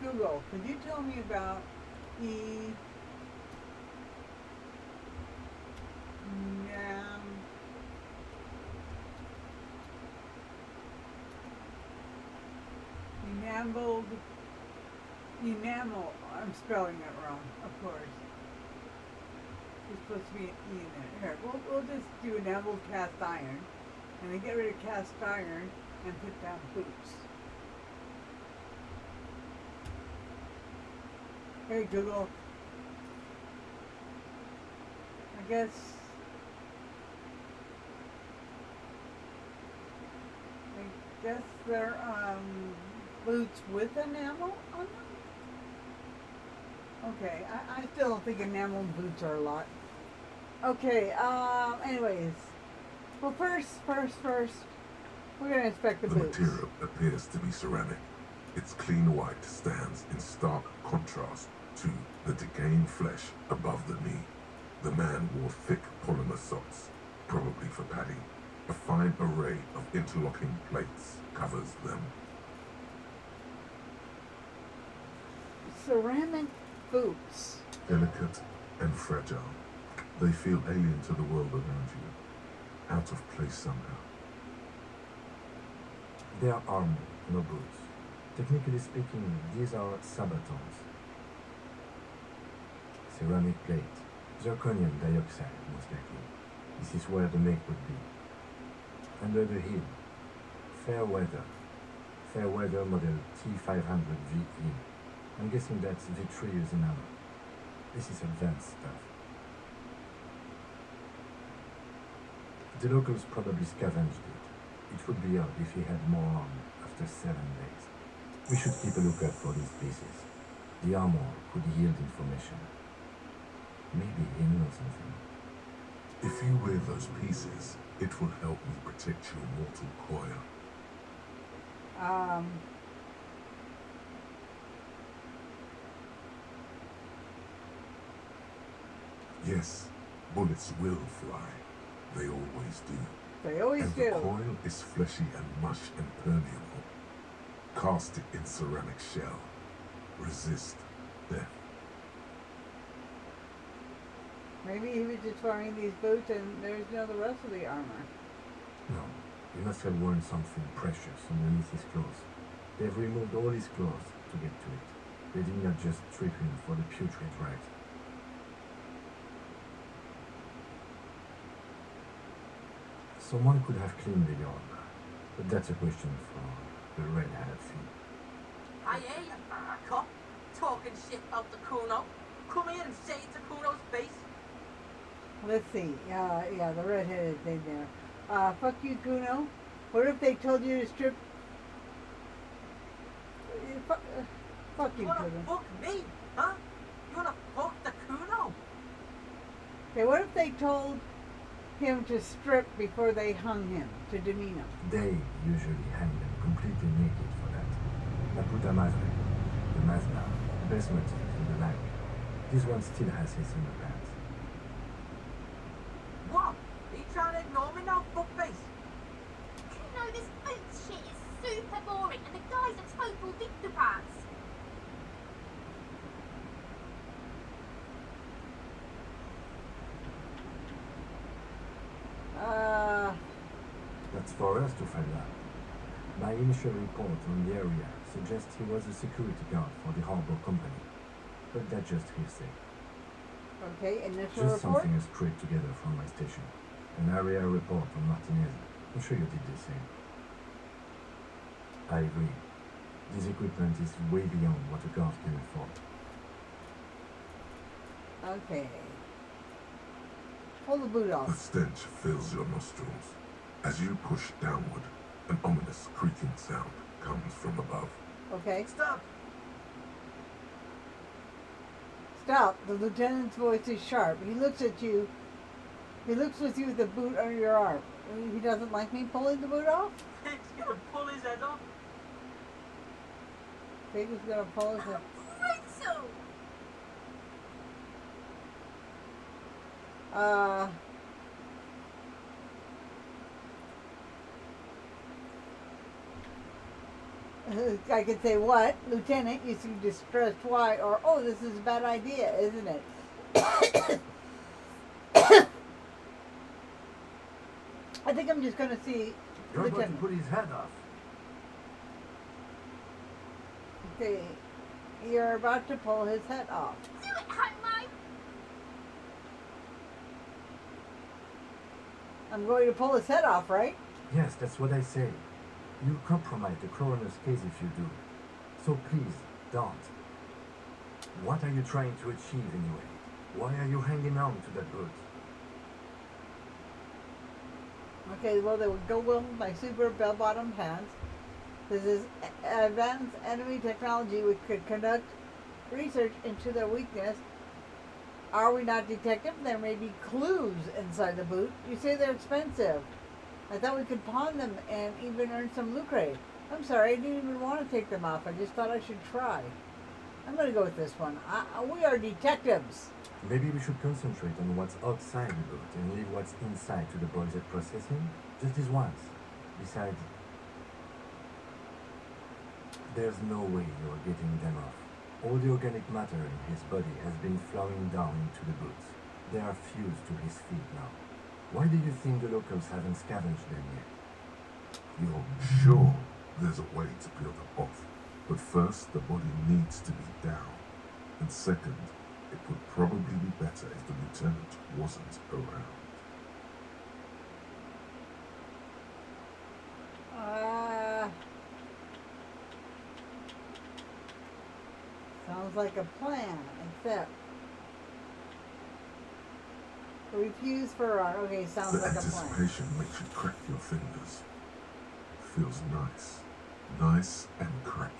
Google, could you tell me about enamel, I'm spelling it wrong, of course. There's supposed to be an E in it. Here, we'll just do enameled cast iron, and then get rid of cast iron and put down boots. Hey Google. I guess they're boots with enamel on them? Okay, I still don't think enameled boots are a lot. Okay, anyways. Well, first, we're gonna inspect the boots. The material appears to be ceramic. Its clean white stands in stark contrast to the decaying flesh above the knee. The man wore thick polymer socks, probably for padding. A fine array of interlocking plates covers them. Ceramic boots. Delicate and fragile, they feel alien to the world around you, out of place somehow. They are armor, no boots. Technically speaking, these are sabatons. Ceramic plate. Zirconium dioxide, most likely. This is where the make would be. Under the heel, fair weather model T500VE. I'm guessing that's vitreous enamel. This is advanced stuff. The locals probably scavenged it. It would be odd if he had more on after 7 days. We should keep a lookout for these pieces. The armor could yield information. Maybe he knows something. If you wear those pieces, it will help me protect your mortal coil. Yes, bullets will fly. They always do. They always and do. The coil is fleshy and mush and permeable. Cast it in ceramic shell. Resist death. Maybe he was just wearing these boots and there's no the rest of the armor. No, he must have worn something precious underneath his clothes. They've removed all his clothes to get to it. They did not just strip him for the putrid rite. Someone could have cleaned the yard, but that's a question for the red-hat thief. I hear you, cop, talking shit about the Kuno. Come here and say it to Kuno's face. Let's see. Yeah, the redheaded thing there. Fuck you, Kuno. What if they told you to strip? Fuck You you, wanna Kuno. fuck me? Huh? You wanna fuck the Kuno? Okay, what if they told him to strip before they hung him to demean him? They usually hang them completely naked for that. La puta madre, the Mazda, best motif in the line. This one still has his underpants. What? Are you trying to ignore me now, fuckface? Kuno, this boot shit is super boring and the guy's a total dictopants. That's for us to find out. My initial report on the area suggests he was a security guard for the harbor company. But that's just hearsay. Okay, initial Just report. something I scraped together from my station. An area report on Martinez. I'm sure you did the same. I agree. This equipment is way beyond what a guard can afford. Okay. Pull the boot The off. stench fills your nostrils. As you push downward, an ominous creaking sound comes from above. Okay. Stop! Stop. The lieutenant's voice is sharp. He looks at you. He looks with you with the boot under your arm. He doesn't like me pulling the boot off? He's gonna pull his head off. Pig is gonna pull his head. Brutal! I could say, what? Lieutenant, you seem distressed. Why? Or, oh, this is a bad idea, isn't it? I think I'm just going to see You're about to Lieutenant. put his head off. Okay, you're about to pull his head off. Do it, Homo! I'm going to pull his head off, right? Yes, that's what I say. You compromise the coroner's case if you do. So please, don't. What are you trying to achieve anyway? Why are you hanging on to that boot? Okay, well, they would go well with my super bell-bottom pants. This is advanced enemy technology which could conduct research into their weakness. Are we not detective? There may be clues inside the boot. You say they're expensive. I thought we could pawn them and even earn some lucre. I'm sorry, I didn't even want to take them off. I just thought I should try. I'm going to go with this one. We are detectives. Maybe we should concentrate on what's outside the boot and leave what's inside to the boys at processing. Just this once. Besides, there's no way you're getting them off. All the organic matter in his body has been flowing down into the boots. They are fused to his feet now. Why do you think the locals haven't scavenged them yet? You're sure there's a way to peel them off. But first, the body needs to be down. And second, it would probably be better if the lieutenant wasn't around. Sounds like a plan, except refuse for our. Okay, sounds The like a plan. anticipation makes you crack your fingers. Feels nice. Nice and cracky.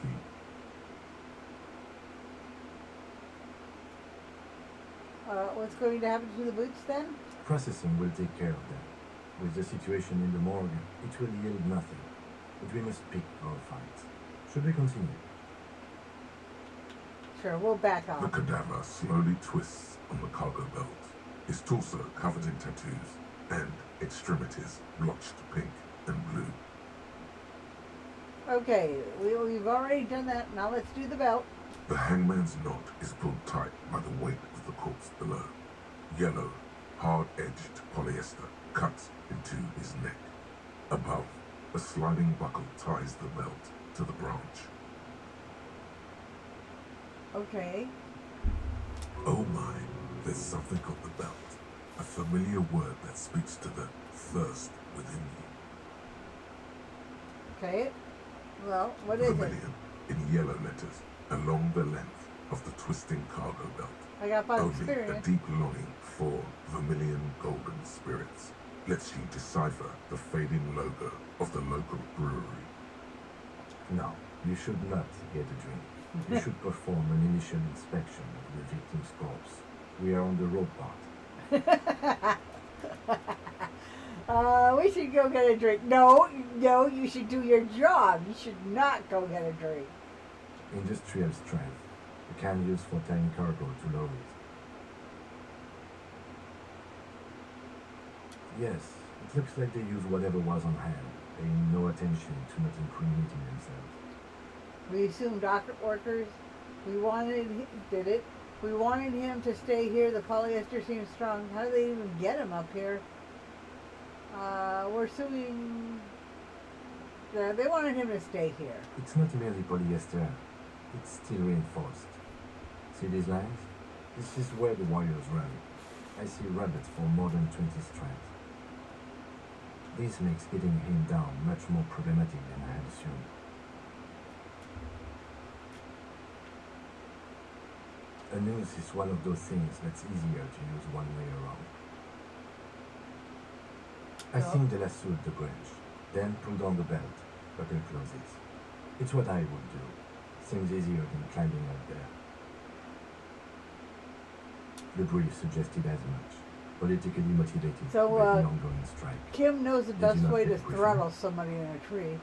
What's going to happen to the boots then? Processing will take care of them. With the situation in the morgue, it will yield nothing. But we must pick our fights. Should we continue? Sure, we'll back The off. cadaver slowly twists on the cargo belt, his torso covered in tattoos, and extremities blotched pink and blue. Okay, we've already done that. Now let's do the belt. The hangman's knot is pulled tight by the weight of the corpse below. Yellow, hard-edged polyester cuts into his neck. Above, a sliding buckle ties the belt to the branch. Okay. Oh my, there's something on the belt. A familiar word that speaks to the thirst within you. Okay. Well, what is it? Vermilion, in yellow letters, along the length of the twisting cargo belt. I got 5 Only a experience. deep longing for vermilion golden spirits lets you decipher the fading logo of the local brewery. No, you should not get a drink. You should perform an initial inspection of the victim's corpse. We are on the road part. We should go get a drink. No, you should do your job. You should not go get a drink. Industrial strength. You can use for tiny cargo to lorries. Yes, it looks like they use whatever was on hand, paying no attention to not incriminating themselves. We assumed dock workers. We wanted him to stay here. The polyester seems strong. How do they even get him up here? We're assuming they wanted him to stay here. It's not merely polyester. It's steel reinforced. See these lines? This is where the warriors run. I see rabbits for more than 20 strands. This makes getting him down much more problematic than I had assumed. A noose is one of those things that's easier to use one way around. I think the lasso at the branch, then pull down the belt, buckle closes. It's what I would do. Seems easier than climbing up there. The brief suggested as much, politically motivated So, by the ongoing strike. Kim knows the Did best you not way get to a briefing? throttle somebody in a tree.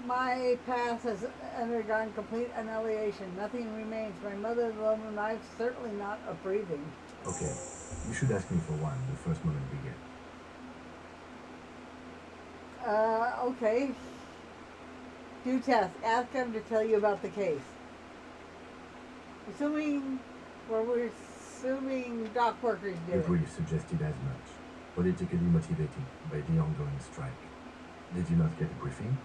My path has undergone complete annihilation. Nothing remains. My mother's love and life certainly not a breathing. Okay, you should ask me for one the first moment we get. Okay. Do test. Ask him to tell you about the case. We're assuming dock workers The did it. brief suggested as much, politically motivated by the ongoing strike. Did you not get a briefing?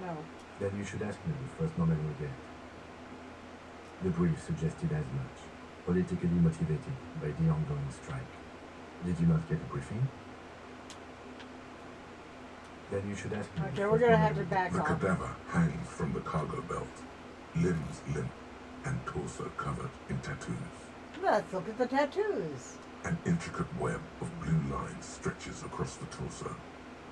No. Then you should ask me the first moment we get. The brief suggested as much, politically motivated by the ongoing strike. Did you not get a briefing? Then you should ask me. the Okay, we're first gonna moment have to we get. back The off. cadaver hangs from the cargo belt, limbs limp and torso covered in tattoos. Let's look at the tattoos. An intricate web of blue lines stretches across the torso,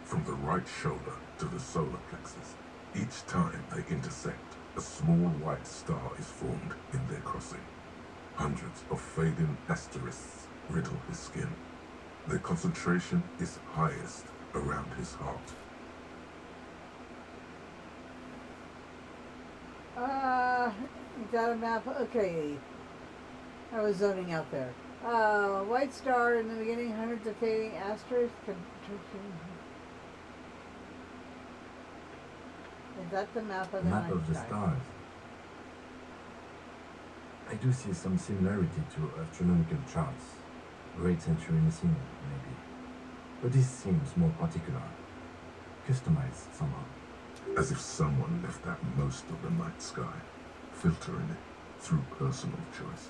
from the right shoulder to the solar plexus. Each time they intersect, a small white star is formed in their crossing. Hundreds of fading asterisks riddle his skin. Their concentration is highest around his heart. You got a map? Okay. I was zoning out there. White star in the beginning, hundreds of fading asterisks. Is that the map of the Map night of the sky? stars. I do see some similarity to astronomical charts. Great century Elysium, maybe. But this seems more particular. Customized somehow. As if someone left out most of the night sky, filtering it through personal choice.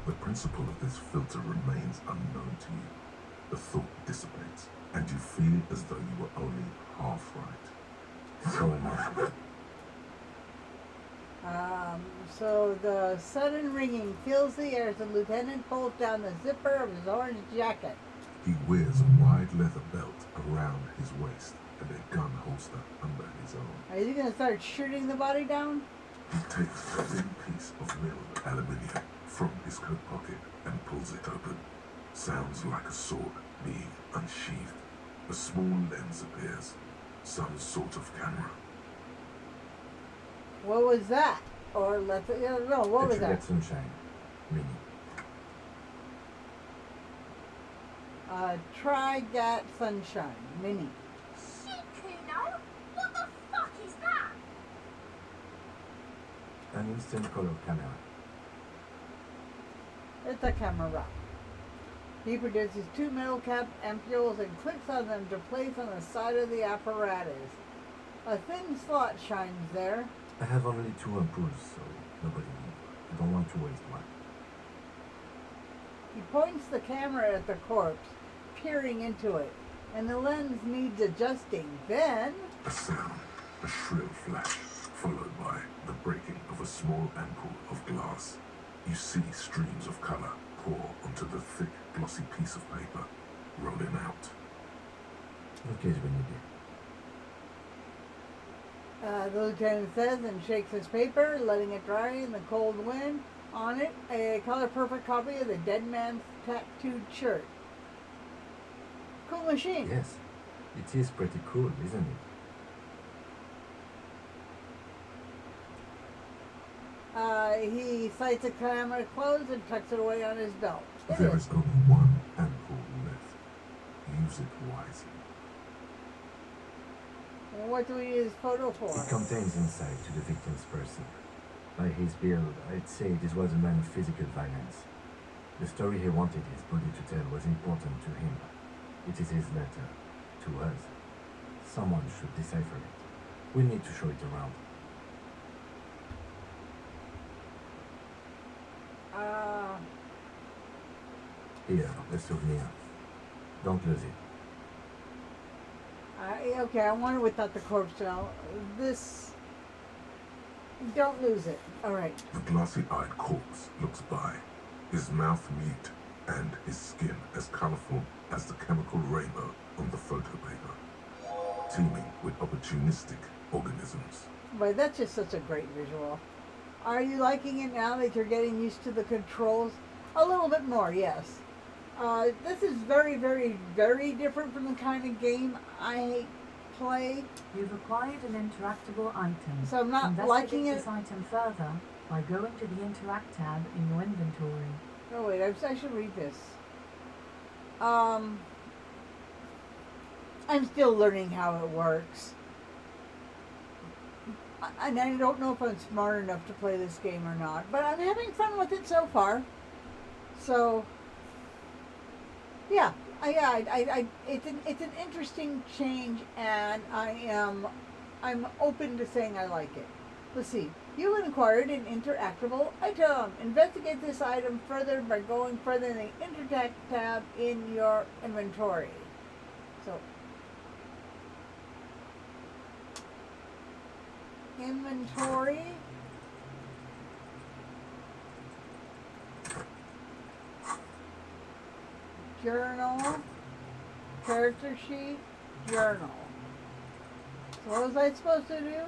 The principle of this filter remains unknown to you. The thought dissipates, and you feel as though you were only half right. So enough. So the sudden ringing fills the air as the lieutenant pulls down the zipper of his orange jacket. He wears a wide leather belt around his waist and a gun holster under his arm. Are you going to start shooting the body down? He takes a thin piece of milled aluminium from his coat pocket and pulls it open. Sounds like a sword being unsheathed. A small lens appears. Some sort of camera. What was that? Or let's no, what was that? That sunshine. Mini. Try that sunshine mini. Shit, Kuno! What the fuck is that? An instant color camera. It's a camera. He produces 2 metal cap ampules and clicks on them to place on the side of the apparatus. A thin slot shines there. I have only 2 ampoules, so nobody move. I don't want to waste one. He points the camera at the corpse, peering into it, and the lens needs adjusting. Then, A sound A shrill flash, followed by the breaking of a small ampoule of glass. You see streams of color pour onto the thick, glossy piece of paper, rolling out. Okay, when you do. The lieutenant says and shakes his paper, letting it dry in the cold wind. On it, a color-perfect copy of the dead man's tattooed shirt. Cool machine. Yes, it is pretty cool, isn't it? He sights a camera close and tucks it away on his belt. There is only one ampoule left. Use it wisely. What do we use photo for? It contains insight to the victim's person. By his build, I'd say this was a man of physical violence. The story he wanted his body to tell was important to him. It is his letter to us. Someone should decipher it. We need to show it around. Here, the souvenir. Don't lose it. Okay, I want it without the corpse now. This... Don't lose it. Alright. The glassy-eyed corpse looks by, his mouth mute and his skin as colorful as the chemical rainbow on the photo paper, teeming with opportunistic organisms. But that's just such a great visual. Are you liking it now that you're getting used to the controls? A little bit more, yes. This is very, very, very different from the kind of game I play. You've acquired an interactable item. So I'm not liking it. Investigate this item further by going to the Interact tab in your inventory. Oh wait, I should read this. I'm still learning how it works. And I don't know if I'm smart enough to play this game or not, but I'm having fun with it so far. So, yeah, it's an interesting change, and I'm open to saying I like it. Let's see. You acquired an interactable item. Investigate this item further by going further in the Interact tab in your inventory. So, inventory. Journal. Character sheet. Journal. So what was I supposed to do?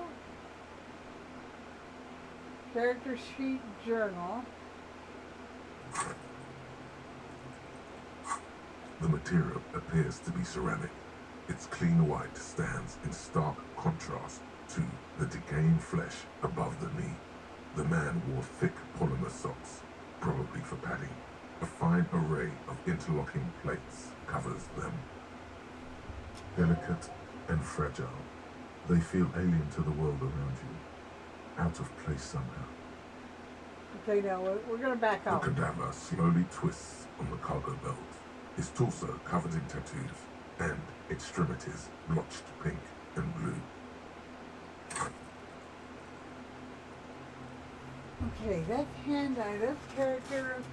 Character sheet, journal. The material appears to be ceramic. Its clean white stands in stark contrast to the decaying flesh above the knee. The man wore thick polymer socks, probably for padding. A fine array of interlocking plates covers them. Delicate and fragile, they feel alien to the world around you. Out of place somehow. Okay, now we're going to back The up. cadaver slowly twists on the cargo belt, his torso covered in tattoos, and extremities blotched pink and blue. Okay, that's hand item, character.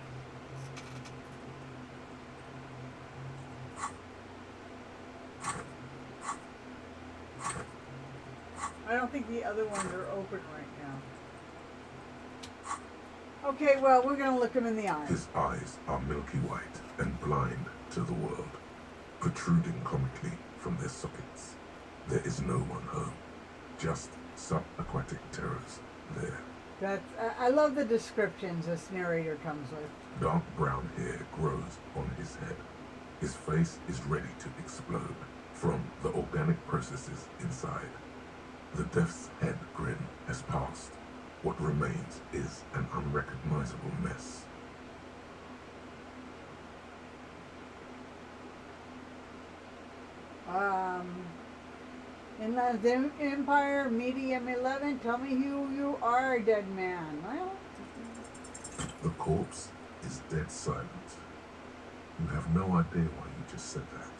I don't think the other ones are open right now. Okay, well, we're going to look him in the eye. His eyes are milky white and blind to the world, protruding comically from their sockets. There is no one home, just subaquatic terrors there. I love the descriptions this narrator comes with. Dark brown hair grows on his head. His face is ready to explode from the organic processes inside. The death's head grin has passed. What remains is an unrecognizable mess. Inland Empire, Medium 11, tell me who you are, dead man. Well, The corpse is dead silent. You have no idea why you just said that.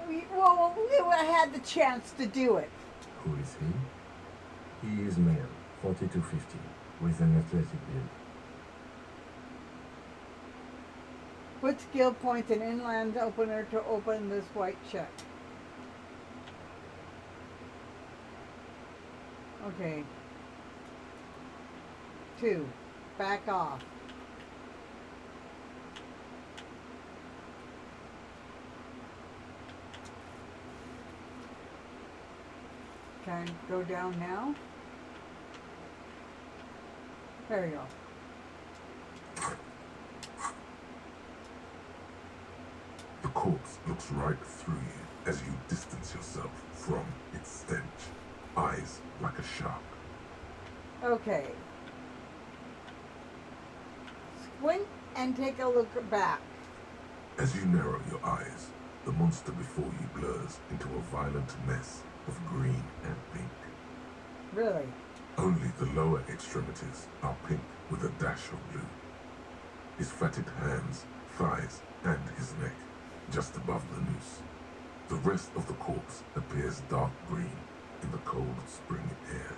I had the chance to do it. Who is he? He is male, 4250, with an athletic build. Put skill points in inland opener to open this white check. Okay. 2. Back off. Can I go down now? There we go. The corpse looks right through you as you distance yourself from its stench. Eyes like a shark. Okay. Squint and take a look back. As you narrow your eyes, the monster before you blurs into a violent mess of green and pink. Really? Only the lower extremities are pink with a dash of blue. His fatted hands, thighs, and his neck just above the noose. The rest of the corpse appears dark green in the cold spring air.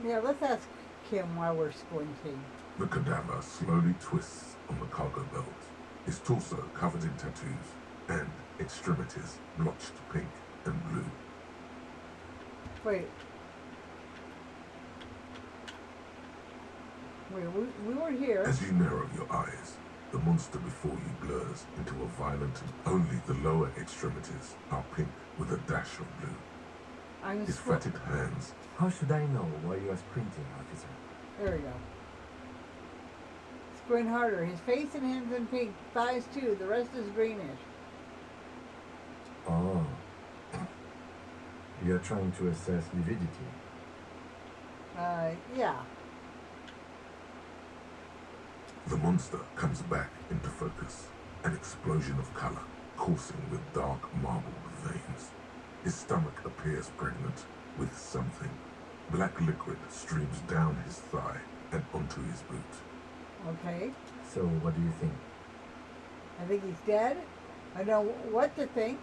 Yeah, let's ask him while we're squinting. The cadaver slowly twists on the cargo belt, his torso covered in tattoos and extremities blotched pink and blue. Wait. Wait, we were here. As you narrow your eyes, the monster before you blurs into a violent. Only the lower extremities are pink with a dash of blue. His fatted hands. How should I know why you are sprinting, officer? There we go. Squint harder. His face and hands in pink. Thighs too. The rest is greenish. Oh. You're trying to assess lividity. Yeah. The monster comes back into focus, an explosion of color, coursing with dark marbled veins. His stomach appears pregnant with something. Black liquid streams down his thigh and onto his boot. Okay. So, what do you think? I think he's dead. I know what to think.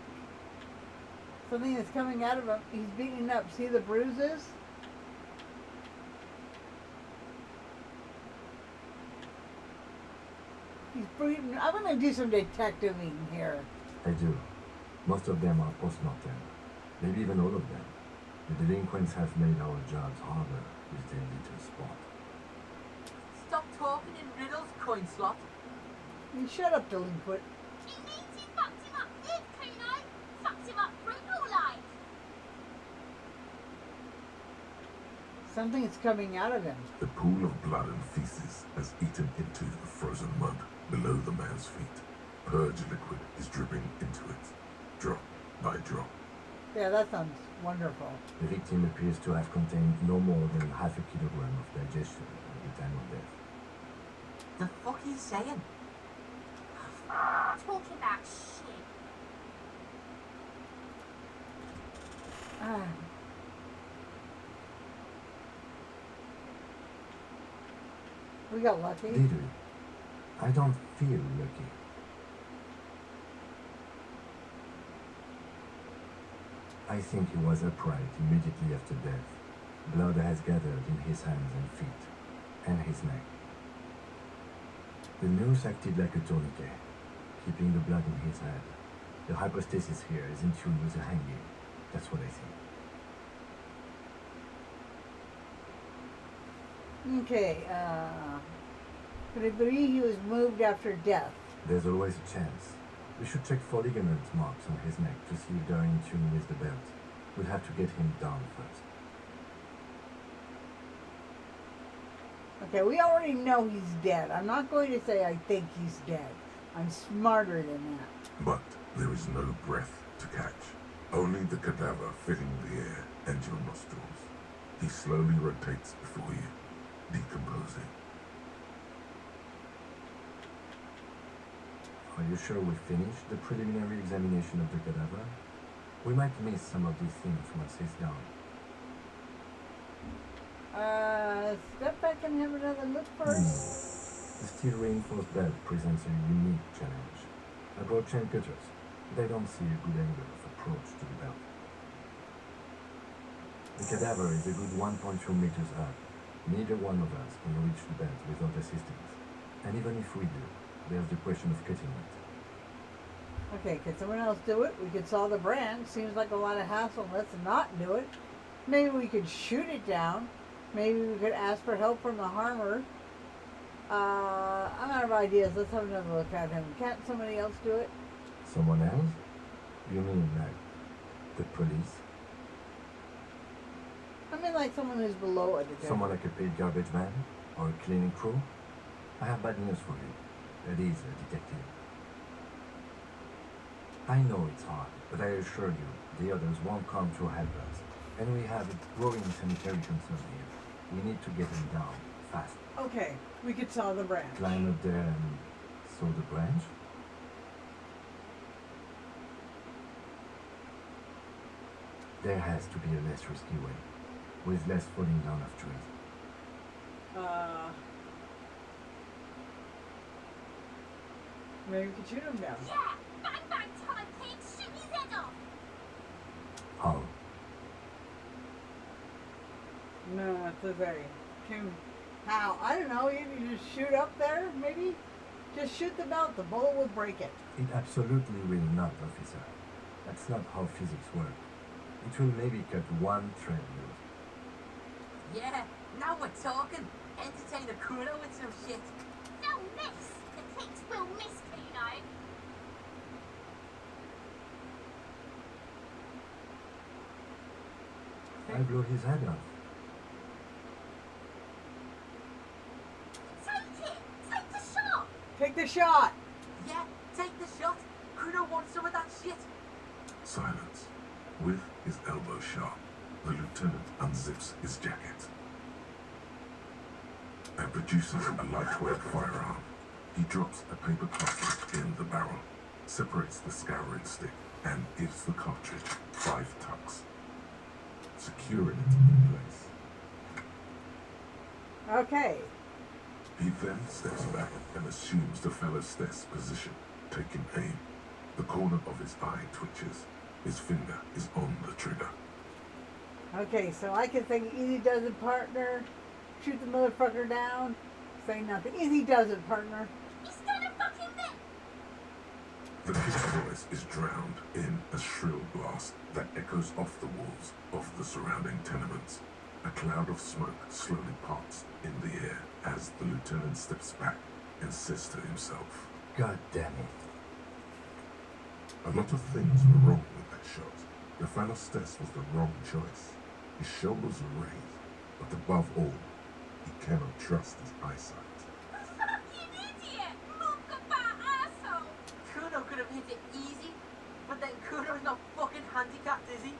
Something is coming out of him. He's beaten up. See the bruises? He's breathing. I'm going to do some detectiving here. I do. Most of them are post-mortem. Maybe even all of them. The delinquents have made our jobs harder with their little spot. Stop talking in riddles, coin slot. You shut up, delinquent. He means he fucked him up good, Kuno. Fucked him up brutal like. Something is coming out of him. The pool of blood and feces has eaten into the frozen mud below the man's feet. Purge liquid is dripping into it, drop by drop. Yeah, that sounds wonderful. The victim appears to have contained no more than half a kilogram of digestion at the time of death. The fuck are you saying? Talking about shit. Ah. We got lucky. Did we? I don't feel lucky. I think he was upright immediately after death. Blood has gathered in his hands and feet, and his neck. The noose acted like a tourniquet, keeping the blood in his head. The hypostasis here is in tune with the hanging. That's what I think. Okay, but I believe he was moved after death. There's always a chance. We should check for ligament marks on his neck to see if they're in tune with the belt. We'll have to get him down first. Okay, we already know he's dead. I'm not going to say I think he's dead. I'm smarter than that. But there is no breath to catch. Only the cadaver filling the air and your nostrils. He slowly rotates before you, decomposing. Are you sure we finished the preliminary examination of the cadaver? We might miss some of these things once he's down. Step back and have another look first. The steel reinforced belt presents a unique challenge. I brought chain cutters. They don't see a good angle of approach to the belt. The cadaver is a good 1.2 meters up. Neither one of us can reach the belt without assistance. And even if we do, there's the question of cutting it. Okay, could someone else do it? We could saw the brand. Seems like a lot of hassle. Let's not do it. Maybe we could shoot it down. Maybe we could ask for help from the harmer. I'm out of ideas. Let's have another look at him. Can't somebody else do it? Someone else? You mean like the police? I mean, like someone who's below a detective. Someone like a paid garbage man? Or a cleaning crew? I have bad news for you. It is a detective. I know it's hard, but I assure you, the others won't come to help us. And we have a growing sanitary concern here. We need to get them down, fast. Okay, we could saw the branch. Climb up there and saw the branch? There has to be a less risky way, with less falling down of trees. Maybe we could shoot him down. Yeah! Bang bang time, pig! Shoot his head off! How? No, it's a very. How? I don't know. You just shoot up there, maybe? Just shoot the belt. The bullet will break it. It absolutely will not, officer. That's not how physics work. It will maybe cut one thread loose. Yeah, now we're talking. Entertain the Kuno with some shit. They'll miss! The pigs will miss, Kuno! I blow his head off. Take it! Take the shot! Take the shot. Yeah, take the shot. Kuno wants some of that shit. Silence. With his elbow sharp, the lieutenant unzips his jacket and produces a lightweight firearm. He drops a paper cartridge in the barrel, separates the scouring stick, and gives the cartridge 5 tucks, securing it in place. Okay. He then steps back and assumes the fellow's desk position, taking aim. The corner of his eye twitches. His finger is on the trigger. Okay, so I can think easy does it, partner. Shoot the motherfucker down. Say nothing. Easy does it, partner. He's gonna fucking miss! The kid's voice is drowned in a shrill blast that echoes off the walls of the surrounding tenements. A cloud of smoke slowly parts in the air as the lieutenant steps back and says to himself, God damn it. "A lot of things were wrong with that shot. The fellow's test was the wrong choice. His shoulders were raised, but above all, he cannot trust his eyesight." Fucking idiot! Muckabat asshole! Kuno could have hit it easy, but then Kuno's not fucking handicapped, is he?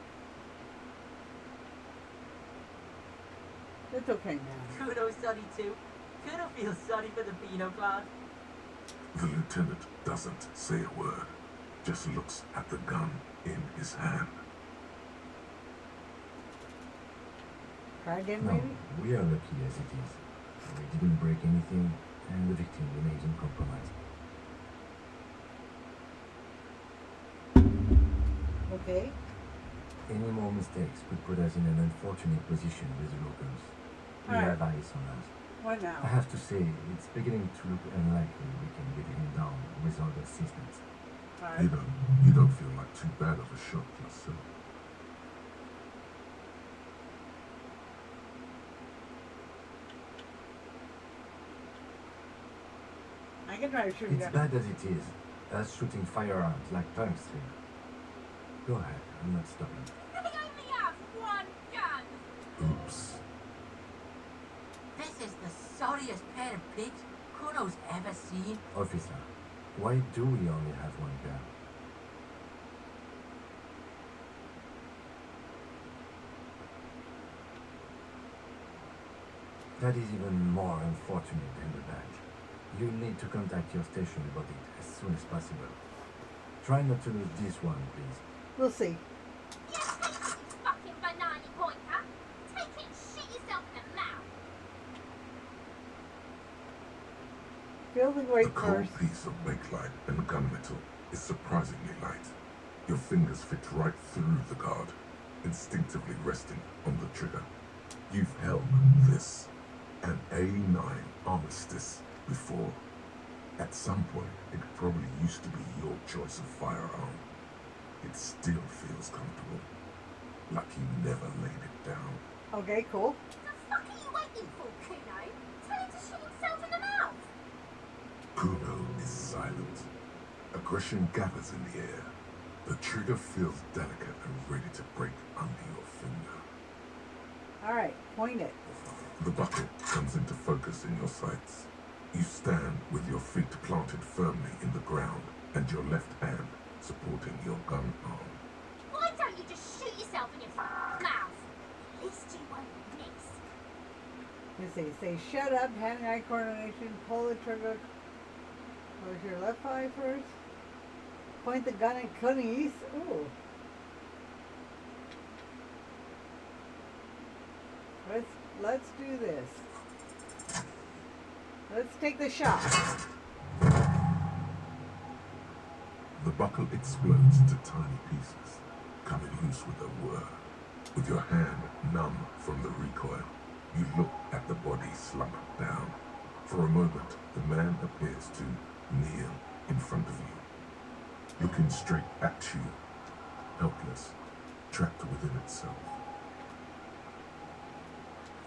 It's okay now. Kuno's sorry too. Kuno feels sorry for the Beano clan. The lieutenant doesn't say a word, just looks at the gun in his hand. Try again, No, maybe? we are lucky as it is. We didn't break anything, and the victim remains uncompromised. Okay. Any more mistakes could put us in an unfortunate position with the locals. We Alright. have eyes on us. What now? I have to say, it's beginning to look unlikely we can get him down without assistance. Alright. You don't feel like too bad of a shot yourself. I can try to shoot him It's down. bad as it is, us shooting firearms like punks here. Go ahead, I'm not stopping. They only have one gun! Oops. This is the sorriest pair of pigs Kuno's ever seen. Officer, why do we only have one gun? That is even more unfortunate than the badge. You need to contact your station about it as soon as possible. Try not to lose this one, please. We'll see. Yeah, take it, you fucking banana pointer! Take it and shit yourself in the mouth! Feel the The weight cold first. piece of bakelite and gunmetal is surprisingly light. Your fingers fit right through the guard, instinctively resting on the trigger. You've held this, an A9 armistice, before, At some point, it probably used to be your choice of firearm. It still feels comfortable, like you never laid it down. Okay, cool. The fuck are you waiting for, Kuno? Tell him to shoot himself in the mouth. Kuno is silent. Aggression gathers in the air. The trigger feels delicate and ready to break under your finger. All right, point it. The buckle comes into focus in your sights. You stand with your feet planted firmly in the ground and your left hand supporting your gun arm. Why don't you just shoot yourself in your mouth? At least you won't miss. Let's see. Say shut up, hand-eye coordination, pull the trigger. Close your left eye first. Point the gun at Cunnies. Ooh. Let's do this. Let's take the shot. The buckle explodes into tiny pieces, coming loose with a whir. With your hand numb from the recoil, you look at the body slumped down. For a moment, the man appears to kneel in front of you, looking straight at you, helpless, trapped within itself.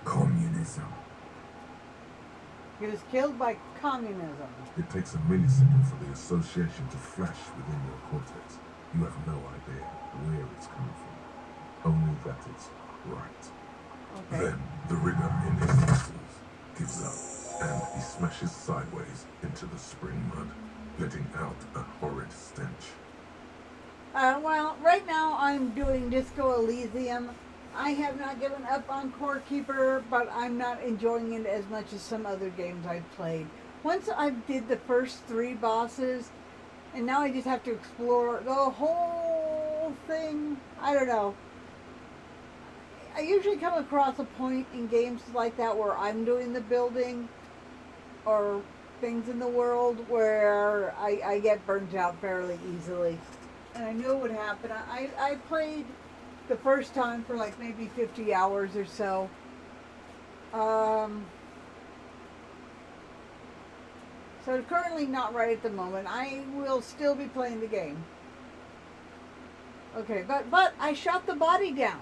Communism. He was killed by communism. It takes a millisecond for the association to flash within your cortex. You have no idea where it's coming from, only that it's right. Okay. Then the rigor in his muscles gives up, and he smashes sideways into the spring mud, letting out a horrid stench. Well, right now I'm doing Disco Elysium. I have not given up on Core Keeper, but I'm not enjoying it as much as some other games I've played. Once I did the first 3 bosses, and now I just have to explore the whole thing. I don't know. I usually come across a point in games like that where I'm doing the building or things in the world where I get burnt out fairly easily. And I knew it would happen. I played the first time for like maybe 50 hours or so. So currently not right at the moment. I will still be playing the game. Okay, but I shot the body down.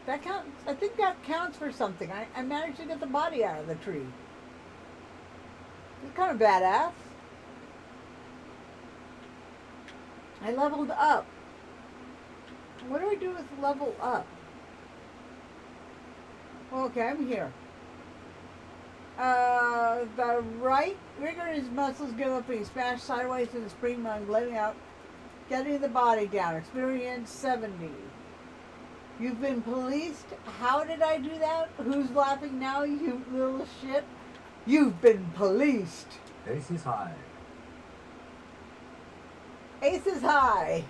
That counts. I think that counts for something. I managed to get the body out of the tree. It's kind of badass. I leveled up. What do I do with level up? Okay, I'm here. The right rigor in his muscles give up and he smashed sideways to the spring mud, letting out, getting the body down. Experience 70. You've been policed. How did I do that? Who's laughing now, you little shit? You've been policed. Ace is high. Ace is high.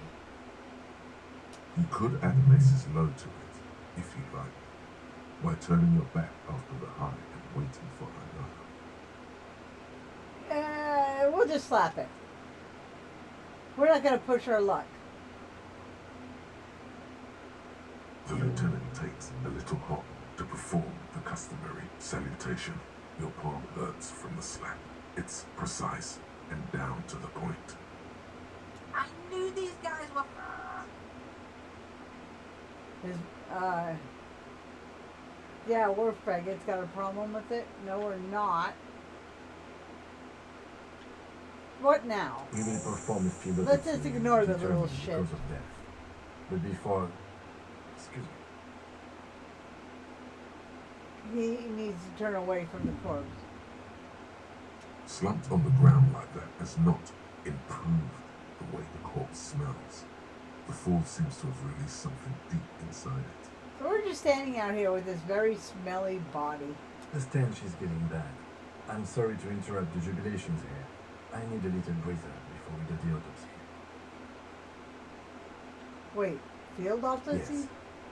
You could add an ace's low to it, if you like, by turning your back after the high and waiting for another. We'll just slap it. We're not going to push our luck. The lieutenant takes a little hop to perform the customary salutation. Your palm hurts from the slap. It's precise and down to the point. I knew these guys were. Yeah, we're faggots. Got a problem with it? No, we're not. What now? We will perform a field Let's just ignore the little determined shit. because of death. But before, excuse me. He needs to turn away from the corpse. Slumped on the ground like that has not improved the way the corpse smells. The fall seems to have released something deep inside it. So we're just standing out here with this very smelly body. The stench is getting bad. I'm sorry to interrupt the jubilations here. I need a little breather before we do the autopsy. Wait, field autopsy? Yes.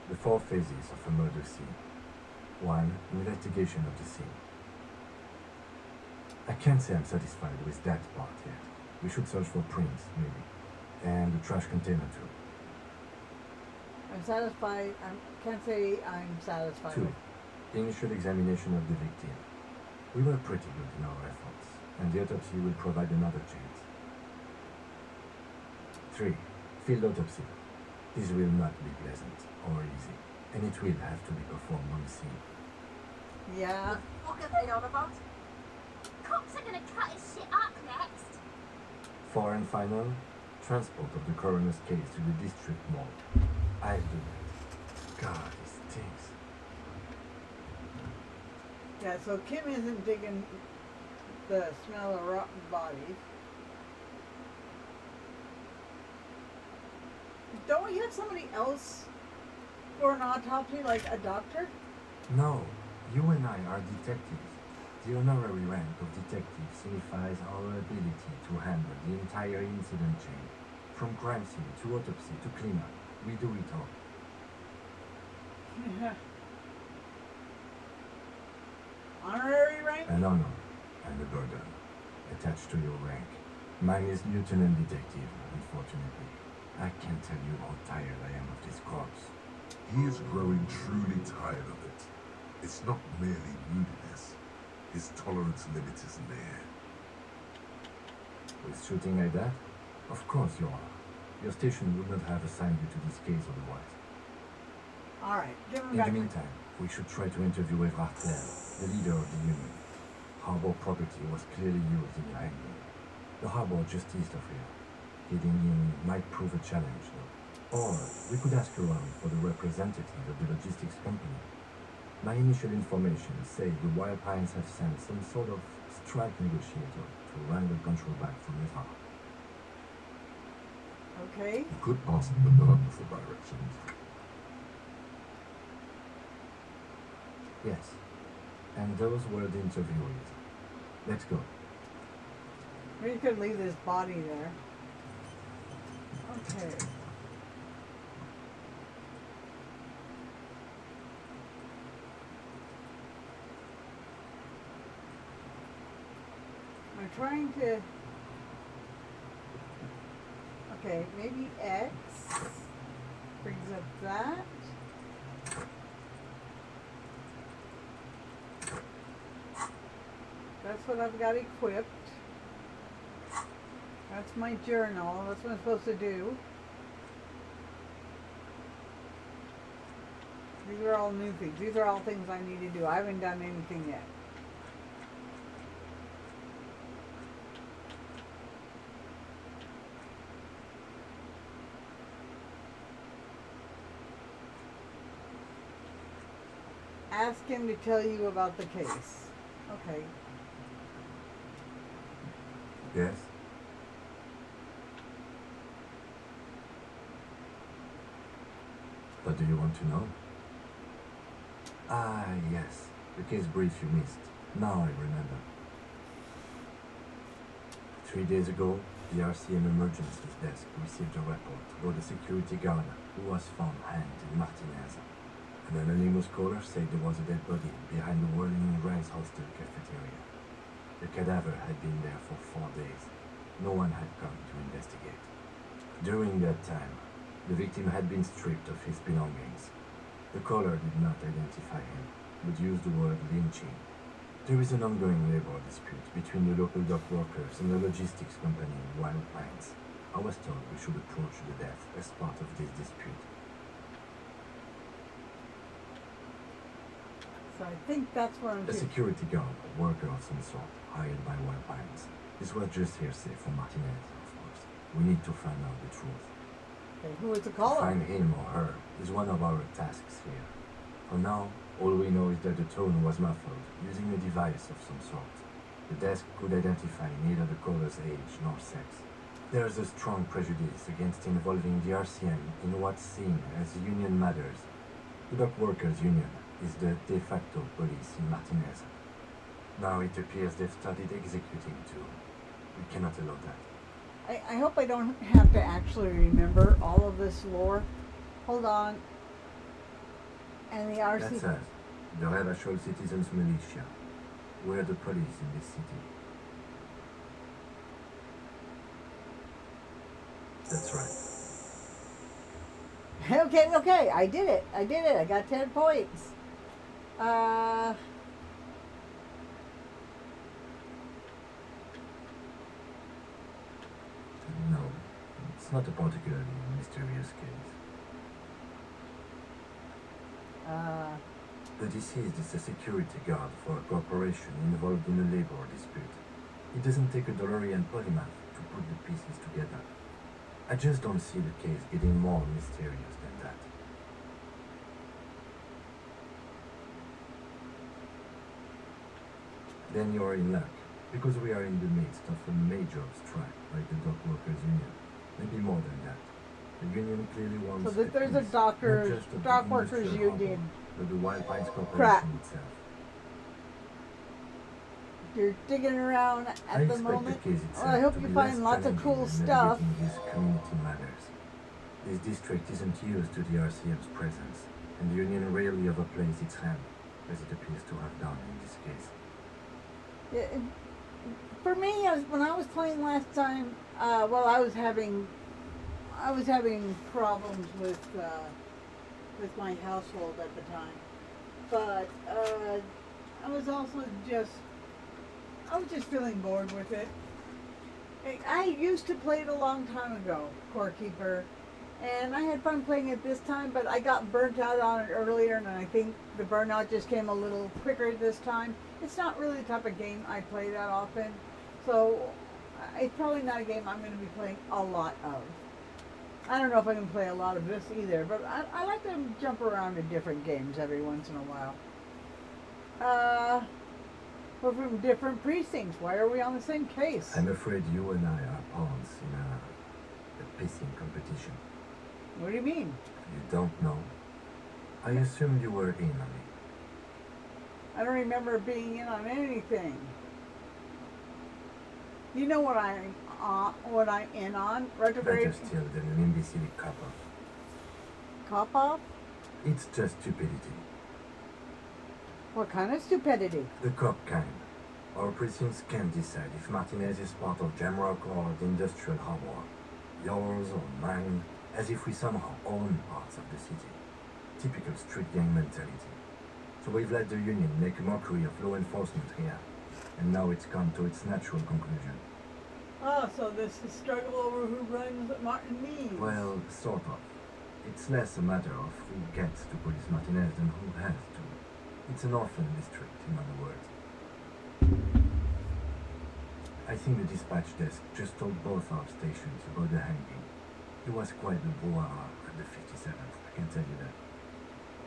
The 4 phases of a murder scene. 1. Investigation of the scene. I can't say I'm satisfied with that part yet. We should search for prints, maybe. And the trash container too. I'm satisfied. I can't say I'm satisfied. 2. Initial examination of the victim. We were pretty good in our efforts. and the autopsy will provide another chance. 3. Field autopsy. This will not be pleasant or easy, and it will have to be performed on the scene. Yeah. What are they on about? Cops are gonna cut his shit up next. 4 and final, transport of the coroner's case to the district morgue. I'll do that. God, it stinks. Yeah, so Kim isn't digging the smell of rotten bodies. Don't we have somebody else for an autopsy, like a doctor? No, you and I are detectives. The honorary rank of detective signifies our ability to handle the entire incident chain. From crime scene to autopsy to cleanup, we do it all. Yeah. Honorary rank? An honor and a burden attached to your rank. Mine is lieutenant detective, unfortunately. I can't tell you how tired I am of this corpse. He is growing truly tired of it. It's not merely moodiness. His tolerance limit is near. With shooting like that? Of course you are. Your station would not have assigned you to this case otherwise. Alright, give him In back. the meantime, we should try to interview Evrartel, the leader of the union. Harbor property was clearly used in your hanging. The harbor just east of here. Getting in might prove a challenge, though. Or we could ask around for the representative of the logistics company. My initial information say the Wild Pines have sent some sort of strike negotiator to wrangle control back from Evrard. Okay. You could ask the nun for directions. Yes. And those were the interviewees. Let's go. We could leave this body there. Okay. I'm trying to... Okay, maybe X brings up that. That's what I've got equipped. That's my journal. That's what I'm supposed to do. These are all new things. These are all things I need to do. I haven't done anything yet. Ask him to tell you about the case. Okay. Yes? What do you want to know? Ah, yes. The case brief you missed. Now I remember. 3 days ago, the RCM emergencies desk received a report about a security guard who was found hanged in Martinez. An anonymous caller said there was a dead body behind the Whirling Rice Hostel cafeteria. The cadaver had been there for 4 days. No one had come to investigate. During that time, the victim had been stripped of his belongings. The caller did not identify him, but used the word lynching. There is an ongoing labor dispute between the local dock workers and the logistics company Wild Pines. I was told we should approach the death as part of this dispute. So I think that's what I'm A doing. security guard, a worker of some sort, hired by Wild Pines. This was just hearsay from Martinez, of course. We need to find out the truth. Okay, who is the To caller? find him or her is one of our tasks here. For now, all we know is that the tone was muffled, using a device of some sort. The desk could identify neither the caller's age nor sex. There is a strong prejudice against involving the RCM in what's seen as union matters. The dock workers' union is the de facto police in Martinez. Now it appears they've started executing too. We cannot allow that. I hope I don't have to actually remember all of this lore. Hold on. And the RC... That's us, the Rebachol Citizens Militia. We're the police in this city. That's right. Okay, I did it. I got 10 points. It's not a particularly mysterious case. The deceased is a security guard for a corporation involved in a labor dispute. It doesn't take a DeLorean polymath to put the pieces together. I just don't see the case getting more mysterious than that. Then you're in luck, because we are in the midst of a major strike by the dock workers union. Maybe more than that. The union clearly wants So that there's a peace, not just of the dock workers industrial harbor, union. but the Wild Pines Crap. Corporation itself. You're digging around I at the expect moment. the case Well, itself I hope to you be find less lots of challenging cool than stuff. navigating these community matters. This district isn't used to the RCM's presence, and the Union rarely overplays its hand, as it appears to have done in this case. For me, when I was playing last time, well, I was having problems with my household at the time, but I was just feeling bored with it. I used to play it a long time ago, Core Keeper, and I had fun playing it this time, but I got burnt out on it earlier, and I think the burnout just came a little quicker this time. It's not really the type of game I play that often, so it's probably not a game I'm going to be playing a lot of. I don't know if I can play a lot of this either, but I like to jump around to different games every once in a while. We're from different precincts. Why are we on the same case? I'm afraid you and I are pawns in a pissing competition. What do you mean? You don't know? I assumed you were in on it. I don't remember being in on anything. You know what I'm in on? Retrograde Better still than an imbecile cop-off. cop-off? It's just stupidity. What kind of stupidity? The cop kind. Our precincts can't decide if Martinez is part of Jamrock or the industrial harbor. Yours or mine, as if we somehow own parts of the city. Typical street gang mentality. So we've let the union make a mockery of law enforcement here. And now it's come to its natural conclusion. Oh, so this is struggle over who runs Martin Means. Well, sort of. It's less a matter of who gets to police Martinez than who has to. It's an orphan district, in other words. I think the dispatch desk just told both our stations about the hanging. It was quite the brouhaha at the 57th, I can tell you that.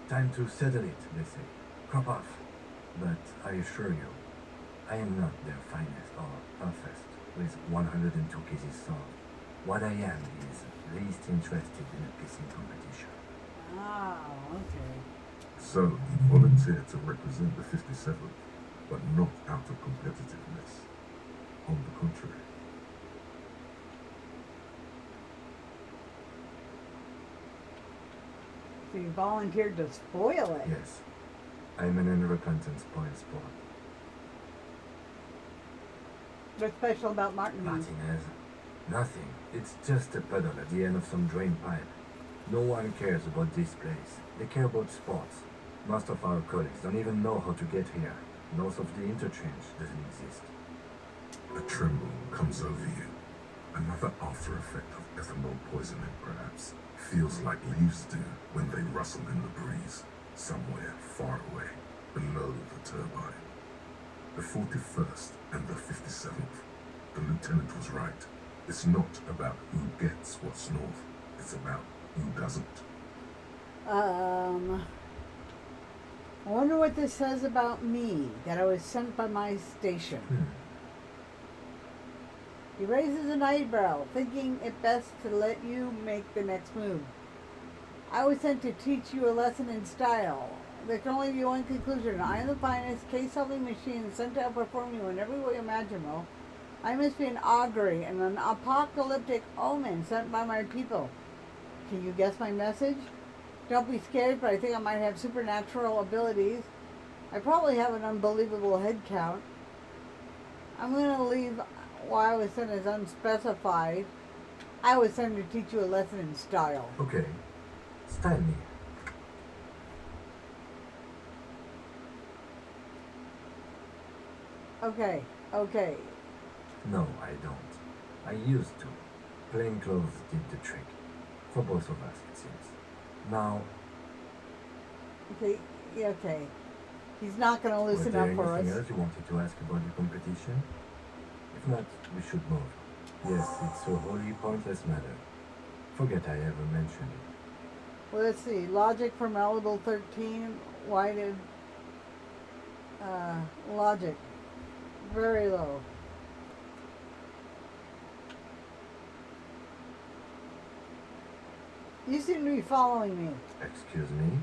Time to settle it, they say. Crop off. But I assure you, I am not their finest or toughest with 102 cases solved. What I am is least interested in a pissing competition. Oh, okay. So, you volunteered to represent the 57th, but not out of competitiveness. On the contrary. So you volunteered to spoil it. Yes, I'm an unrepentant spoil sport. What's special about Martin Means? Martinez? Nothing. It's just a puddle at the end of some drain pipe. No one cares about this place. They care about sports. Most of our colleagues don't even know how to get here. North of the interchange doesn't exist. A tremble comes over you. Another after effect of ethanol poisoning, perhaps. Feels like leaves do when they rustle in the breeze, somewhere far away, below the turbine. The 41st and the 57th. The lieutenant was right. It's not about who gets what's north. It's about who doesn't. I wonder what this says about me, that I was sent by my station. He raises an eyebrow, thinking it best to let you make the next move. I was sent to teach you a lesson in style. There can only be one conclusion. I am the finest case-solving machine sent to outperform you in every way imaginable. I must be an augury and an apocalyptic omen sent by my people. Can you guess my message? Don't be scared, but I think I might have supernatural abilities. I probably have an unbelievable head count. I'm going to leave why I was sent as unspecified. I was sent to teach you a lesson in style. Okay. Style me. Okay. No, I don't. I used to. Plain clothes did the trick. For both of us, it seems. Now, Okay, yeah, okay. He's not going to was loosen there up for anything us. else you wanted to ask about the competition? If not, we should move. Yes, it's a wholly pointless matter. Forget I ever mentioned it. Well, let's see. Logic for malleable 13. Why did logic very low? You seem to be following me. Excuse me?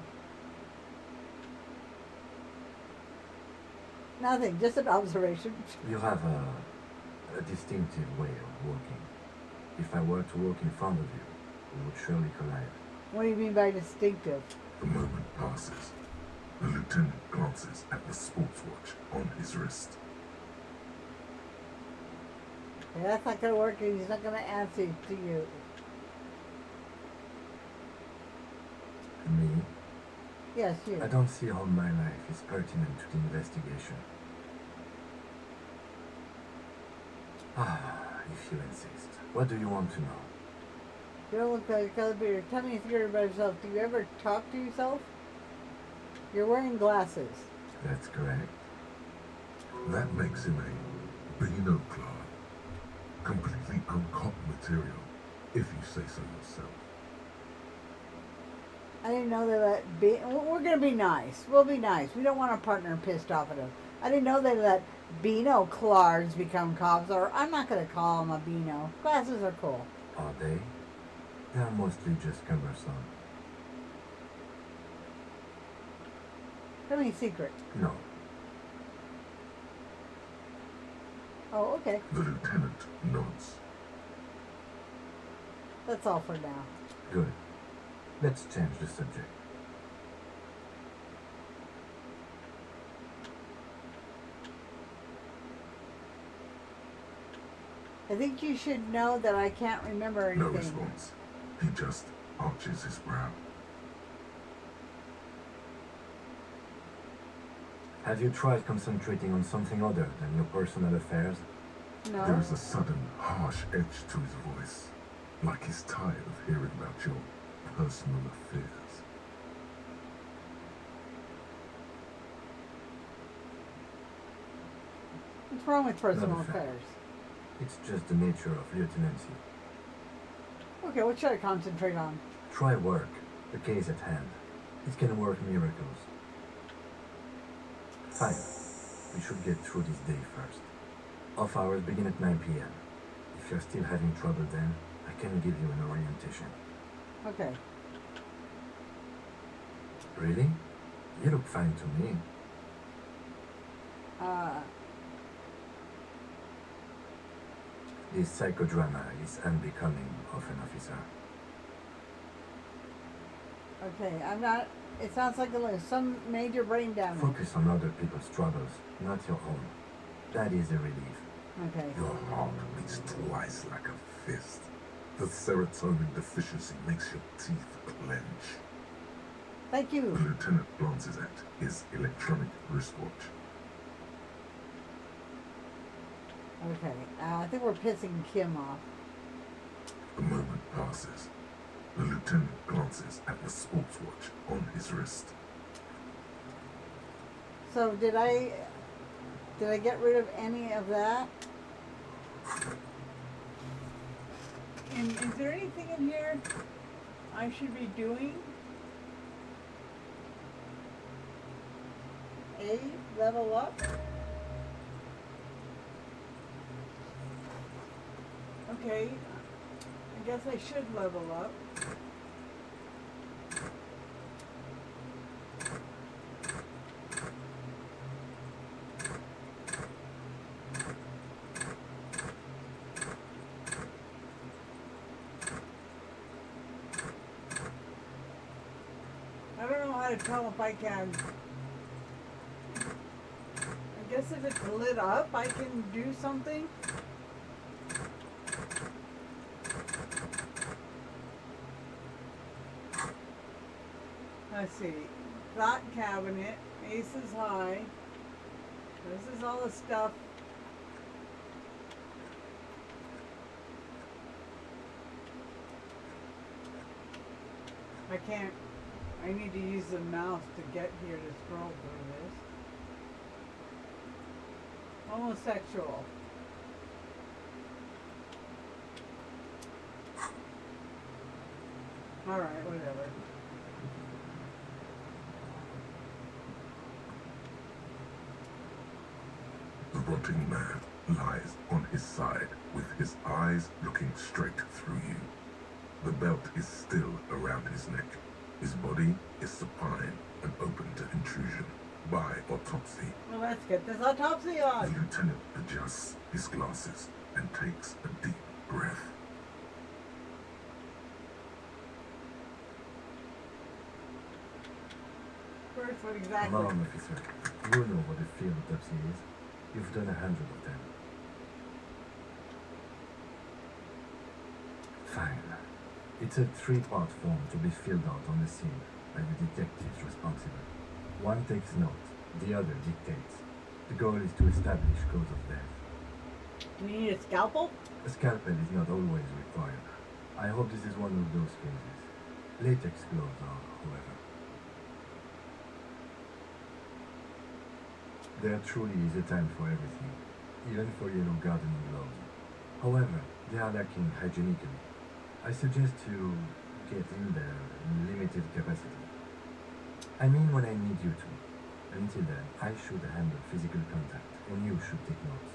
Nothing, just an observation. You have a distinctive way of walking. If I were to walk in front of you, we would surely collide. What do you mean by distinctive? A moment passes. The lieutenant glances at the sports watch on his wrist. Yeah, that's not going to work, and he's not going to answer to you. Me? Yes, you. I don't see how my life is pertinent to the investigation. If you insist. What do you want to know? You don't look like a color beer. Tell me if you're about yourself. Do you ever talk to yourself? You're wearing glasses. That's correct. That makes him a Beano Clyde. Completely uncut material, if you say so yourself. I didn't know they let we're going to be nice. We'll be nice. We don't want our partner pissed off at him. I didn't know they let Beano Clards become cops, or I'm not going to call them a Beano. Glasses are cool. Are they? They are mostly just cumbersome. Tell me a secret. No. Oh, okay. The lieutenant nods. That's all for now. Good. Let's change the subject. I think you should know that I can't remember No anything. response. He just arches his brow. Have you tried concentrating on something other than your personal affairs? No. There is a sudden, harsh edge to his voice, like he's tired of hearing about your personal affairs. What's wrong with personal Not a fact. affairs? It's just the nature of lieutenancy. Okay, what should I concentrate on? Try work, the case at hand. It can work miracles. Fine. We should get through this day first. Off hours begin at 9 p.m. If you're still having trouble then, I can give you an orientation. Okay. Really? You look fine to me. This psychodrama is unbecoming of an officer. Okay, I'm not. It sounds like some major brain damage. Focus on other people's troubles, not your own. That is a relief. Okay. Your heart beats twice like a fist. The serotonin deficiency makes your teeth clench. Thank The you. lieutenant glances at his electronic wristwatch. Okay. I think we're pissing Kim off. A moment passes. The lieutenant glances at the sports watch on his wrist. So did I get rid of any of that? And is there anything in here I should be doing? A, level up. Okay, I guess I should level up. I don't know how to tell if I can. I guess if it's lit up, I can do something. Let's see. Thought cabinet, aces high. This is all the stuff. I can't. I need to use the mouse to get here to scroll through this. Homosexual. Alright, whatever. The rotting man lies on his side with his eyes looking straight through you. The belt is still around his neck. His body is supine and open to intrusion by autopsy. Well, let's get this autopsy The on. lieutenant adjusts his glasses and takes a deep breath. First, what exactly? Come on, officer. You know what a field autopsy is. You've done 100 of them. Fine. It's a 3-part form to be filled out on the scene by the detectives responsible. One takes note, the other dictates. The goal is to establish cause of death. You need a scalpel? A scalpel is not always required. I hope this is one of those cases. Latex gloves are, however. There truly is a time for everything, even for yellow gardening gloves. However, they are lacking hygienically. I suggest you get in there in limited capacity. I mean when I need you to. Until then, I should handle physical contact, and you should take notes.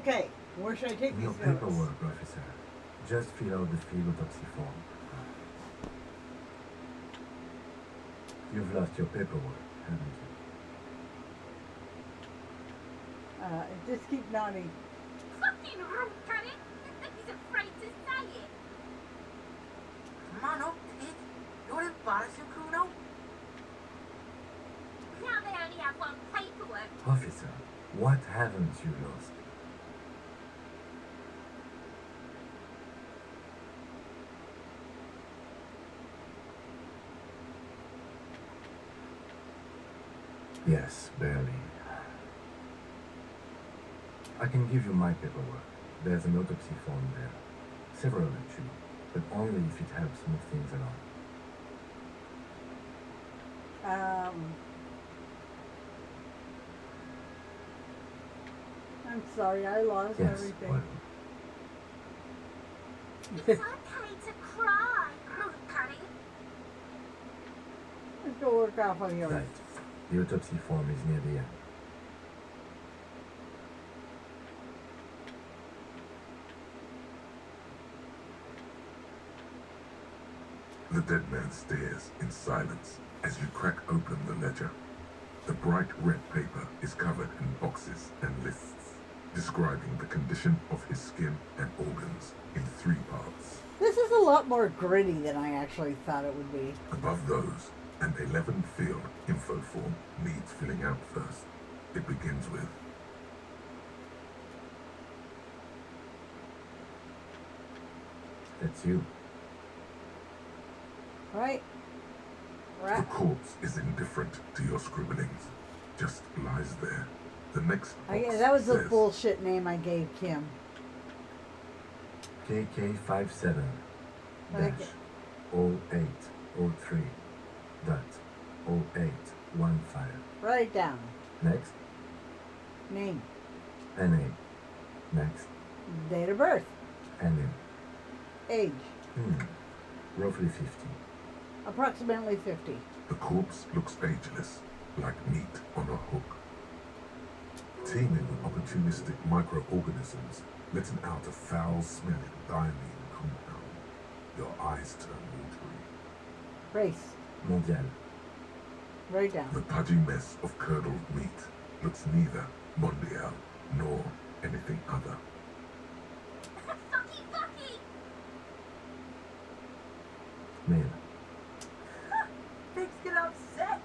Okay, where should I take In your these notes? paperwork, officer, just fill out the field autopsy form. You've lost your paperwork, haven't you? Just keep nodding. Fucking rude, can it? He's afraid to say it. Come on up, kid. You're embarrassing, Kuno. Now they only have one paperwork. Officer, what haven't you lost? Yes, barely. I can give you my paperwork. There's an autopsy form there. Several actually, but only if it helps move things along. I'm sorry, I lost Yes, everything. well, It's okay to cry, rude, can it? Let's go work off on yours. right. The autopsy form is near the end. The dead man stares in silence as you crack open the ledger. The bright red paper is covered in boxes and lists, describing the condition of his skin and organs in 3 parts. This is a lot more gritty than I actually thought it would be. Above those, an 11-field info form needs filling out first. It begins with, That's you. Right? the Right. corpse is indifferent to your scribblings, just lies there. The next box That was the says, bullshit name I gave Kim. KK57 Okay. dash 0803 dot 0815. Write it down. Next, Name. NA. Next, Date of birth. NM. Age. Roughly 50. Approximately 50. The corpse looks ageless, like meat on a hook. Teeming with opportunistic microorganisms, letting out a foul-smelling diamine compound. Your eyes turn watery. Race. Mondial. Write it down. The pudgy mess of curdled meat looks neither mondial nor anything other. Fucky, fucky! Male. Pigs can have sex.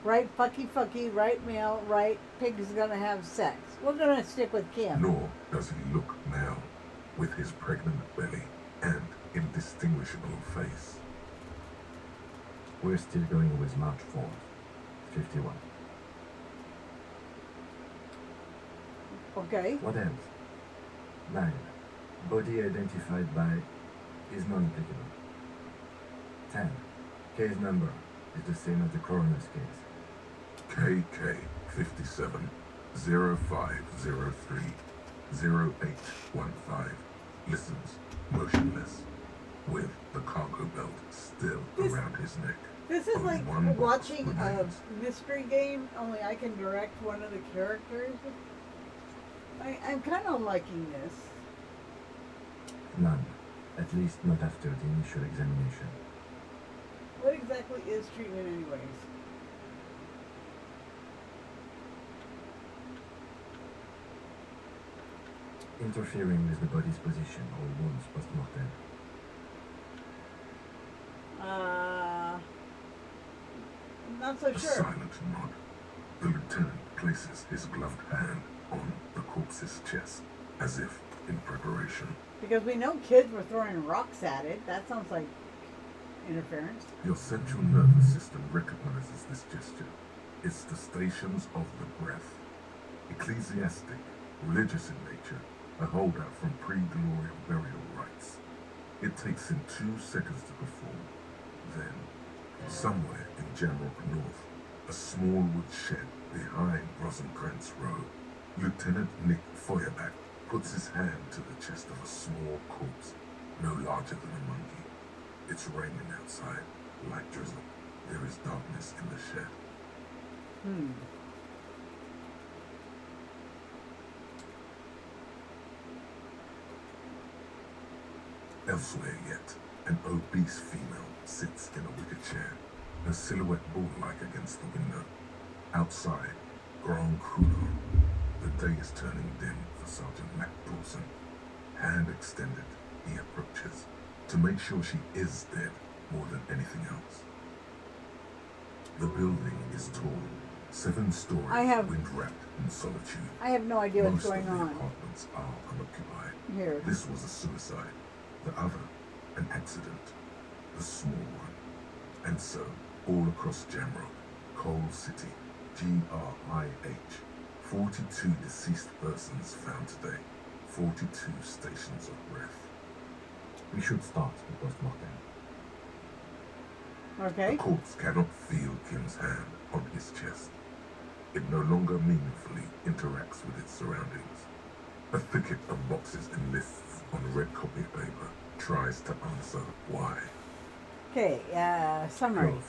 Right fucky, right male, right pig is gonna have sex. We're gonna stick with Kim. Nor does he look male, with his pregnant belly and indistinguishable face. We're still going with March 4th. 51. Okay. What else? 9. Body identified by is non-applicable. 10. Case number is the same as the coroner's case. KK 57 0503 0815 listens motionless with the cargo belt still around his neck. This is Only like one box watching a remains. mystery game, only I can direct one of the characters. I'm kind of liking this. None. At least not after the initial examination. What exactly is treatment anyways? Interfering with the body's position or wounds post-mortem. Not so A sure. silent nod. The lieutenant places his gloved hand on the corpse's chest, as if in preparation. Because we know kids were throwing rocks at it. That sounds like interference. Your central nervous system recognizes this gesture. It's the stations of the breath. Ecclesiastic, religious in nature, a holdout from pre-glorial burial rites. It takes him 2 seconds to perform. Then, somewhere in Jamrock North, a small wood shed behind Rosencrantz Road, Lieutenant Nick Feuerbach puts his hand to the chest of a small corpse, no larger than a monkey. It's raining outside, light drizzle. There is darkness in the shed. Elsewhere yet, an obese female sits in a wicker chair, her silhouette bull-like against the window. Outside, Grand Couloir. The day is turning dim for Sergeant Mac Dawson. Hand extended, he approaches, to make sure she is dead more than anything else. The building is tall, 7 stories, wind-wrapped in solitude. I have no idea what's Most going of the on apartments are unoccupied. here. This was a suicide, the other an accident, the small one. And so, all across Jamrock, Coal City, GRIH, 42 deceased persons found today, 42 stations of breath. We should start the post-mortem. Okay. The corpse cannot feel Kim's hand on his chest. It no longer meaningfully interacts with its surroundings. A thicket of boxes and lists on red copy paper tries to answer why. Okay, summary. Clothes.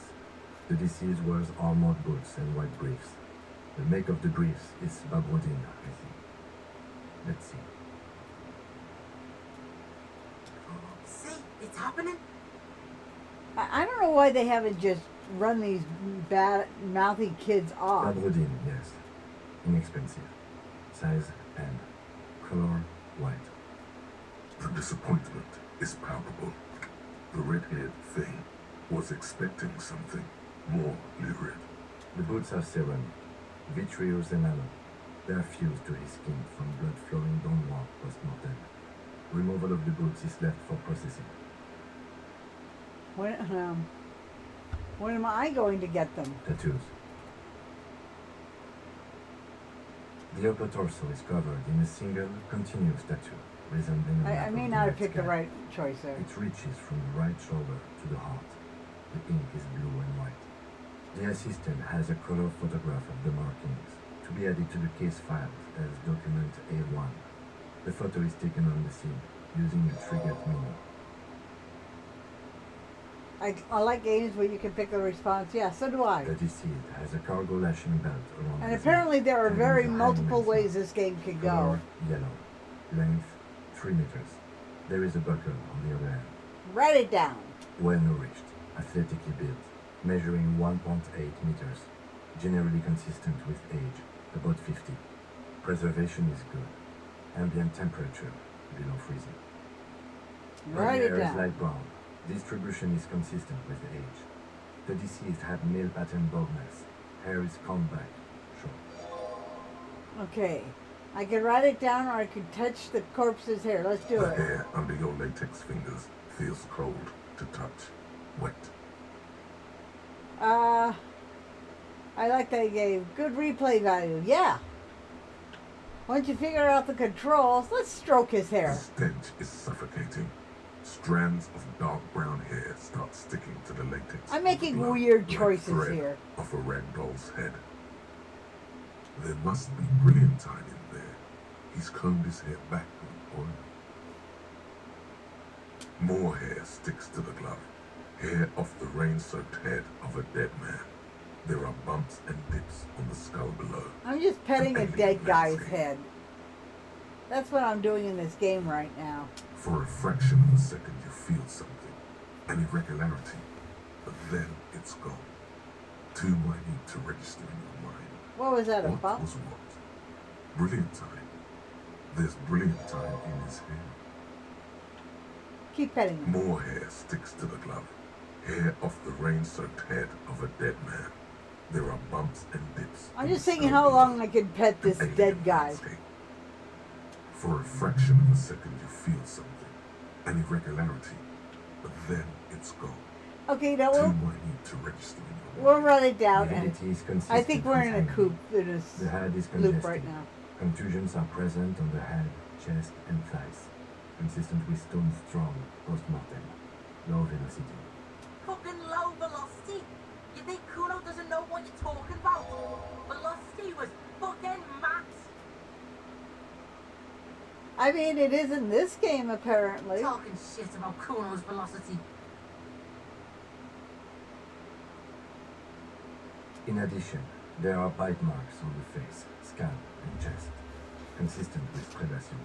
The deceased wears armored boots and white briefs. The make of the briefs is Babrodina, I think. Let's see. See, it's happening. I don't know why they haven't just run these bad, mouthy kids off. Babrodine, yes. Inexpensive. Size M. Color white. The disappointment is palpable. The red-haired thing was expecting something more lurid. The boots are ceramic, vitreous enamel. They are fused to his skin from blood flowing downward post-mortem. Removal of the boots is left for processing. When am I going to get them? Tattoos. The upper torso is covered in a single, continuous tattoo, resembling a map I may of not have night picked the sky. right choice there. It reaches from the right shoulder to the heart. The ink is blue and white. The assistant has a color photograph of the markings to be added to the case files as document A1. The photo is taken on the scene using a triggered mini. I like games where you can pick the response. Yeah, so do I. The deceased has a cargo lashing belt around And his apparently neck there are and very has a multiple hangman's ways knot. this game could go. Color yellow. Length 3 meters. There is a buckle on the other end. Write it down. Well nourished, athletically built, measuring 1.8 meters, generally consistent with age, about 50. Preservation is good. Ambient temperature below freezing. Write Body it hair is down. light brown. Distribution is consistent with age. The deceased had male pattern baldness. Hair is combed back, short. Okay. I could write it down or I could touch the corpse's hair. Let's do The it. hair under your latex fingers feels cold to touch, wet. I like that game. Good replay value. Yeah. Once you figure out the controls, let's stroke his The hair. stench is suffocating. Strands of dark brown hair start sticking to the latex. I'm of the making glove weird like choices thread here. off a ragdoll's head. There must be brilliantine in there. He's combed his hair back with oil. More hair sticks to the glove. Hair off the rain-soaked head of a dead man. There are bumps and dips on the skull below. I'm just petting An a alien dead guy's landscape. head. That's what I'm doing in this game right now. For a fraction of a second you feel something, an irregularity, but then it's gone. Too minute to register in your mind. What was that, a What bump? was what? Brilliantine. There's brilliantine in his hair. Keep petting him. More hair sticks to the glove. Hair off the rain-soaked head of a dead man. There are bumps and dips. I'm on just the thinking skull how below. long I could pet this An alien dead guy. landscape. For a fraction of a second you feel something, an irregularity, but then it's gone. Okay, now Too we'll, minute to register in your we'll mind. run it down. And Mobility is consistent I think we're with in a timing. coop, in a The head is loop congested. right now. Contusions are present on the head, chest, and thighs, consistent with stone strong post-mortem. Low velocity. Fucking low velocity. You think Kuno doesn't know what you're talking about? Velocity was fucking max. I mean, it is in this game, apparently. Talking shit about Kuno's velocity. In addition, there are bite marks on the face, scalp, and chest, consistent with predation.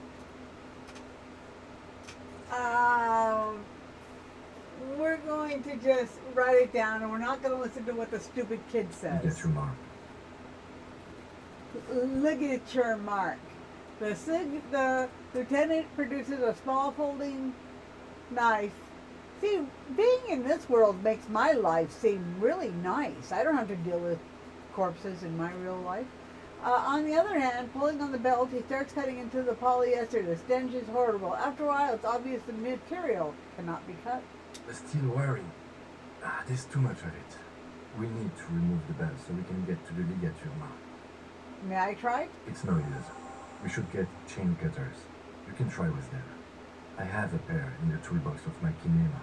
We're going to just write it down, and we're not going to listen to what the stupid kid You says. get your mark. Look at your mark. The lieutenant produces a small folding knife. See, being in this world makes my life seem really nice. I don't have to deal with corpses in my real life. On the other hand, pulling on the belt, he starts cutting into the polyester. The stench is horrible. After a while, it's obvious the material cannot be cut. Still wearing. There's too much of it. We need to remove the belt so we can get to the ligature mark. May I try? It's no use. We should get chain cutters. You can try with them. I have a pair in the toolbox of my kinema.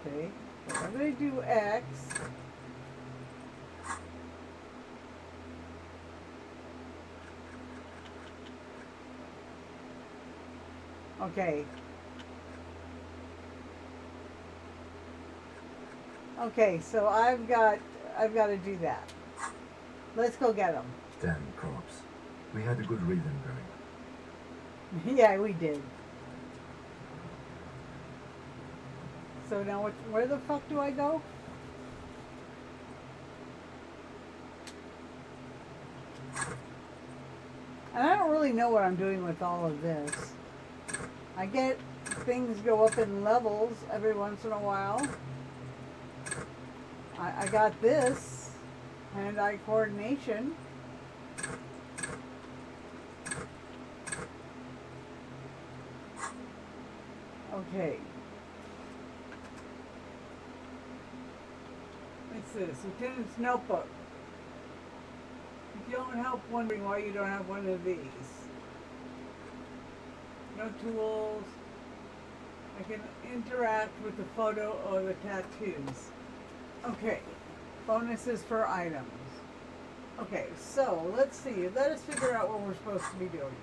Okay, so I'm going to do X. Okay. Okay, so I've got to do that. Let's go get them. Damn corpse. We had a good reason going. Yeah, we did. So now where the fuck do I go? And I don't really know what I'm doing with all of this. I get things go up in levels every once in a while. I got this, hand-eye coordination. Okay. What's this? Lieutenant's notebook. If you don't help wondering why you don't have one of these. No tools. I can interact with the photo or the tattoos. Okay. Bonuses for items. Okay, so let's see. Let us figure out what we're supposed to be doing.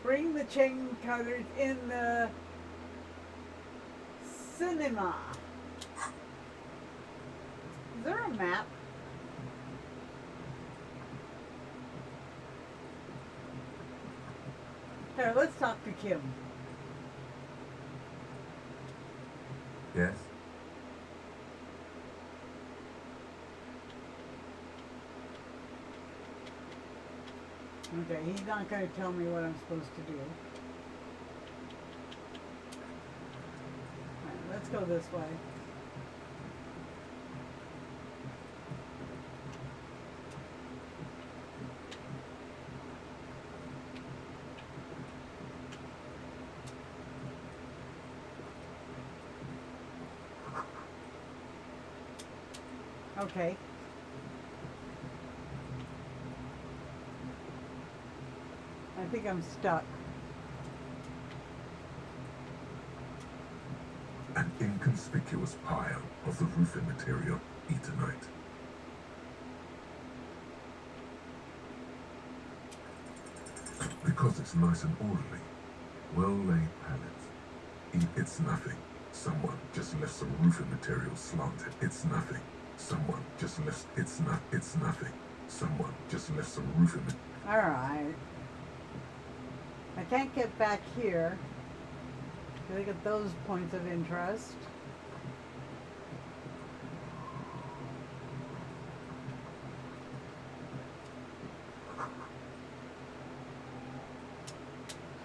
Bring the chain cutters in the cinema. Is there a map? Here, let's talk to Kim. Yes? Okay, he's not going to tell me what I'm supposed to do. Alright, let's go this way. Okay. think I'm stuck. An inconspicuous pile of the roofing material Eternite. Because it's nice and orderly, well-laid pallets. It's nothing. Someone just left some roofing material slanted. It's nothing. Someone just left. It's nothing. Someone just left some roofing. All right. I can't get back here. Look at those points of interest.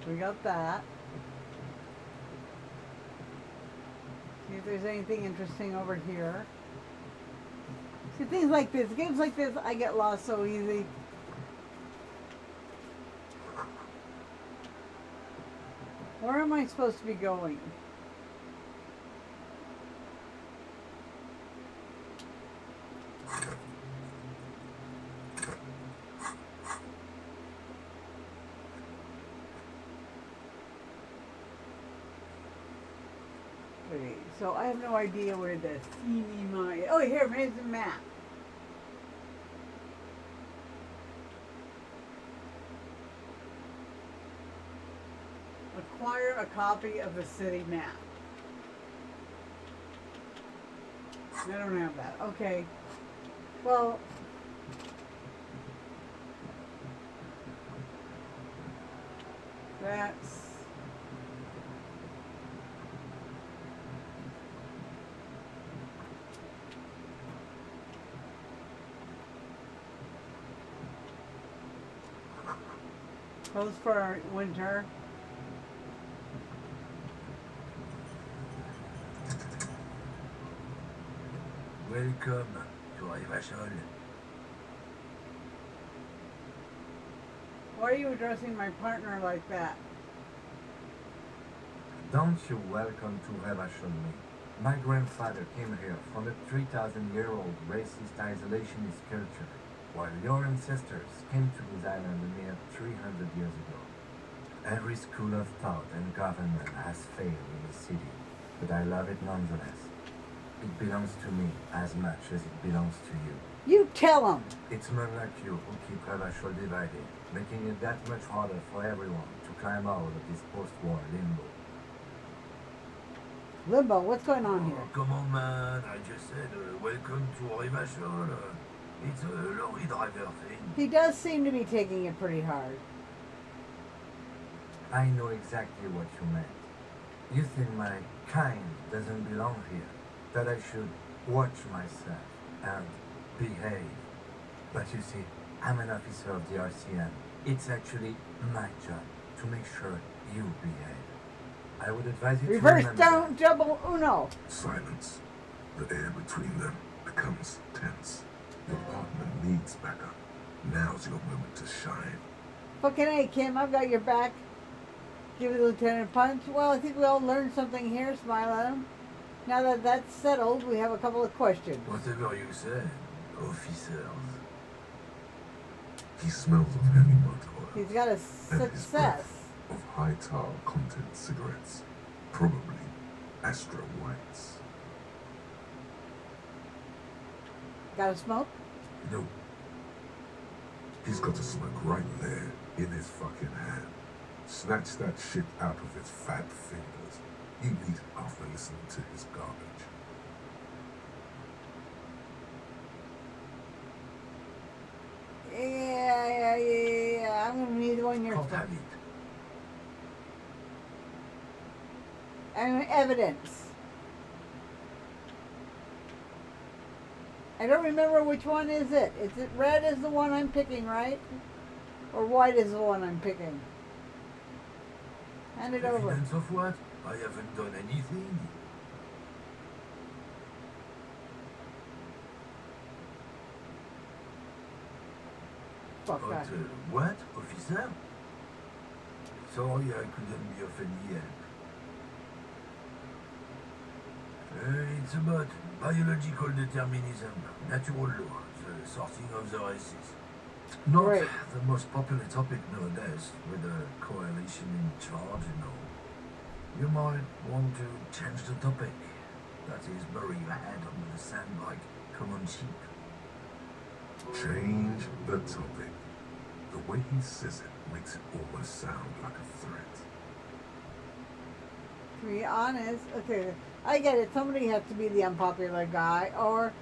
We got that. See if there's anything interesting over here. See, things like this, games like this, I get lost so easy. Where am I supposed to be going? Okay, so I have no idea where the CNI. Oh, here, here's the map. Acquire a copy of the city map. I don't have that. Okay. Well, that's closed for winter. Welcome to Elysium. Why are you addressing my partner like that? Don't you welcome to Elysium me. My grandfather came here from a 3,000-year-old racist isolationist culture, while your ancestors came to this island a mere 300 years ago. Every school of thought and government has failed in the city, but I love it nonetheless. It belongs to me as much as it belongs to you. You tell him. It's men like you who keep Elysium divided, making it that much harder for everyone to climb out of this post-war limbo. Limbo, what's going on here? Come on, man. I just said, welcome to Elysium. It's a lorry driver thing. He does seem to be taking it pretty hard. I know exactly what you meant. You think my kind doesn't belong here, that I should watch myself and behave. But you see, I'm an officer of the RCM. It's actually my job to make sure you behave. I would advise you Reverse to down, double uno. Silence. The air between them becomes tense. Your partner needs backup. Now's your moment to shine. Fucking A, Kim, I've got your back. Give the lieutenant a punch. Well, I think we all learned something here. Smile at him. Now that that's settled, we have a couple of questions. Whatever you say, officers. He smells of heavy motor oil. He's got a and his success. breath of high tar content cigarettes. Probably Astra Whites. Got a smoke? No. He's got a smoke right there in his fucking hand. Snatch that shit out of his fat fingers. You eat it after listening to his garbage. Yeah. I'm gonna need the one you're. Can't have it. And evidence. I don't remember which one is it. Is it red is the one I'm picking, right? Or white is the one I'm picking? Hand it over. Evidence of what? I haven't done anything. Fuck But, that. what, officer? Sorry, I couldn't be of any help. It's about biological determinism, natural law, the sorting of the races. Not Right. the most popular topic nowadays, with the coalition in charge and all. You might want to change the topic. That is, bury your head under the sand like common sheep. Change the topic. The way he says it makes it almost sound like a threat. To be honest, okay, I get it. Somebody has to be the unpopular guy, or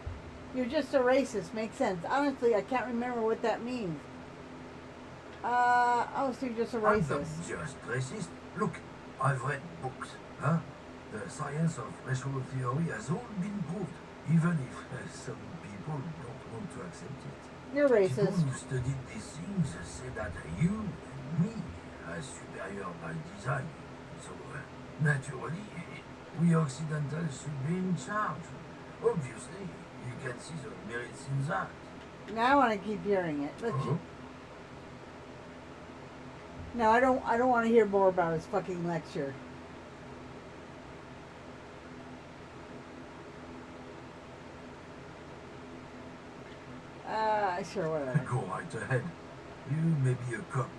you're just a racist. Makes sense. Honestly, I can't remember what that means. Oh, so you're just a I'm not racist. just racist. Look, I've read books. Huh? The science of racial theory has all been proved, even if some people don't want to accept it. You're People racist. who studied these things say that you and me are superior by design. So, naturally, we Occidentals should be in charge. Obviously, you can see the merits in that. Now I want to keep hearing it. Let's. Huh? No, I don't. I don't want to hear more about his fucking lecture. Sure, whatever. Go right ahead. You may be a cop,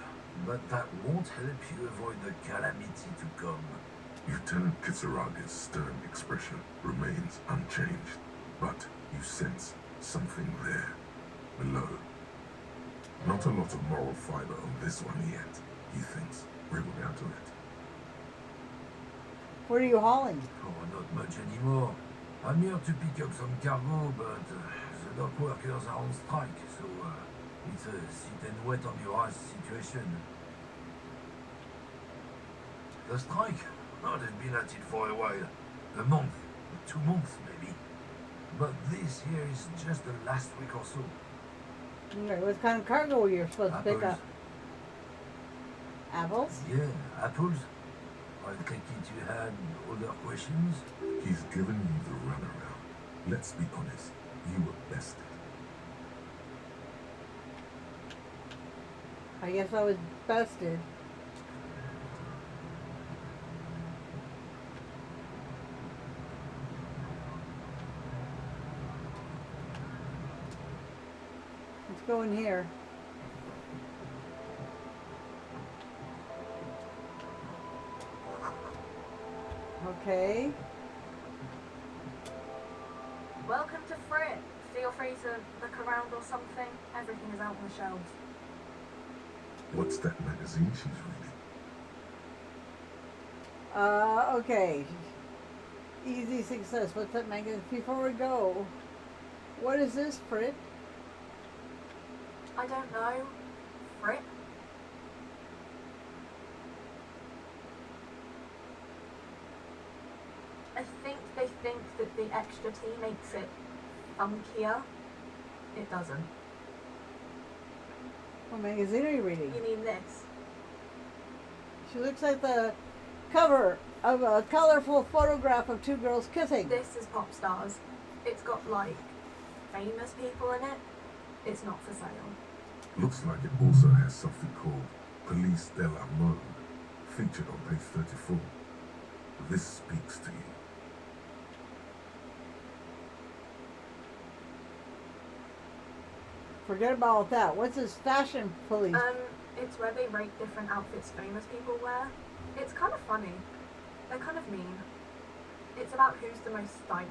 but that won't help you avoid the calamity to come. Lieutenant Kisaraga's stern expression remains unchanged, but you sense something there, below. Not a lot of moral fiber on this one yet, he thinks, wriggled out of it. What are you hauling? Oh, not much anymore. I'm here to pick up some cargo, but the dock workers are on strike, so it's a sit and wait on your ass situation. The strike? Oh, they've been at it for a while. A month, 2 months maybe. But this here is just the last week or so. Okay, what kind of cargo were you supposed to pick Apples? up? Apples? Yeah, apples. I take it you had other questions? He's given you the runaround. Let's be honest, you were bested. I guess I was busted. Let's go in here. Okay. Welcome to Frit. Feel free to look around or something. Everything is out on the shelves. What's that magazine she's reading? Okay. Easy success. What's that magazine? Before we go, what is this, Frit? I don't know. Frit? I think they think that the extra tea makes it funkier. It doesn't. What magazine are you reading? You mean this? She looks like the cover of a colorful photograph of two girls kissing. This is Pop Stars. It's got, like, famous people in it. It's not for sale. Looks like it also has something called Police de la Mode, featured on page 34. This speaks to you. Forget about that. What's this fashion police? It's where they rate different outfits famous people wear. It's kind of funny. They're kind of mean. It's about who's the most stylish.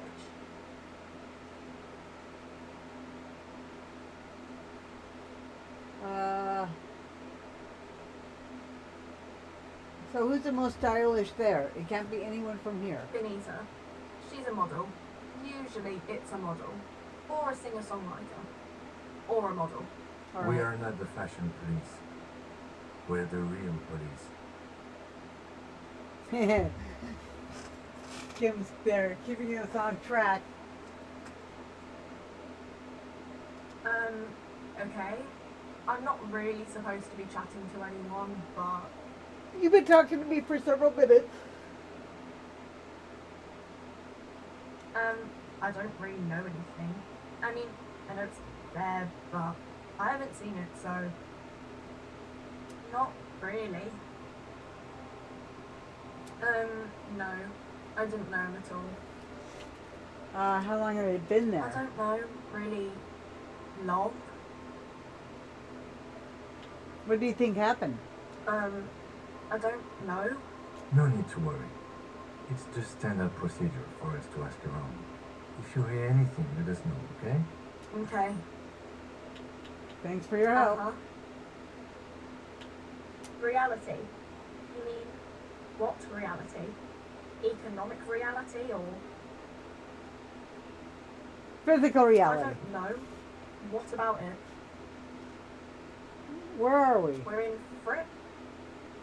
So who's the most stylish there? It can't be anyone from here. Benita. She's a model. Usually it's a model. Or a singer-songwriter. Or a model. All We right. are not the fashion police. We're the real police. Kim's there, keeping us on track. Okay. I'm not really supposed to be chatting to anyone, but You've been talking to me for several minutes. I don't really know anything. I mean, I know it's there, but I haven't seen it, so not really. No. I didn't know him at all. How long have you been I there? don't know really long. What do you think happened? I don't know. No need to worry. It's just standard procedure for us to ask around. If you hear anything, let us know, okay? Okay. Thanks for your help. Uh-huh. Reality. You mean what reality? Economic reality or Physical I reality. don't know. What about it? Where are we? We're in Frick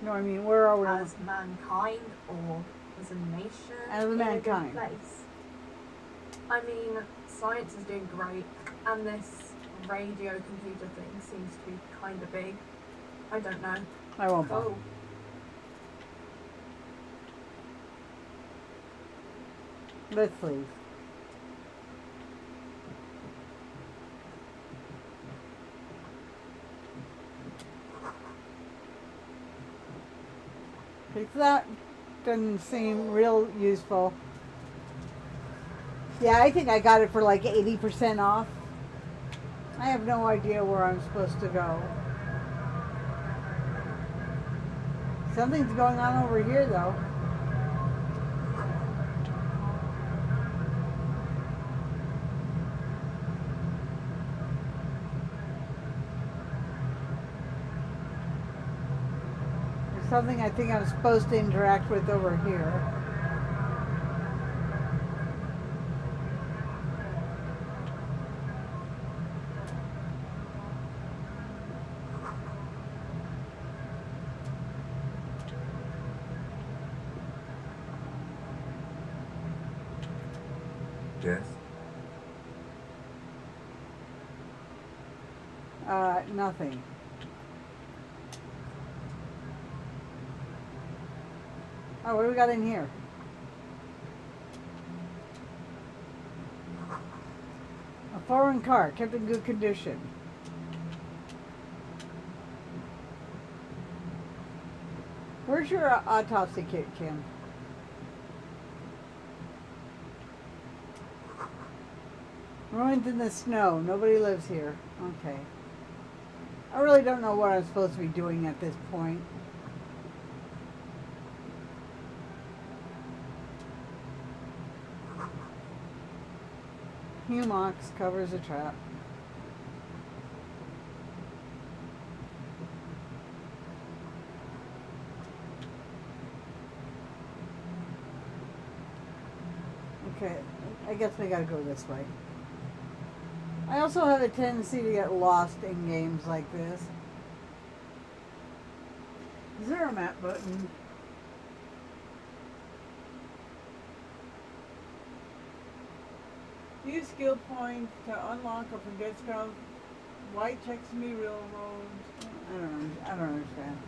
No, I mean, where are we? as mankind or as a nation? As in mankind. a good place? I mean, science is doing great, and this radio computer thing seems to be kind of big. I don't know. I won't bother. Cool. Let's leave. Okay, so that doesn't seem real useful. Yeah, I think I got it for like 80% off. I have no idea where I'm supposed to go. Something's going on over here, though. There's something I think I'm supposed to interact with over here. Yes? Nothing. Oh, what do we got in here? A foreign car, kept in good condition. Where's your autopsy kit, Kim? Ruined in the snow. Nobody lives here. Okay. I really don't know what I'm supposed to be doing at this point. Humox covers a trap. Okay, I guess we gotta go this way. I also have a tendency to get lost in games like this. Is there a map button? Use skill points to unlock or forget spells. White checks me real roads. I don't understand.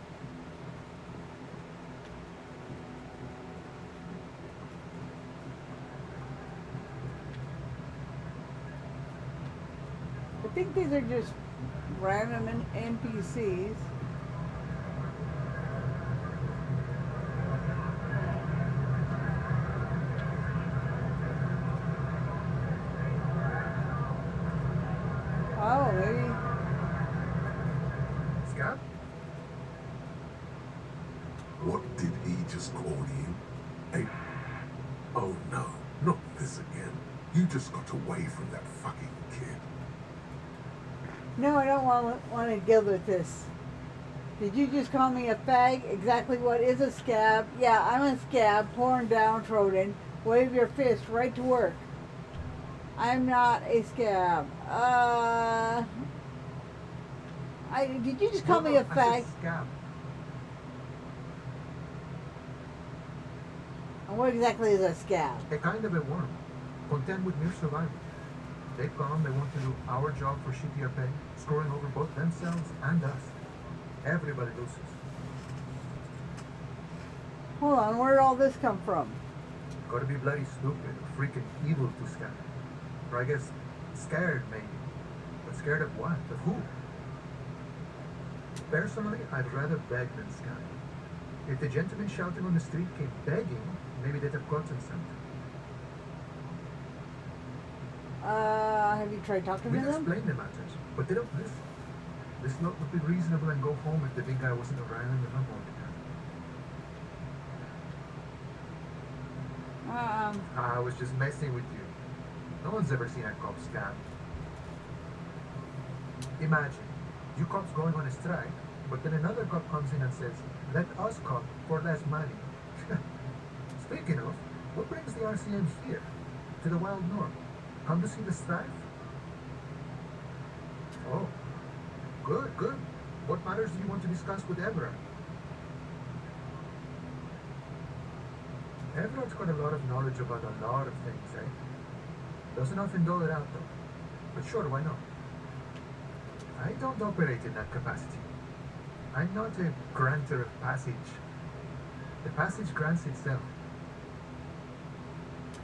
I think these are just random NPCs. Oh, maybe. Scott? What did he just call you? Hey. Oh no, not this again. You just got away from that fucking kid. No, I don't want to deal with this. Did you just call me a fag? Exactly what is a scab? Yeah, I'm a scab, porn downtrodden. Wave your fist right to work. I'm not a scab. Did you just call me a fag? Scab. And what exactly is a scab? A kind of a worm, content with mere survival. They come, they want to do our job for shittier pay, screwing over both themselves and us. Everybody loses. Hold on, where did all this come from? Gotta be bloody stupid, or freaking evil to scab. Or I guess scared maybe. But scared of what? Of who? Personally, I'd rather beg than scab. If the gentleman shouting on the street came begging, maybe they'd have gotten something. Have you tried talking We to them? explain the matters, but they don't listen. This lot would be reasonable and go home if the big guy wasn't around and up all the time. I was just messing with you. No one's ever seen a cop scam. Imagine, you cops going on a strike, but then another cop comes in and says, let us cop for less money. Speaking of, what brings the RCM here? To the wild north? Come to see the strife? Oh, good, good. What matters do you want to discuss with Everett? Everett's got a lot of knowledge about a lot of things, eh? Doesn't often dole it out, though. But sure, why not? I don't operate in that capacity. I'm not a granter of passage. The passage grants itself.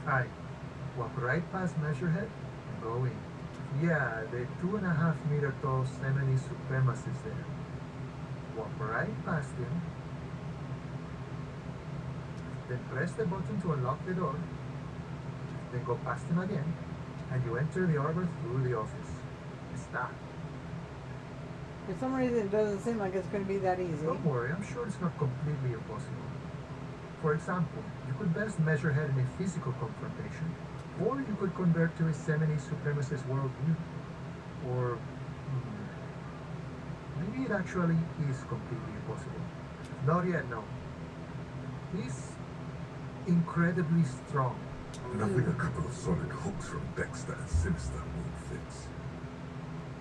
I walk right past Measurehead and go in. Yeah, the 2.5-meter tall Semini supremacist there. Walk right past him. Then press the button to unlock the door. Then go past him again, and you enter the arbor through the office. Está. For some reason, it doesn't seem like it's going to be that easy. Don't worry, I'm sure it's not completely impossible. For example, you could best measure head in a physical confrontation, or you could convert to a semi-supremacist worldview. Or maybe it actually is completely impossible. Not yet, no. He's incredibly strong. Nothing a couple of solid hooks from Dexter and Sinister won't fix.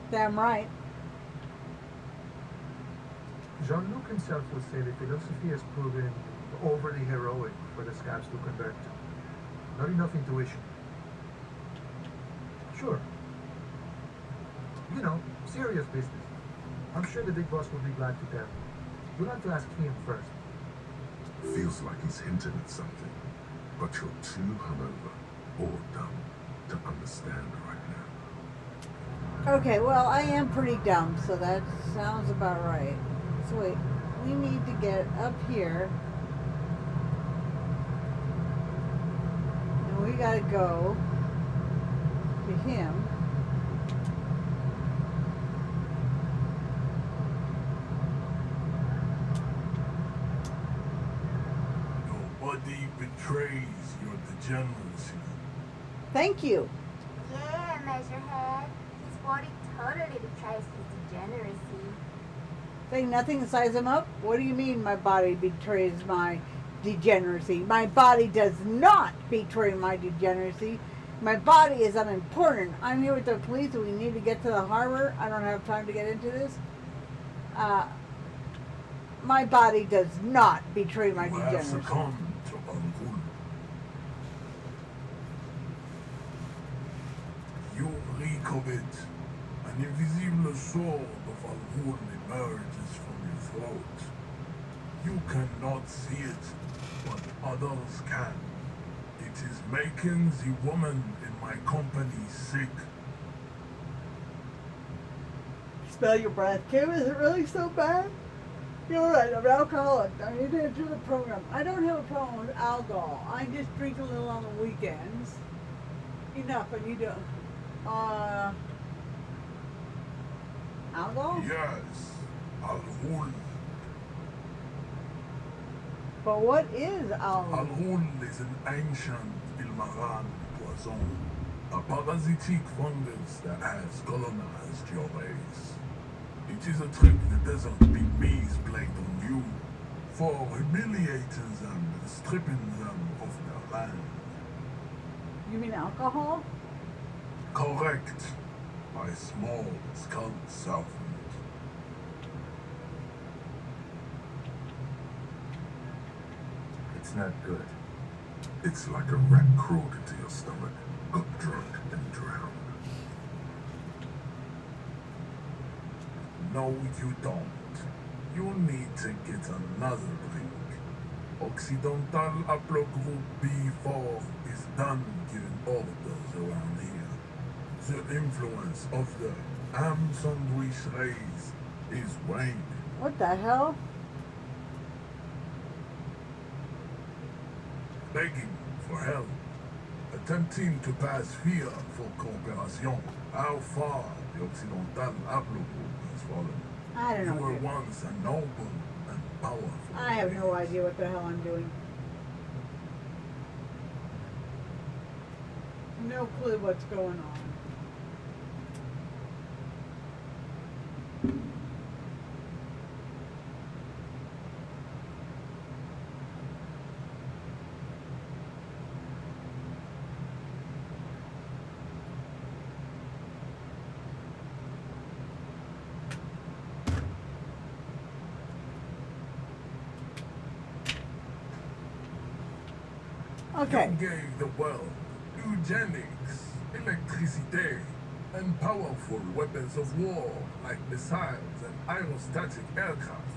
Damn right. Jean-Luc himself would say the philosophy has proven overly heroic for the scabs to convert to. Not enough intuition. Sure. You know, serious business. I'm sure the big boss will be glad to tell you. You'll have to ask him first. Feels like he's hinting at something, but you're too hungover or dumb to understand right now. Okay, well, I am pretty dumb, so that sounds about right. So wait, we need to get up here. And we gotta go to him. Nobody betrays your degeneracy. Thank you. Yeah, Measurehead. His body totally betrays his degeneracy. Saying nothing to size him up? What do you mean my body betrays my degeneracy? My body does not betray my degeneracy. My body is unimportant. I'm here with the police and we need to get to the harbor. I don't have time to get into this. My body does not betray my You have degeneracy. succumbed to Angul. You reek of it. An invisible sword of Angul emerges from your throat. You cannot see it, but others can. It is making the woman in my company sick. Smell your breath. Kim, is it really so bad? You're right, I'm an alcoholic. I need to enter the program. I don't have a problem with alcohol. I just drink a little on the weekends. Enough, and you don't. Alcohol? Yes, Al-Ghul. But what is alcohol? Al-Ghul is an ancient Ilmaran poison, a parasitic fungus that has colonized your race. It is a trick the desert pygmies played on you for humiliating them and stripping them of their land. You mean alcohol? Correct. My small skull servant. It's not good. It's like a rat crawled into your stomach, got drunk and drowned. No, you don't. You need to get another drink. Occidental Haplogroup B4 is done giving orders around here. The influence of the ham sandwich race is waning. What the hell? Begging for help. Attempting to pass fear for cooperation. How far the Occidental haplogroup has fallen. I don't You know. were What once a noble and powerful. I have no race. idea what the hell I'm doing. No clue what's going on. Okay. You gave the world eugenics, electricity, and powerful weapons of war like missiles and aerostatic aircraft.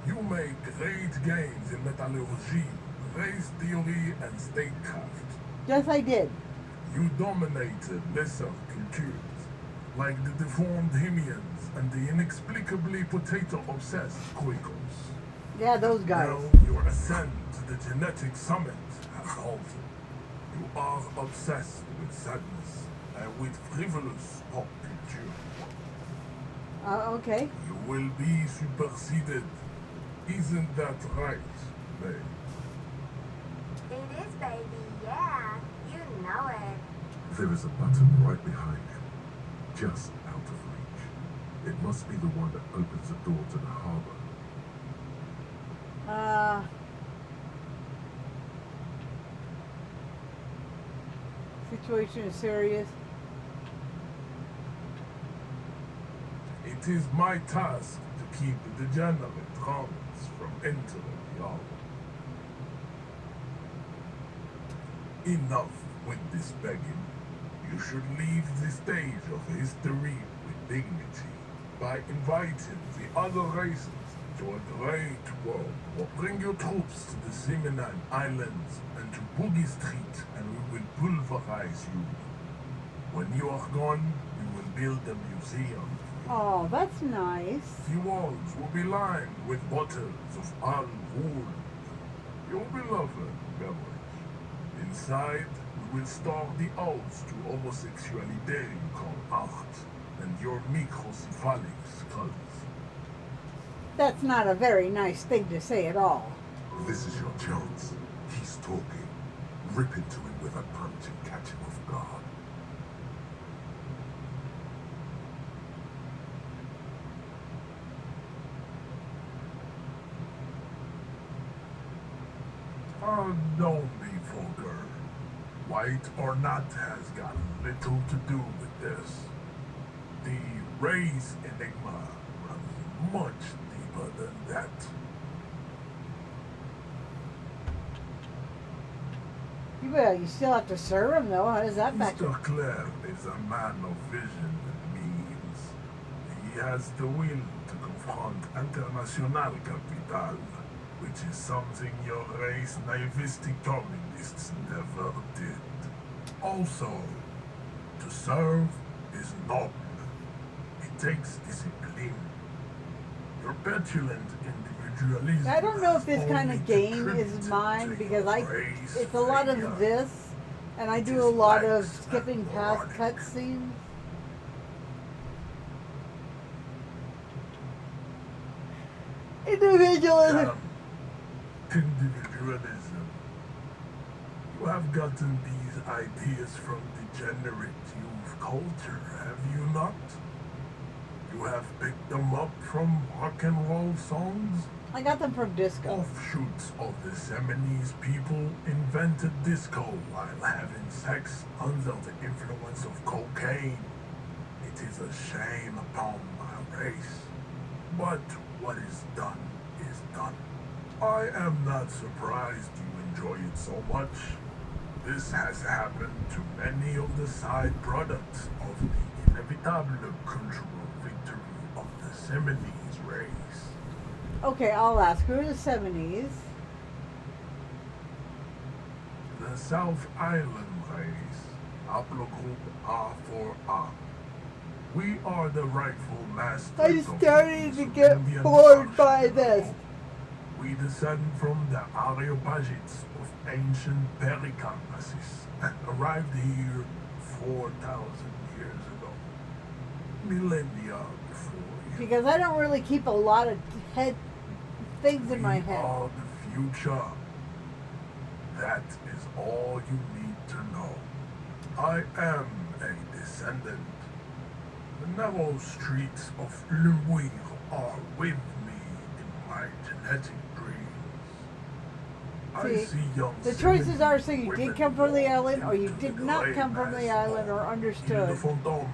You made great gains in metallurgy, race theory, and statecraft. Yes, I did. You dominated lesser cultures, like the deformed Hemians and the inexplicably potato-obsessed Quakers. Yeah, those guys. Now your ascent to the genetic summit has halted. You are obsessed with sadness and with frivolous pop culture. Okay. You will be superseded. Isn't that right, May? It is, baby, yeah. You know it. There is a button right behind him, just out of reach. It must be the one that opens the door to the harbor. Situation is serious. It is my task to keep the degenerate Hans from entering the harbor. Enough with this begging. You should leave the stage of history with dignity by inviting the other races to a great war. Or bring your troops to the Seminine Islands and to Boogie Street, and we will pulverize you. When you are gone, we will build a museum. Oh, that's nice. The walls will be lined with bottles of al wool, your beloved beverage. Inside, we will starve the odes to homosexuality called art and your microcephalic skulls. That's not a very nice thing to say at all. This is your chance. He's talking. Rip into him with a punch and catch him off guard. Oh, don't be vulgar. White or not has got little to do with this. The race enigma runs much deeper than that. You still have to serve him, though. How does that factor? Mr. Clare is a man of vision and means. He has the will to confront international capital, which is something your race naivistic communists never did. Also, to serve is noble. It takes discipline. Your petulant individualism. I don't know if this has kind only of game is contributed mine to because your race it's a lot failure. of this, and I It do is a lot of less skipping than past moronic. cutscenes. Individualism. Individualism. You have gotten these ideas from degenerate youth culture, have you not? You have picked them up from rock and roll songs? I got them from disco. Offshoots of the Seminoles people invented disco while having sex under the influence of cocaine. It is a shame upon my race. But what is done is done. I am not surprised you enjoy it so much. This has happened to many of the side products of the inevitable cultural victory of the Seminoles race. Okay, I'll ask. Who are the 70s? The South Island race, haplogroup R4R. We are the rightful masters I'm of starting the to get Indian bored by archipelago. this. We descend from the Areopagites of ancient Pericamasis and arrived here 4,000 years ago. millennia before you. Because I don't really keep a lot of head things in my We head. are the future. That is all you need to know. I am a descendant. The narrow streets of Elysium are with me in my genetic dreams. I See, see young the choices are so you women did come from the walk island or you into did the not gray come from the mass island or of understood. Ildefonso,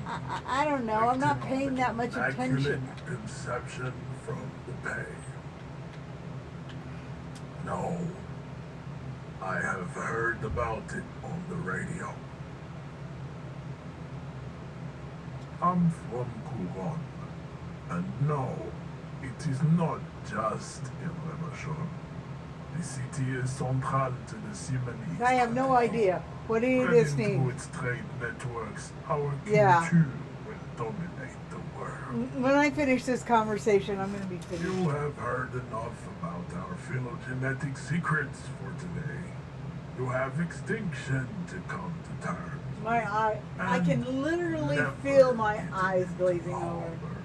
I don't know. I'm not waiting on paying the that much immaculate attention. conception from the bay. No, I have heard about it on the radio. I'm from Kuron, and no, it is not just in Remershon. The city is central to the Simony. I have no idea. What are you Through listening? its trade networks, our Yeah. culture will dominate the world. When I finish this conversation, I'm going to be finished. You have heard enough about our phylogenetic secrets for today. You have extinction to come to terms. My eye, I And can literally never feel my get eyes into glazing our over.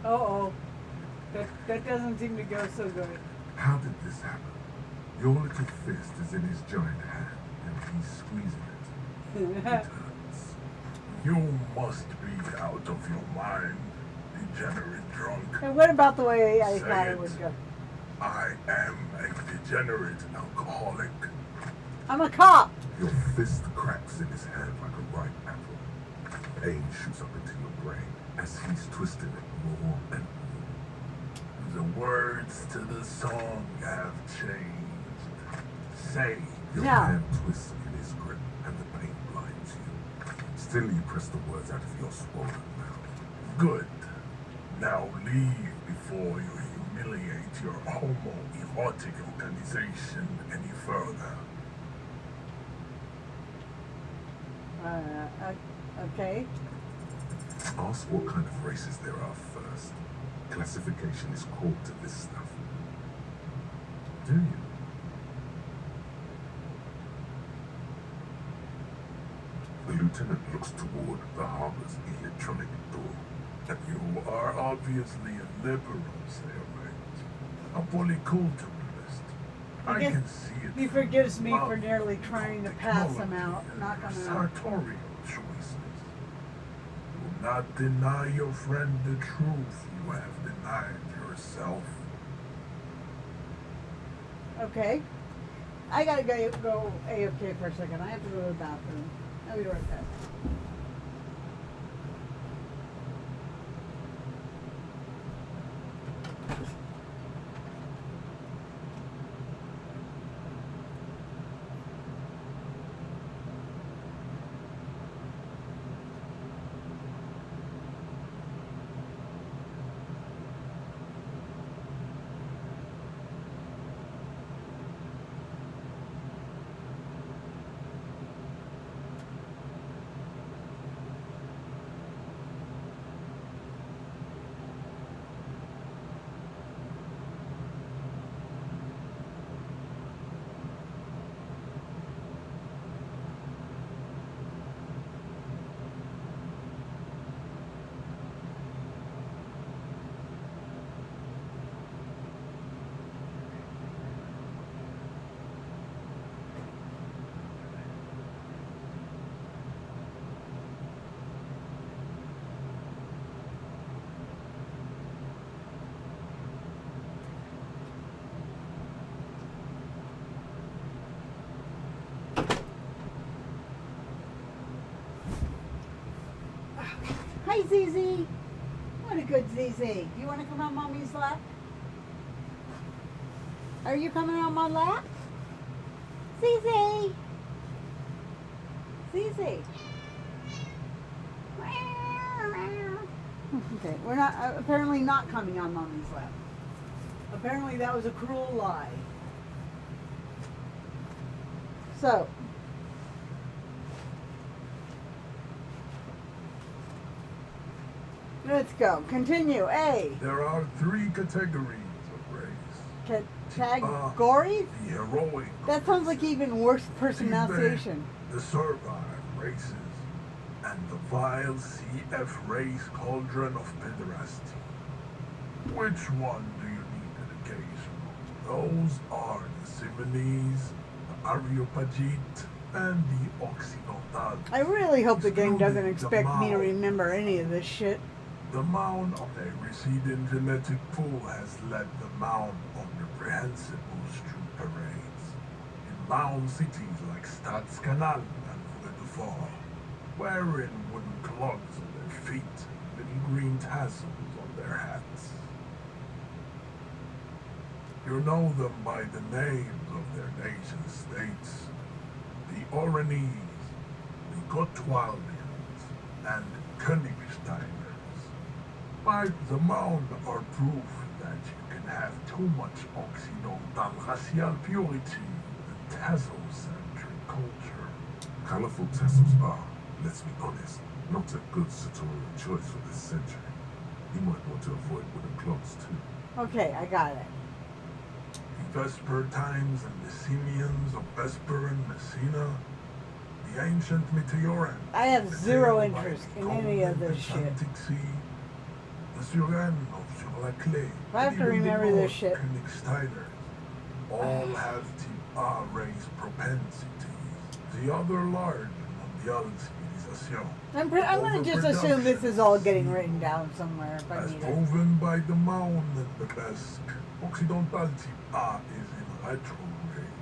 Uh-oh. That doesn't seem to go so good. How did this happen? Your little fist is in his giant hand, and he's squeezing it. It hurts. You must be out of your mind, degenerate drunk. And what about the way I Say thought it it. would go? I am a degenerate alcoholic. I'm a cop. Your fist cracks in his hand like a ripe apple. Pain shoots up into your brain as he's twisting it more and more. The words to the song have changed. Say, Your No. hand twists in his grip, and the pain blinds you. Still, you press the words out of your swollen mouth. good. Now leave before you humiliate your homoerotic organization any further. Okay. Ask what kind of races there are first. Classification is core to this stuff. Do you? The lieutenant looks toward the harbor's electronic door. And you are obviously a liberal, Sailmate. A polyculturalist. I guess can see it. He from forgives me above for nearly trying to pass him technology out. and Not your gonna. sartorial choices. Do not deny your friend the truth you have denied yourself. Okay. I gotta go AFK for a second. I have to go to the bathroom. I'll be right back. Hi, ZZ. What a good ZZ. You want to come on Mommy's lap? Are you coming on my lap? ZZ. ZZ. Okay, we're not apparently not coming on Mommy's lap. Apparently that was a cruel lie. So, Let's go. Continue. A. There are 3 categories of race. Categories? The heroic. That sounds like races, even worse Tipe, pronunciation. the servile races, and the vile CF race cauldron of pederasty. Which one do you need education? Those are the Simonese, the Areopagite, and the Occidental. I really hope the game doesn't excluding expect me to Mao. remember any of this shit. The mound of a receding genetic pool has led the mound on reprehensible street parades. In mound cities like Stadskanal and Vredefort, wearing wooden clogs on their feet and little green tassels on their hats. You know them by the names of their nation states. The Oranese, the Gotwaldians, and Königsteiners. By the mound are proof that you can have too much Occidental racial purity and tassel-centric culture. Colorful tassels are, let's be honest, not a good sartorial choice for this century. You might want to avoid wooden clogs too. Okay, I got it. The Vespertines and Messenians of Vesper and Messina, the ancient Meteorans. I have the zero tale by interest the in any of golden this shit. Atlantic Sea, the Suren of Sur-la-Clé. I have to remember this shit. Königsteiners all have Type A race propensities. The other large mondial civilization. I'm going to just assume this is all getting written down somewhere if I As need it. proven by the Mound and the Basque, Occidental Type A is in retrograde.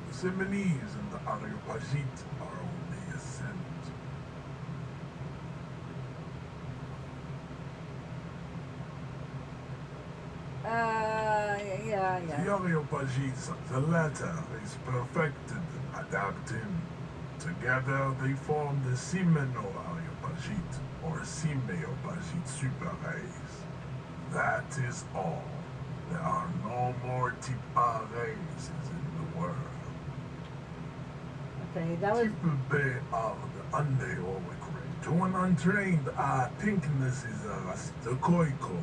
The Simonese and the Areopagite are on the ascent. Yeah. The Areopagites, the latter is perfected and adapting. Together they form the Simeno-Areopagite or Simeopagite super race. That is all. There are no more Type A races in the world. Okay, that was... Type B are the unheroic race. To an untrained eye, pinkness is a Rastokoiko.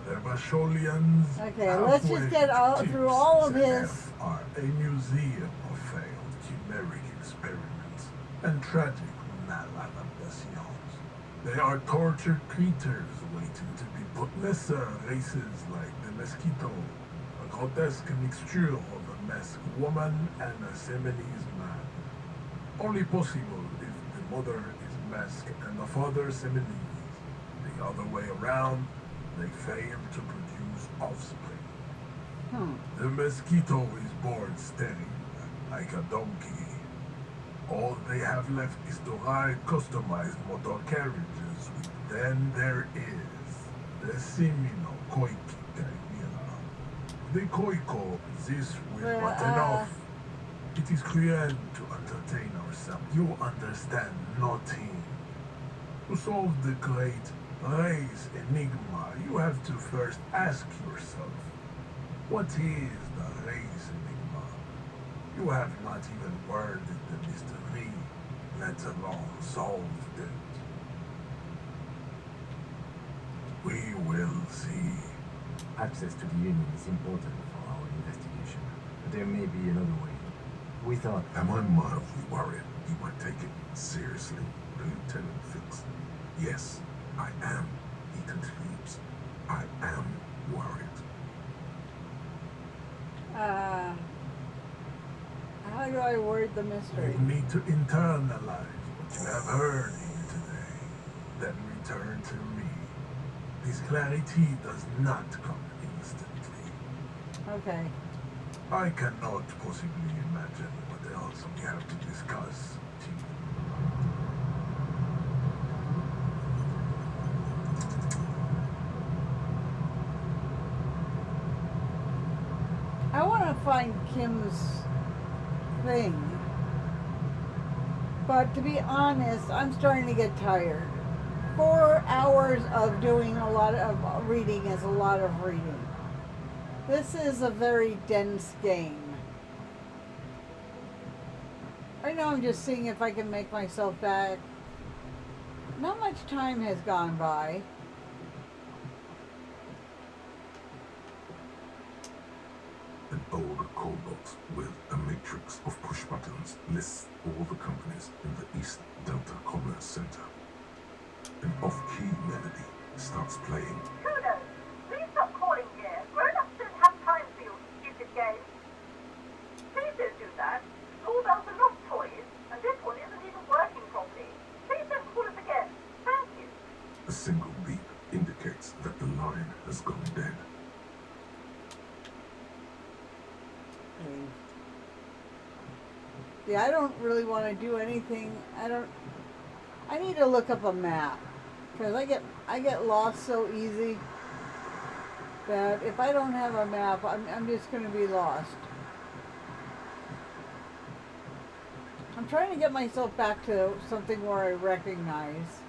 The Vasholians. Okay, let's just get through all of his. Are a museum of failed chimeric experiments and tragic maladaptations. They are tortured creatures waiting to be put. Lesser races like the Mosquito, a grotesque mixture of a masked woman and a Simonese man. Only possible if the mother is masked and the father Simonese. The other way around, they fail to produce offspring. The mosquito is born sterile, like a donkey. All they have left is to ride customized motor carriages. Then there is the Simino Koiki Kaimira. The Koiko exists with but enough. It is cruel to entertain ourselves. You understand nothing. To solve the great race enigma, you have to first ask yourself, what is the race enigma? You have not even worded the mystery, let alone solved it. We will see. Access to the Union is important for our investigation, but there may be another way. We thought... Am I mildly worried you might take it seriously, Lieutenant Fix? Yes, I am. He concludes. I am worried. How do I word the mystery? You need to internalize what you have heard here today, then return to me. This clarity does not come instantly. Okay. I cannot possibly imagine what else we have to discuss. I want to find Kim's thing. But to be honest, I'm starting to get tired. 4 hours of doing a lot of reading is a lot of reading. This is a very dense game. Right now I'm just seeing if I can make myself back. Not much time has gone by. box with a matrix of push buttons lists all the companies in the East Delta Commerce Center. An off-key melody starts playing. Kudos! Please stop calling here. Grown-ups don't have time for your stupid games. Please don't do that. Doorbells are not toys, and this one isn't even working properly. Please don't call us again. Thank you. A single beep indicates that the line has gone dead. Yeah, I don't really want to do anything. I need to look up a map because I get lost so easy that if I don't have a map, I'm just going to be lost. I'm trying to get myself back to something where I recognize.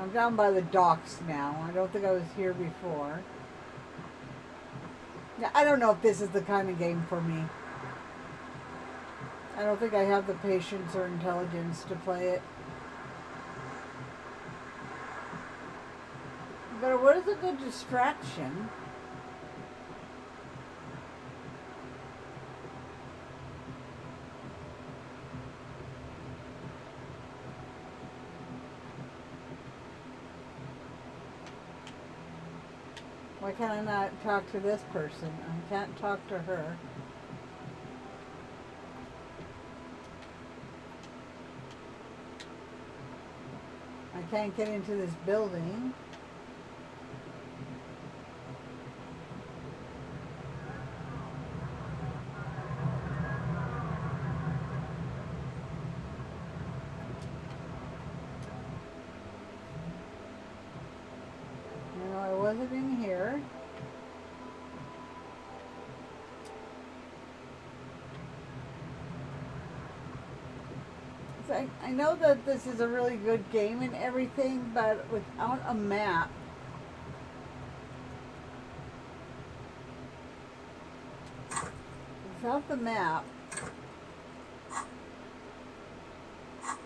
I'm down by the docks now. I don't think I was here before. Yeah, I don't know if this is the kind of game for me. I don't think I have the patience or intelligence to play it. But what is a good distraction? Why can't I not talk to this person? I can't talk to her. I can't get into this building. No, I wasn't in here. I know that this is a really good game and everything, but without a map, without the map,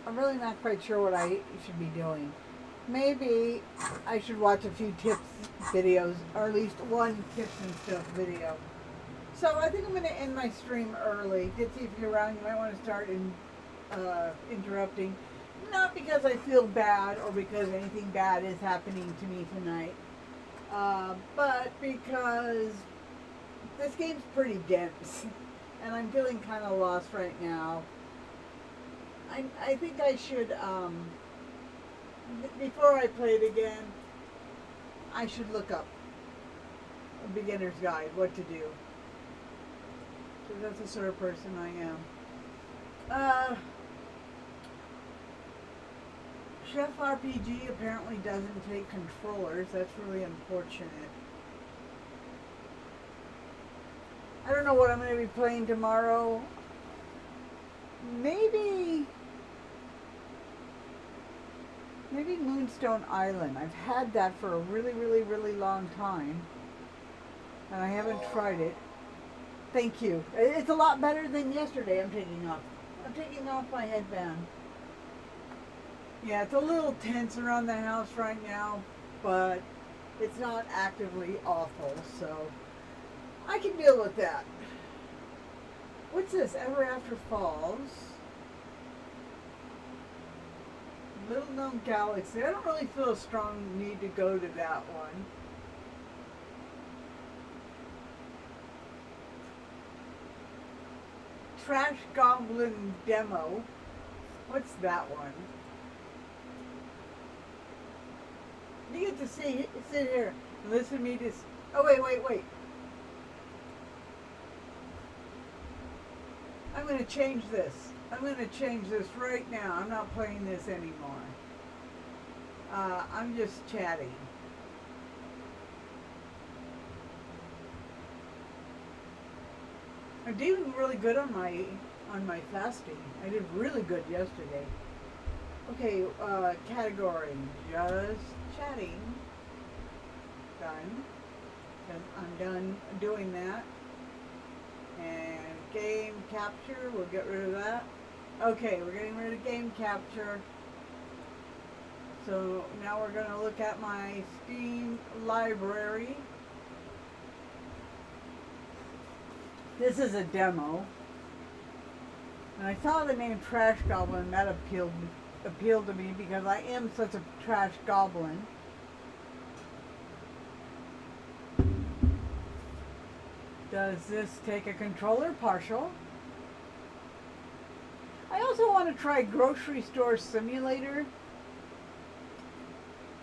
I'm really not quite sure what I should be doing. Maybe I should watch a few tips videos, or at least one tips and stuff video. So I think I'm going to end my stream early. Ditsy, if you're around, you might want to start interrupting. Not because I feel bad or because anything bad is happening to me tonight, but because this game's pretty dense and I'm feeling kind of lost right now. I think I should, before I play it again, I should look up a beginner's guide, what to do. So that's the sort of person I am. Chef RPG apparently doesn't take controllers. That's really unfortunate. I don't know what I'm going to be playing tomorrow. Maybe Moonstone Island. I've had that for a really, really, really long time, and I haven't tried it. Thank you. It's a lot better than yesterday. I'm taking off my headband. Yeah, it's a little tense around the house right now, but it's not actively awful, so I can deal with that. What's this? Ever After Falls. Little Known Galaxy. I don't really feel a strong need to go to that one. Trash Goblin Demo. What's that one? You get to sit here and listen to me just... Oh, wait. I'm going to change this. I'm going to change this right now. I'm not playing this anymore. I'm just chatting. I'm doing really good on my fasting. I did really good yesterday. Okay, category, just chatting. Done. I'm done doing that. And game capture, we'll get rid of that. Okay, we're getting rid of game capture. So now we're going to look at my Steam library. This is a demo. And I saw the name Trash Goblin. That appealed to me because I am such a trash goblin. Does this take a controller? Partial. I also want to try Grocery Store Simulator.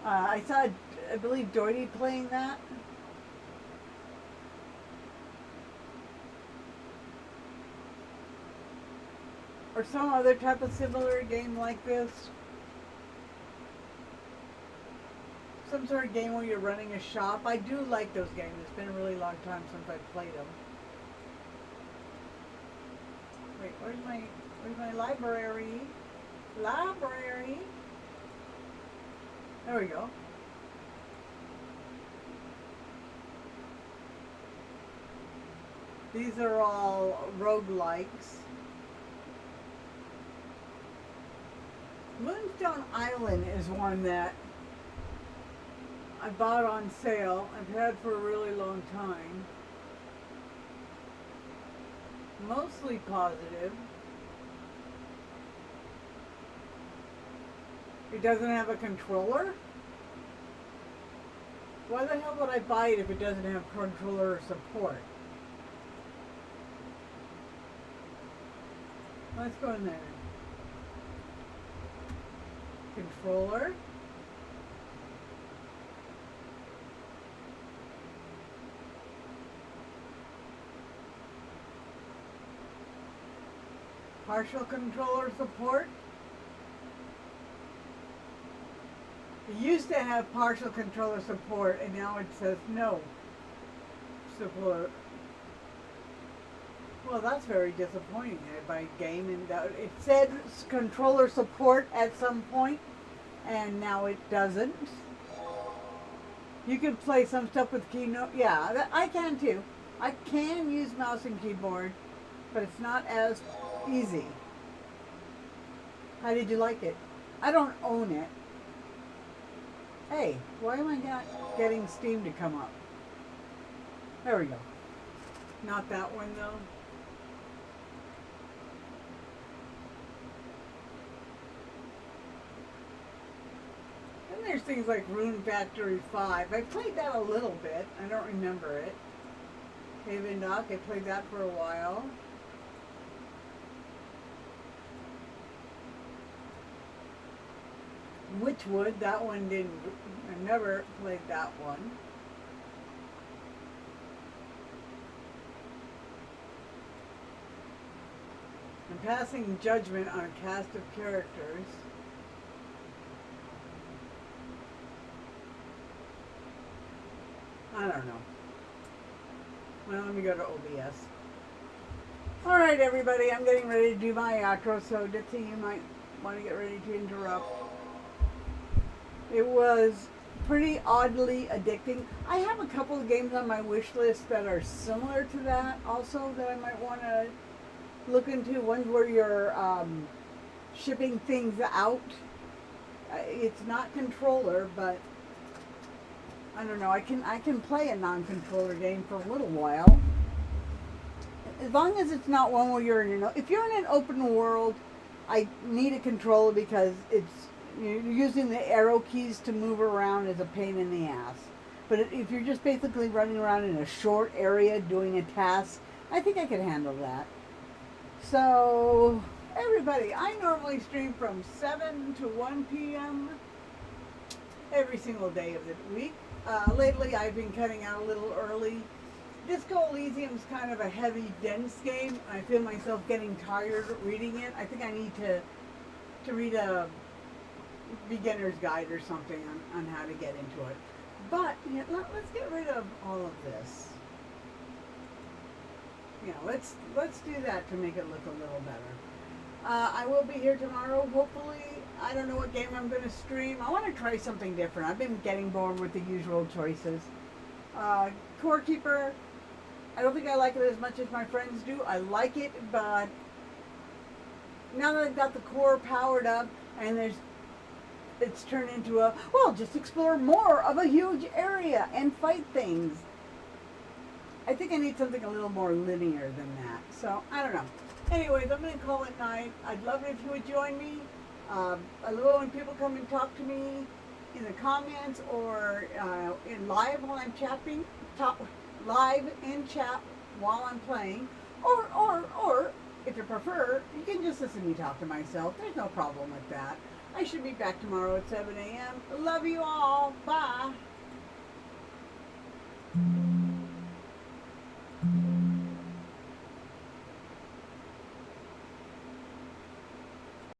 I saw, I believe, Doherty playing that. Or some other type of similar game like this. Some sort of game where you're running a shop. I do like those games. It's been a really long time since I've played them. Wait, where's my library? Library. There we go. These are all roguelikes. Moonstone Island is one that I bought on sale. I've had for a really long time. Mostly positive. It doesn't have a controller? Why the hell would I buy it if it doesn't have controller support? Let's go in there. Controller. Partial controller support. It used to have partial controller support and now it says no support. Well, that's very disappointing. I buy a game and it said controller support at some point and now it doesn't. You can play some stuff with keynote. Yeah, I can too. I can use mouse and keyboard, but it's not as easy. How did you like it? I don't own it. Hey, why am I not getting Steam to come up? There we go. Not that one though. Then there's things like Rune Factory 5. I played that a little bit. I don't remember it. Haven Dock, I played that for a while. Witchwood, that one didn't, I never played that one. I'm passing judgment on a cast of characters. I don't know. Well, let me go to OBS. Alright everybody, I'm getting ready to do my outro, so Dixie, you might want to get ready to interrupt. It was pretty oddly addicting. I have a couple of games on my wish list that are similar to that also that I might want to look into. Ones where you're shipping things out. It's not controller, but I don't know. I can play a non-controller game for a little while. As long as it's not one where you're in if you're in an open world, I need a controller because you're using the arrow keys to move around is a pain in the ass. But if you're just basically running around in a short area doing a task, I think I could handle that. So, everybody, I normally stream from 7 to 1 p.m. every single day of the week. Lately, I've been cutting out a little early. Disco Elysium is kind of a heavy, dense game. I feel myself getting tired reading it. I think I need to read a beginner's guide or something on how to get into it. But let's get rid of all of this. Let's do that to make it look a little better. I will be here tomorrow, hopefully. I don't know what game I'm going to stream. I want to try something different. I've been getting bored with the usual choices. Core Keeper, I don't think I like it as much as my friends do. I like it, but now that I've got the core powered up and it's turned into just explore more of a huge area and fight things. I think I need something a little more linear than that. So I don't know. Anyways, I'm going to call it night. I'd love it if you would join me. I love it when people come and talk to me in the comments or in live while I'm chatting, live in chat while I'm playing, or if you prefer, you can just listen to me talk to myself. There's no problem with that. I should be back tomorrow at 7 a.m. Love you all. Bye.